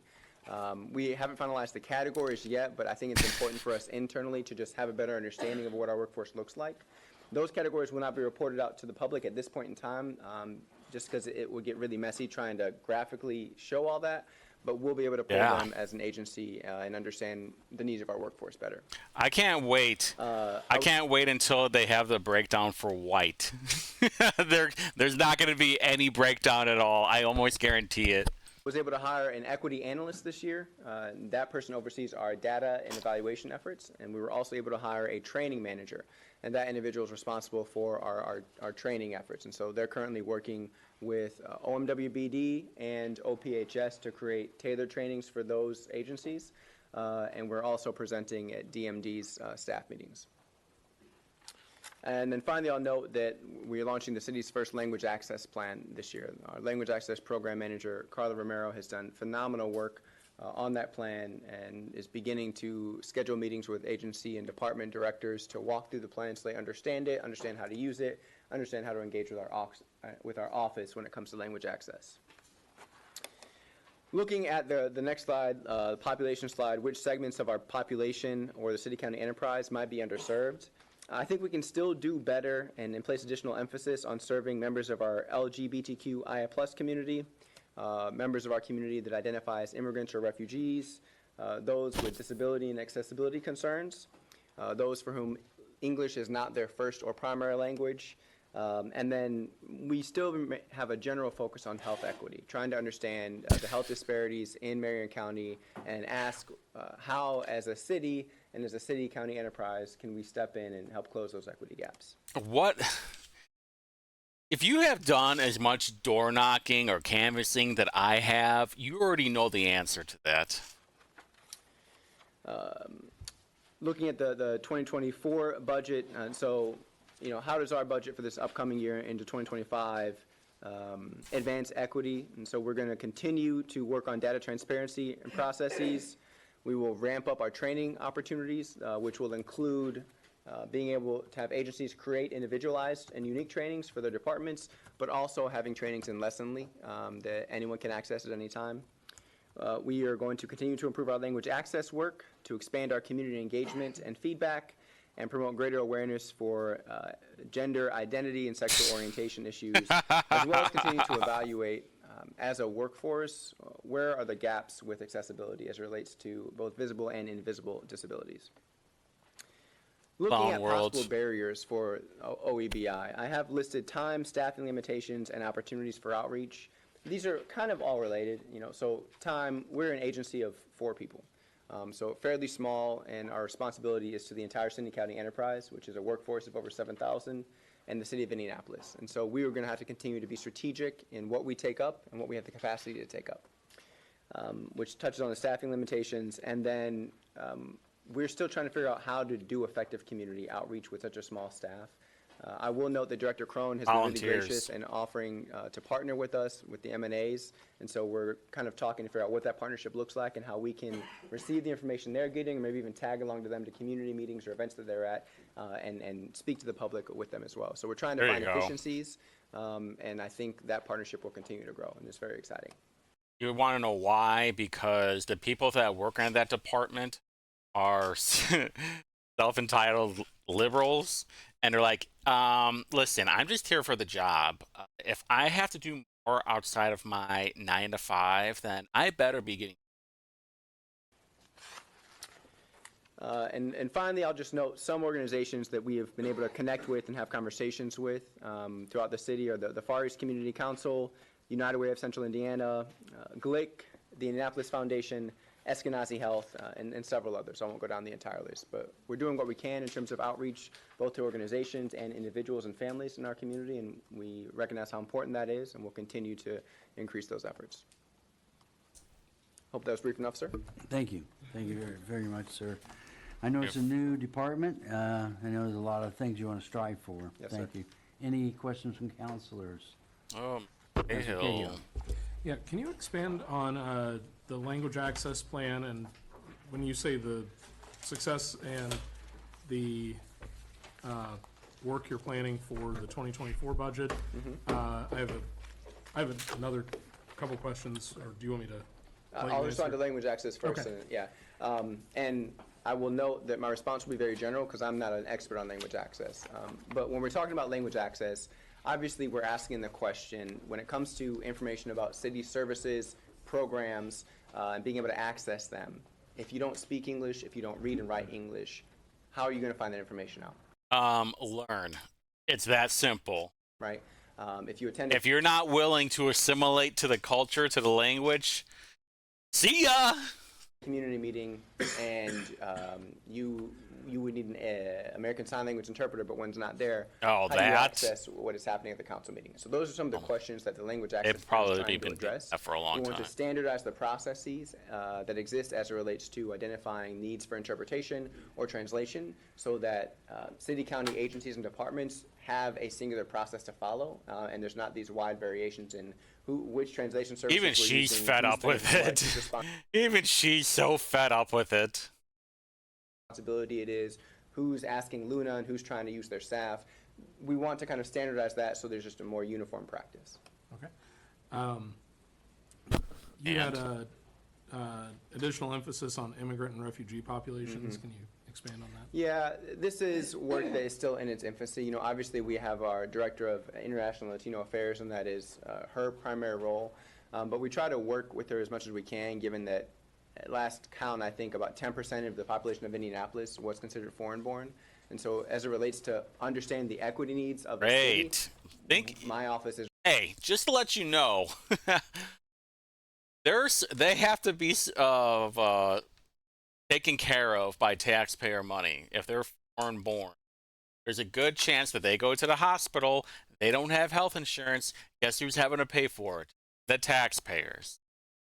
We haven't finalized the categories yet, but I think it's important for us internally to just have a better understanding of what our workforce looks like. Those categories will not be reported out to the public at this point in time, just because it would get really messy trying to graphically show all that, but we'll be able to pull them as an agency and understand the needs of our workforce better. I can't wait. I can't wait until they have the breakdown for white. There's not going to be any breakdown at all. I almost guarantee it. Was able to hire an equity analyst this year. That person oversees our data and evaluation efforts, and we were also able to hire a training manager, and that individual is responsible for our training efforts. And so they're currently working with OMWBD and OPHS to create tailored trainings for those agencies, and we're also presenting at DMD's staff meetings. And then finally, I'll note that we are launching the city's first language access plan this year. Our language access program manager, Carla Romero, has done phenomenal work on that plan and is beginning to schedule meetings with agency and department directors to walk through the plan so they understand it, understand how to use it, understand how to engage with our office when it comes to language access. Looking at the next slide, the population slide, which segments of our population or the city-county enterprise might be underserved. I think we can still do better and place additional emphasis on serving members of our LGBTQIA+ community, members of our community that identify as immigrants or refugees, those with disability and accessibility concerns, those for whom English is not their first or primary language, and then we still have a general focus on health equity, trying to understand the health disparities in Marion County and ask how, as a city and as a city-county enterprise, can we step in and help close those equity gaps. What? If you have done as much door knocking or canvassing that I have, you already know the answer to that. Looking at the 2024 budget, so how does our budget for this upcoming year into 2025 advance equity? And so we're going to continue to work on data transparency and processes. We will ramp up our training opportunities, which will include being able to have agencies create individualized and unique trainings for their departments, but also having trainings in Lessonly that anyone can access at any time. We are going to continue to improve our language access work, to expand our community engagement and feedback, and promote greater awareness for gender identity and sexual orientation issues, as well as continue to evaluate as a workforce, where are the gaps with accessibility as it relates to both visible and invisible disabilities. Looking at possible barriers for OEBI, I have listed time, staffing limitations, and opportunities for outreach. These are kind of all related, so time, we're an agency of 4 people. So fairly small, and our responsibility is to the entire Cindy County enterprise, which is a workforce of over 7,000, and the city of Indianapolis. And so we are going to have to continue to be strategic in what we take up and what we have the capacity to take up. which touches on the staffing limitations. And then we're still trying to figure out how to do effective community outreach with such a small staff. I will note that Director Crone has been really Volunteers. gracious in offering to partner with us with the M&As, and so we're kind of talking to figure out what that partnership looks like and how we can receive the information they're getting, or maybe even tag along to them to community meetings or events that they're at, and speak to the public with them as well. So we're trying to There you find go. efficiencies, and I think that partnership will continue to grow, and it's very exciting. You want to know why? Because the people that work in that department are self-entitled liberals, and they're like, listen, I'm just here for the job. If I have to do more outside of my 9 to 5, then I better be getting. And finally, I'll just note some organizations that we have been able to connect with and have conversations with throughout the city are the Far East Community Council, United Way of Central Indiana, GLIC, the Indianapolis Foundation, Eskenazi Health, and several others. I won't go down the entire list, but we're doing what we can in terms of outreach, both to organizations and individuals and families in our community, and we recognize how important that is, and we'll continue to increase those efforts. Hope that was brief enough, sir. Thank you. Thank you very, very much, sir. I know it's a new department. I know there's a lot of things you want to strive for. Yes, Thank sir. you. Any questions from counselors? Cahill. Cahill. Yeah, can you expand on the language access plan, and when you say the success and the work you're planning for the 2024 budget? I have another couple questions, or do you want me to? I'll respond to language access first. Okay. And, yeah. And I will note that my response will be very general because I'm not an expert on language access. But when we're talking about language access, obviously we're asking the question, when it comes to information about city services, programs, and being able to access them, if you don't speak English, if you don't read and write English, how are you going to find that information out? Learn. It's that simple. Right? If you attend If you're not willing to assimilate to the culture, to the language, see ya! community meeting and you would need an American Sign Language interpreter, but one's not there. Oh, How do you that? access what is happening at the council meeting? So those are some of the questions that the language access They've plan is probably trying to been doing address. that for a long We want time. to standardize the processes that exist as it relates to identifying needs for interpretation or translation, so that city, county agencies and departments have a singular process to follow, and there's not these wide variations in which translation services Even we're she's using, fed who's up with paying for it. whose Even she's so fed up with it. responsibility it is, who's asking Luna and who's trying to use their staff. We want to kind of standardize that so there's just a more uniform practice. Okay. You had additional emphasis on immigrant and refugee populations. Can you expand on that? Yeah, this is work that is still in its infancy. You know, obviously we have our Director of International Latino Affairs, and that is her primary role. But we try to work with her as much as we can, given that at last count, I think about 10% of the population of Indianapolis was considered foreign-born. And so as it relates to understanding the equity needs of the city, my office is... Hey, just to let you know, they have to be taken care of by taxpayer money if they're foreign born. There's a good chance that they go to the hospital, they don't have health insurance. Guess who's having to pay for it? The taxpayers.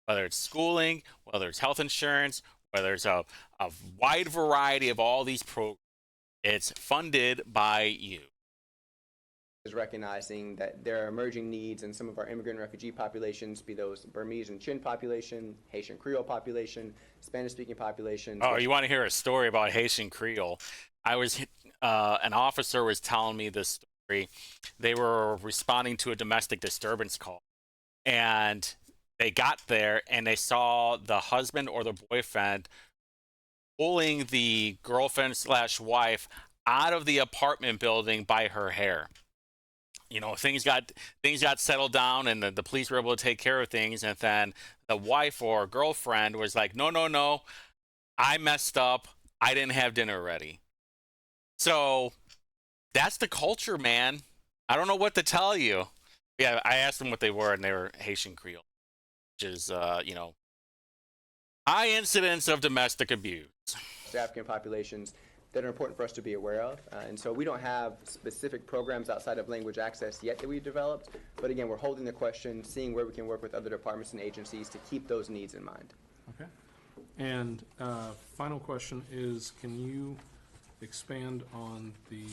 Whether it's schooling, whether it's health insurance, whether it's a wide variety of all these programs, it's funded by you. Is recognizing that there are emerging needs in some of our immigrant and refugee populations, be those Burmese and Chin population, Haitian Creole population, Spanish-speaking populations. Oh, you want to hear a story about Haitian Creole? An officer was telling me this story. They were responding to a domestic disturbance call, and they got there and they saw the husband or the boyfriend pulling the girlfriend/wife out of the apartment building by her hair. You know, things got settled down, and the police were able to take care of things. And then the wife or girlfriend was like, no, I messed up. I didn't have dinner ready. So that's the culture, man. I don't know what to tell you. Yeah, I asked them what they were, and they were Haitian Creole, which is, high incidence of domestic abuse. African populations. that are important for us to be aware of. And so we don't have specific programs outside of language access yet that we've developed. But again, we're holding the question, seeing where we can work with other departments and agencies to keep those needs in mind. Okay. And final question is, can you expand on the,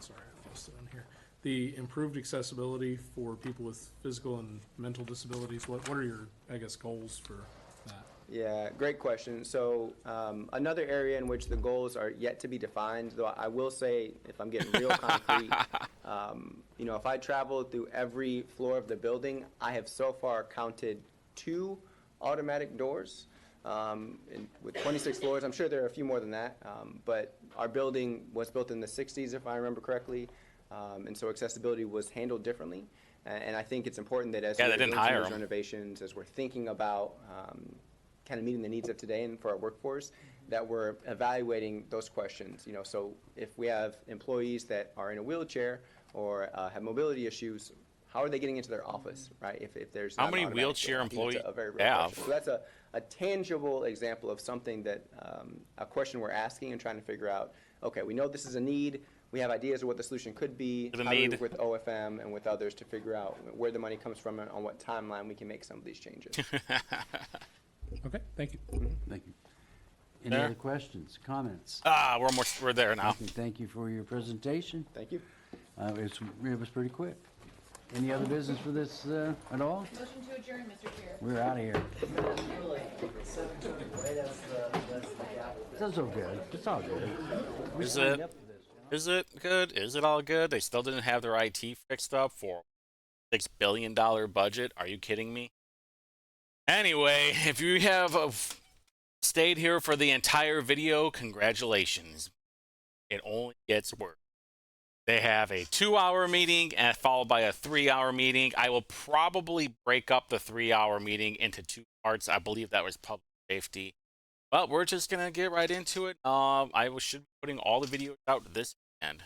sorry, I lost it in here, the improved accessibility for people with physical and mental disabilities? What are your, I guess, goals for that? Yeah, great question. So another area in which the goals are yet to be defined, though I will say, if I'm getting real concrete, you know, if I travel through every floor of the building, I have so far counted 2 automatic doors. With 26 floors, I'm sure there are a few more than that, but our building was built in the 60s, if I remember correctly, and so accessibility was handled differently. And I think it's important that as we're doing those renovations, as we're thinking about kind of meeting the needs of today and for our workforce, that we're evaluating those questions. You know, so if we have employees that are in a wheelchair or have mobility issues, how are they getting into their office, right? If there's how many wheelchair employees have? So that's a tangible example of something that a question we're asking and trying to figure out. Okay, we know this is a need. We have ideas of what the solution could be. How do we work with OFM and with others to figure out where the money comes from and on what timeline we can make some of these changes. Okay, thank you. Thank you. Any other questions, comments? We're there now. Thank you for your presentation. Thank you. It was pretty quick. Any other business for this at all? Motion to adjourn, Mr. Chair. We're out of here. That's all good. It's all good. Is it good? Is it all good? They still didn't have their IT fixed up for $6 billion budget. Are you kidding me? Anyway, if you have stayed here for the entire video, congratulations. It only gets worse. They have a 2-hour meeting and followed by a 3-hour meeting. I will probably break up the 3-hour meeting into 2 parts. I believe that was public safety. But we're just going to get right into it. I should be putting all the videos out this weekend.